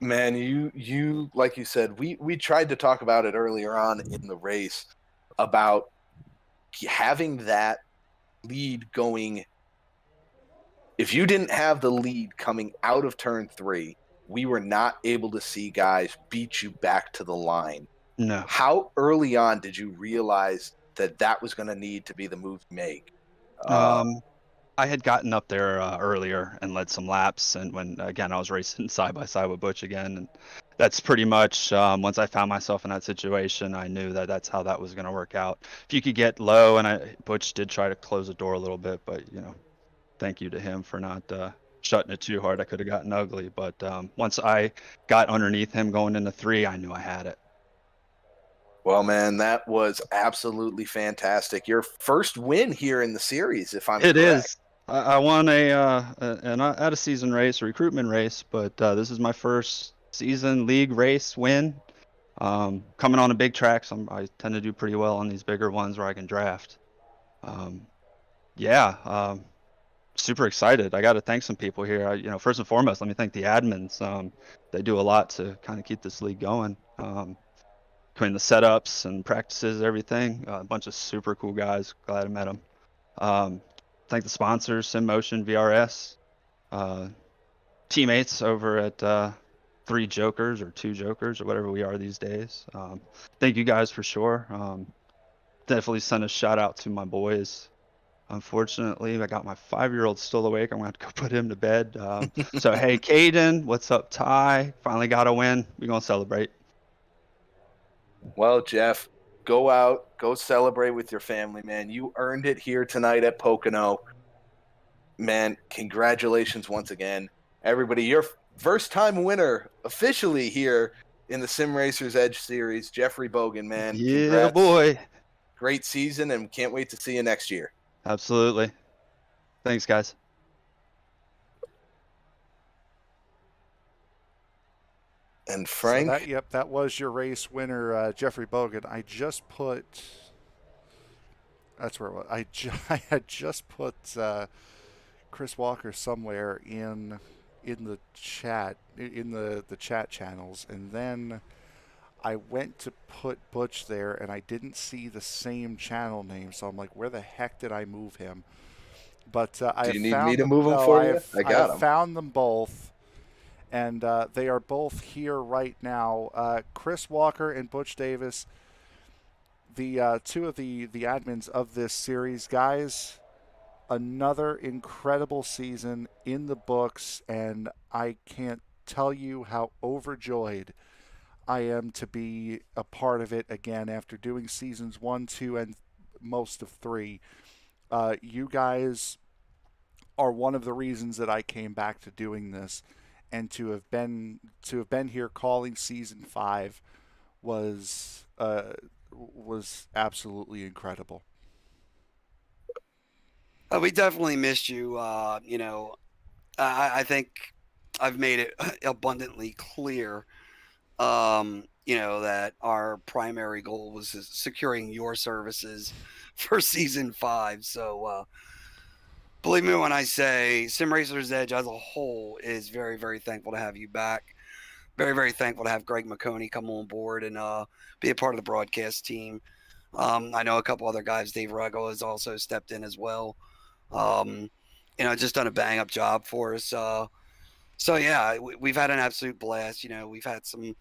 [SPEAKER 3] Man, you like you said, we tried to talk about it earlier on in the race about having that lead going. If you didn't have the lead coming out of turn 3, we were not able to see guys beat you back to the line.
[SPEAKER 9] No.
[SPEAKER 3] How early on did you realize that was going to need to be the move to make?
[SPEAKER 9] I had gotten up there earlier and led some laps, and when again I was racing side by side with Butch again, and that's pretty much once I found myself in that situation, I knew that's how that was going to work out. If you could get low, and Butch did try to close the door a little bit, but thank you to him for not shutting it too hard. I could have gotten ugly, but once I got underneath him going into 3, I knew I had it.
[SPEAKER 3] Well, man, that was absolutely fantastic. Your first win here in the series, if I'm correct.
[SPEAKER 9] It is. I won an out of season race, a recruitment race, but this is my first season league race win. Coming on a big track, I tend to do pretty well on these bigger ones where I can draft. Super excited. I got to thank some people here. First and foremost, let me thank the admins. They do a lot to kind of keep this league going. Between the setups and practices, everything, a bunch of super cool guys. Glad I met them. Thank the sponsors, SimMotion, VRS, teammates over at 3 jokers or 2 jokers or whatever we are these days. Thank you guys for sure. Definitely send a shout out to my boys. Unfortunately, I got my 5-year-old still awake. I'm going to have to go put him to bed. So, hey, Caden, what's up, Ty? Finally got a win. We're going to celebrate.
[SPEAKER 3] Well, Jeff, go out, go celebrate with your family, man. You earned it here tonight at Pocono. Man, congratulations once again. Everybody, your first-time winner officially here in the Sim Racers Edge Series, Jeffrey Bogan, man.
[SPEAKER 9] Yeah,
[SPEAKER 3] Congrats.
[SPEAKER 9] boy.
[SPEAKER 3] Great season, and can't wait to see you next year.
[SPEAKER 9] Absolutely. Thanks, guys.
[SPEAKER 3] And Frank?
[SPEAKER 2] So that was your race winner, Jeffrey Bogan. That's where it was. I had just put Chris Walker somewhere in the chat, in the chat channels, and then I went to put Butch there, and I didn't see the same channel name, so I'm like, where the heck did I move him? But
[SPEAKER 3] Do you need me to move them for you? I got them.
[SPEAKER 2] Found them both, and they are both here right now. Chris Walker and Butch Davis, the two of the admins of this series, guys. Another incredible season in the books, and I can't tell you how overjoyed I am to be a part of it again after doing seasons 1, 2, and most of 3. You guys are one of the reasons that I came back to doing this, and to have been here calling season 5 was absolutely incredible.
[SPEAKER 8] We definitely missed you. I think I've made it abundantly clear, that our primary goal was securing your services for season 5. So, believe me when I say Sim Racers Edge as a whole is very, very thankful to have you back. Very, very thankful to have Greg McConey come on board and be a part of the broadcast team. I know a couple other guys. Dave Ruggle has also stepped in as well. Just done a bang up job for us. So yeah, we've had an absolute blast. We've had some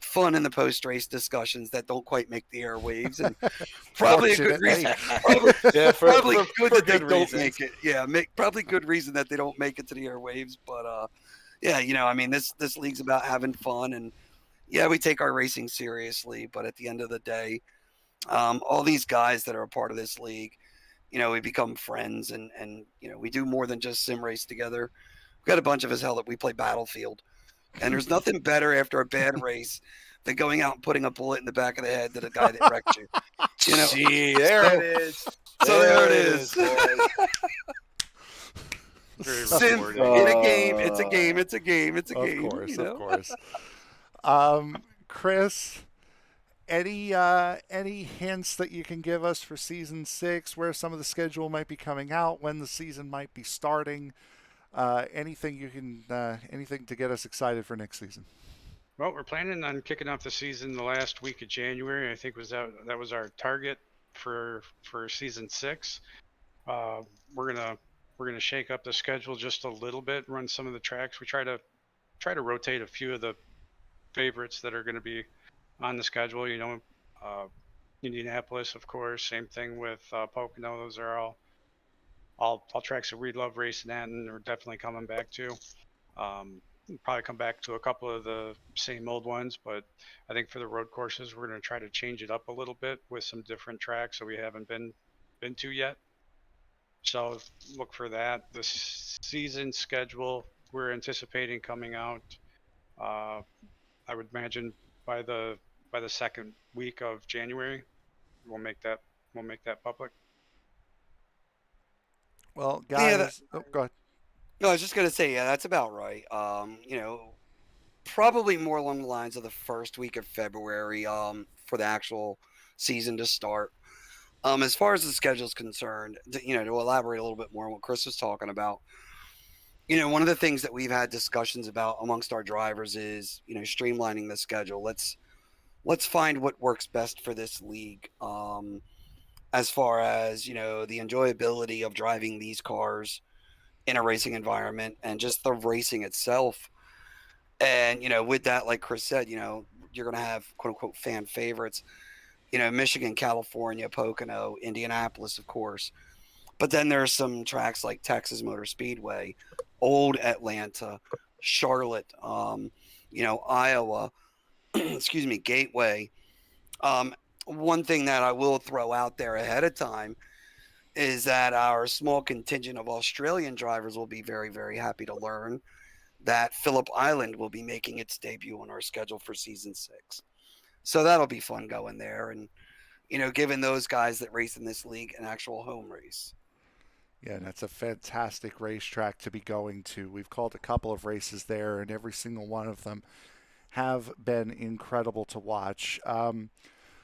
[SPEAKER 8] fun in the post-race discussions that don't quite make the airwaves, and probably a good reason. Probably good that they don't make it. Yeah, probably good reason that they don't make it to the airwaves. But this league's about having fun, and yeah, we take our racing seriously. But at the end of the day, all these guys that are a part of this league, we become friends, and we do more than just sim race together. We've got a bunch of us hell that we play Battlefield, and there's nothing better after a bad race than going out and putting a bullet in the back of the head to the guy that wrecked you.
[SPEAKER 3] Gee, there it is.
[SPEAKER 8] So there it is. Sim, in a game, it's a game. It's a game. It's a game.
[SPEAKER 2] Of course. Chris, any hints that you can give us for season 6, where some of the schedule might be coming out, when the season might be starting? Anything to get us excited for next season?
[SPEAKER 10] Well, we're planning on kicking off the season the last week of January. I think that was our target for season 6. We're gonna shake up the schedule just a little bit, run some of the tracks. We try to rotate a few of the favorites that are going to be on the schedule. Indianapolis, of course. Same thing with Pocono. Those are all tracks that we love racing at, and we're definitely coming back to. Probably come back to a couple of the same old ones, but I think for the road courses, we're going to try to change it up a little bit with some different tracks that we haven't been to yet. So look for that. The season schedule we're anticipating coming out, I would imagine by the second week of January, we'll make that public.
[SPEAKER 2] Well, guys, go ahead.
[SPEAKER 8] No, I was just going to say, yeah, that's about right. Probably more along the lines of the first week of February for the actual season to start. As far as the schedule is concerned, to elaborate a little bit more on what Chris was talking about, one of the things that we've had discussions about amongst our drivers is, streamlining the schedule. Let's find what works best for this league. As far as, the enjoyability of driving these cars in a racing environment and just the racing itself. And, with that, like Chris said, you're going to have quote unquote fan favorites, Michigan, California, Pocono, Indianapolis, of course. But then there's some tracks like Texas Motor Speedway, Old Atlanta, Charlotte, Iowa, excuse me, Gateway. One thing that I will throw out there ahead of time is that our small contingent of Australian drivers will be very, very happy to learn that Phillip Island will be making its debut on our schedule for season 6. So that'll be fun going there and, giving those guys that race in this league an actual home race.
[SPEAKER 2] Yeah, and that's a fantastic racetrack to be going to. We've called a couple of races there, and every single one of them have been incredible to watch.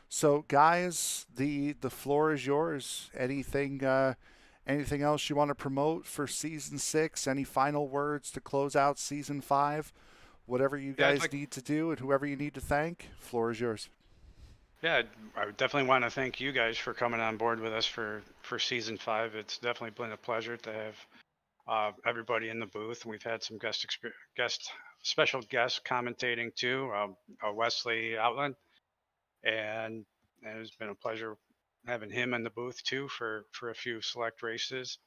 [SPEAKER 2] So, guys, the floor is yours. Anything else you want to promote for season 6? Any final words to close out season 5? Whatever you guys need to do, and whoever you need to thank, floor is yours.
[SPEAKER 10] Yeah, I would definitely want to thank you guys for coming on board with us for season 5. It's definitely been a pleasure to have everybody in the booth. We've had some special guests commentating too, Wesley Outland, and it's been a pleasure having him in the booth too for a few select races.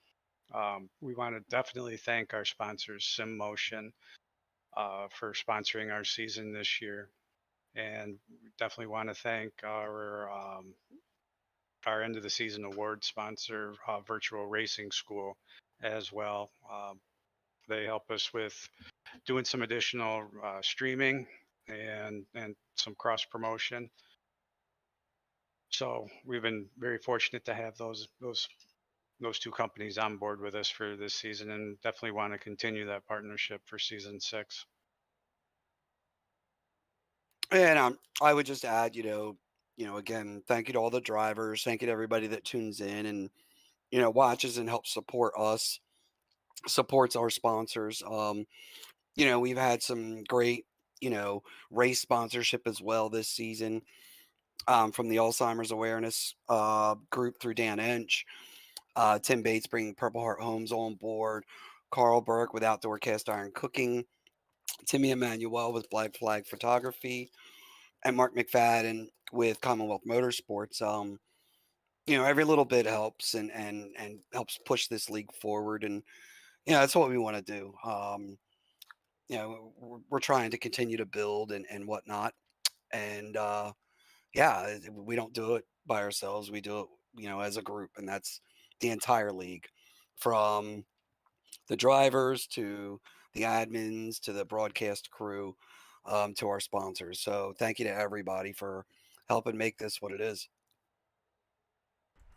[SPEAKER 10] We want to definitely thank our sponsors, Sim Motion, for sponsoring our season this year. And we definitely want to thank our end of the season award sponsor, Virtual Racing School, as well. They help us with doing some additional streaming and some cross promotion. So we've been very fortunate to have those two companies on board with us for this season, and definitely want to continue that partnership for season 6.
[SPEAKER 8] And I would just add, again, thank you to all the drivers. Thank you to everybody that tunes in and, watches and helps support us, supports our sponsors. We've had some great, race sponsorship as well this season from the Alzheimer's Awareness group through Dan Ench. Tim Bates bringing Purple Heart Homes on board. Carl Burke with Outdoor Cast Iron Cooking. Timmy Emmanuel with Black Flag Photography. And Mark McFadden with Commonwealth Motorsports. Every little bit helps and helps push this league forward. And, that's what we want to do. We're trying to continue to build and whatnot. And, we don't do it by ourselves. We do it, as a group. And that's the entire league, from the drivers to the admins to the broadcast crew. To our sponsors. So thank you to everybody for helping make this what it is.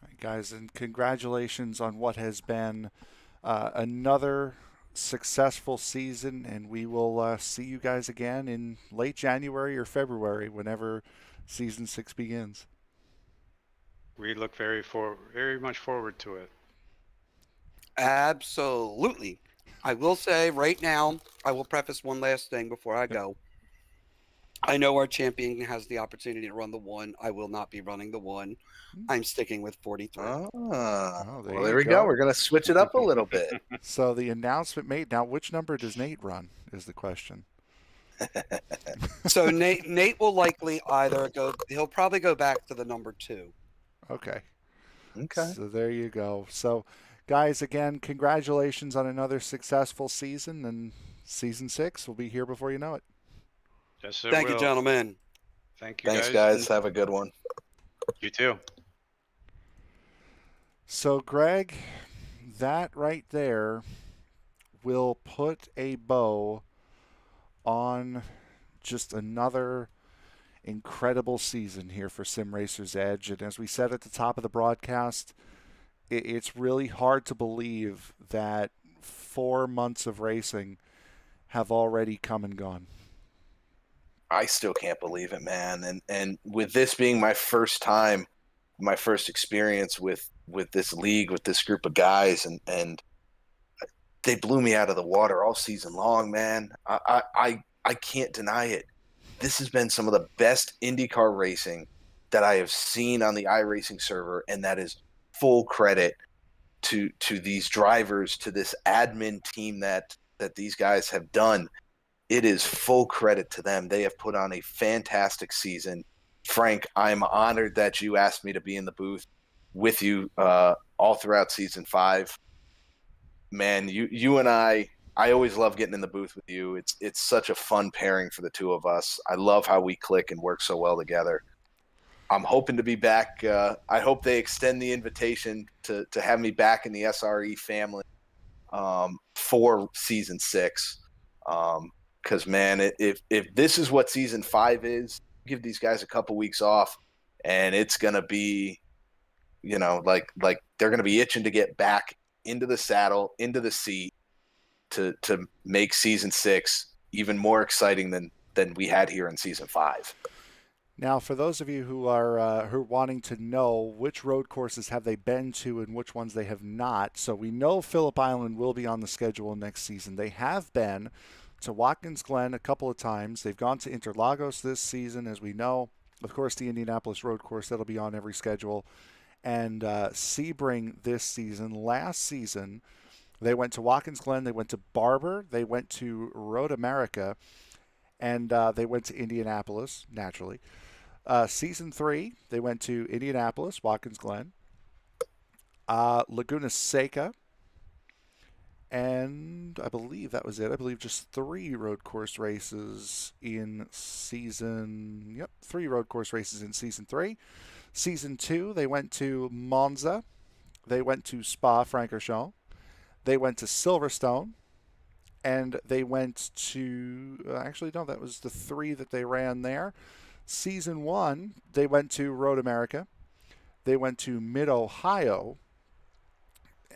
[SPEAKER 2] All right, guys, and congratulations on what has been another successful season, and we will see you guys again in late January or February whenever season 6 begins.
[SPEAKER 10] We look very much forward to it.
[SPEAKER 8] Absolutely. I will say right now, I will preface one last thing before I go. I know our champion has the opportunity to run the 1. I will not be running the 1. I'm sticking with 43.
[SPEAKER 3] There we go. We're going to switch it up a little bit.
[SPEAKER 2] So the announcement made. Now, which number does Nate run is the question.
[SPEAKER 8] So Nate will likely he'll probably go back to the number 2.
[SPEAKER 2] Okay. So there you go. So, guys, again, congratulations on another successful season, and season 6 will be here before you know it.
[SPEAKER 10] Yes,
[SPEAKER 8] Thank you, gentlemen.
[SPEAKER 10] Thank you,
[SPEAKER 3] Thanks, guys. Have a good one.
[SPEAKER 10] You too.
[SPEAKER 2] So, Greg, that right there will put a bow on just another incredible season here for Sim Racers Edge. And as we said at the top of the broadcast, it's really hard to believe that 4 months of racing have already come and gone.
[SPEAKER 3] I still can't believe it, man. And with this being my first time, my first experience with this league, with this group of guys, and they blew me out of the water all season long, man. I can't deny it. This has been some of the best IndyCar racing that I have seen on the iRacing server, and that is full credit to these drivers, to this admin team that these guys have done. it is full credit to them. They have put on a fantastic season. Frank, I'm honored that you asked me to be in the booth with you all throughout season 5. Man, you and I always love getting in the booth with you. It's such a fun pairing for the two of us. I love how we click and work so well together. I'm hoping to be back. I hope they extend the invitation to have me back in the SRE family for season 6. Because man, if this is what season 5 is, give these guys a couple weeks off, and it's gonna be, like they're gonna be itching to get back into the saddle, into the seat, to make season 6 even more exciting than we had here in season 5.
[SPEAKER 2] Now, for those of you who are wanting to know which road courses have they been to and which ones they have not, so we know Phillip Island will be on the schedule next season. They have been to Watkins Glen a couple of times. They've gone to Interlagos this season, as we know. Of course, the Indianapolis road course, that'll be on every schedule. And Sebring this season. Last season, they went to Watkins Glen, they went to Barber, they went to Road America, and they went to Indianapolis, naturally. Season 3, they went to Indianapolis, Watkins Glen, Laguna Seca, and I believe that was it. I believe just 3 road course races in season... Yep, 3 road course races in season 3. Season 2, they went to Monza. They went to Spa-Francorchamps. They went to Silverstone. And they went to... actually, no, that was the 3 that they ran there. Season 1, they went to Road America. They went to Mid-Ohio.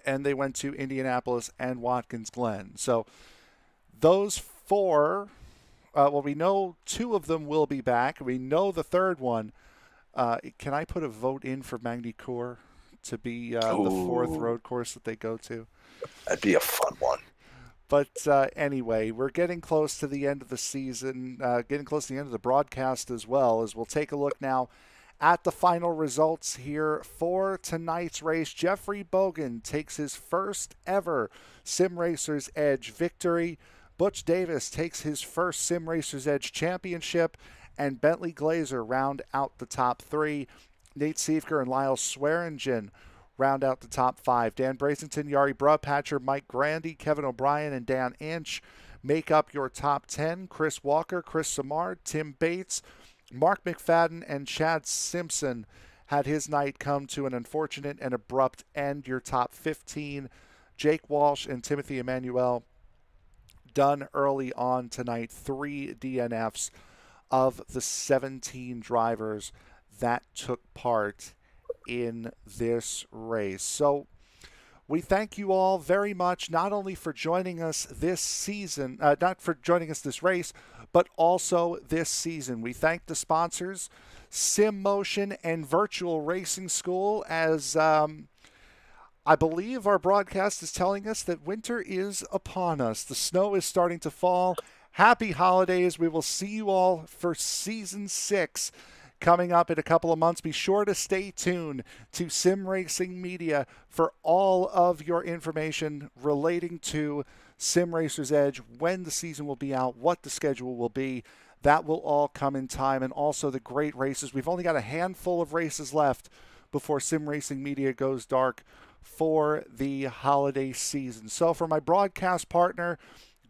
[SPEAKER 2] And they went to Indianapolis and Watkins Glen. So those 4, well, we know 2 of them will be back. We know the third one. Can I put a vote in for Magny-Cours to be the 4th road course that they go to?
[SPEAKER 3] That'd be a fun one.
[SPEAKER 2] But anyway, we're getting close to the end of the season, getting close to the end of the broadcast as well, as we'll take a look now at the final results here for tonight's race. Jeffrey Bogan takes his first ever Sim Racers Edge victory. Butch Davis takes his first Sim Racers Edge championship, and Bentley Glazer round out the top 3. Nate Siefker and Lyle Swearingen round out the top 5. Dan Brasington, Yari Brubhatcher, Mike Grandy, Kevin O'Brien, and Dan Inch make up your top 10. Chris Walker, Chris Simard, Tim Bates, Mark McFadden, and Chad Simpson had his night come to an unfortunate and abrupt end. Your top 15, Jake Walsh and Timothy Emmanuel, done early on tonight. 3 DNFs of the 17 drivers that took part in this race. So we thank you all very much, not only for joining us this season, not for joining us this race, but also this season. We thank the sponsors, Sim Motion and Virtual Racing School, as I believe our broadcast is telling us that winter is upon us. The snow is starting to fall. Happy holidays. We will see you all for season 6 coming up in a couple of months. Be sure to stay tuned to Sim Racing Media for all of your information relating to Sim Racers Edge, when the season will be out, what the schedule will be. That will all come in time, and also the great races. We've only got a handful of races left before Sim Racing Media goes dark for the holiday season. So for my broadcast partner,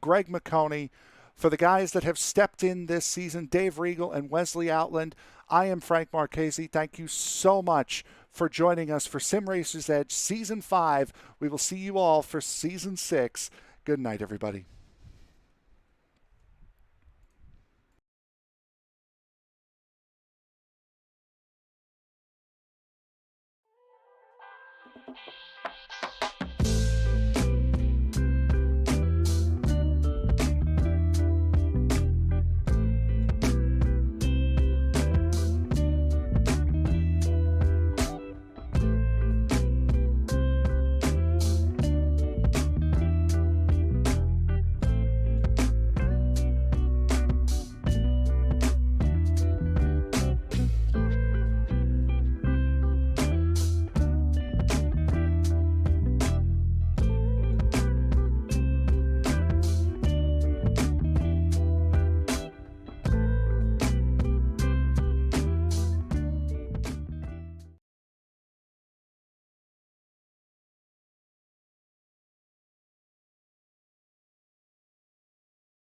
[SPEAKER 2] Greg McConey, for the guys that have stepped in this season, Dave Regal and Wesley Outland, I am Frank Marchese. Thank you so much for joining us for Sim Racers Edge Season 5. We will see you all for Season 6. Good night, everybody.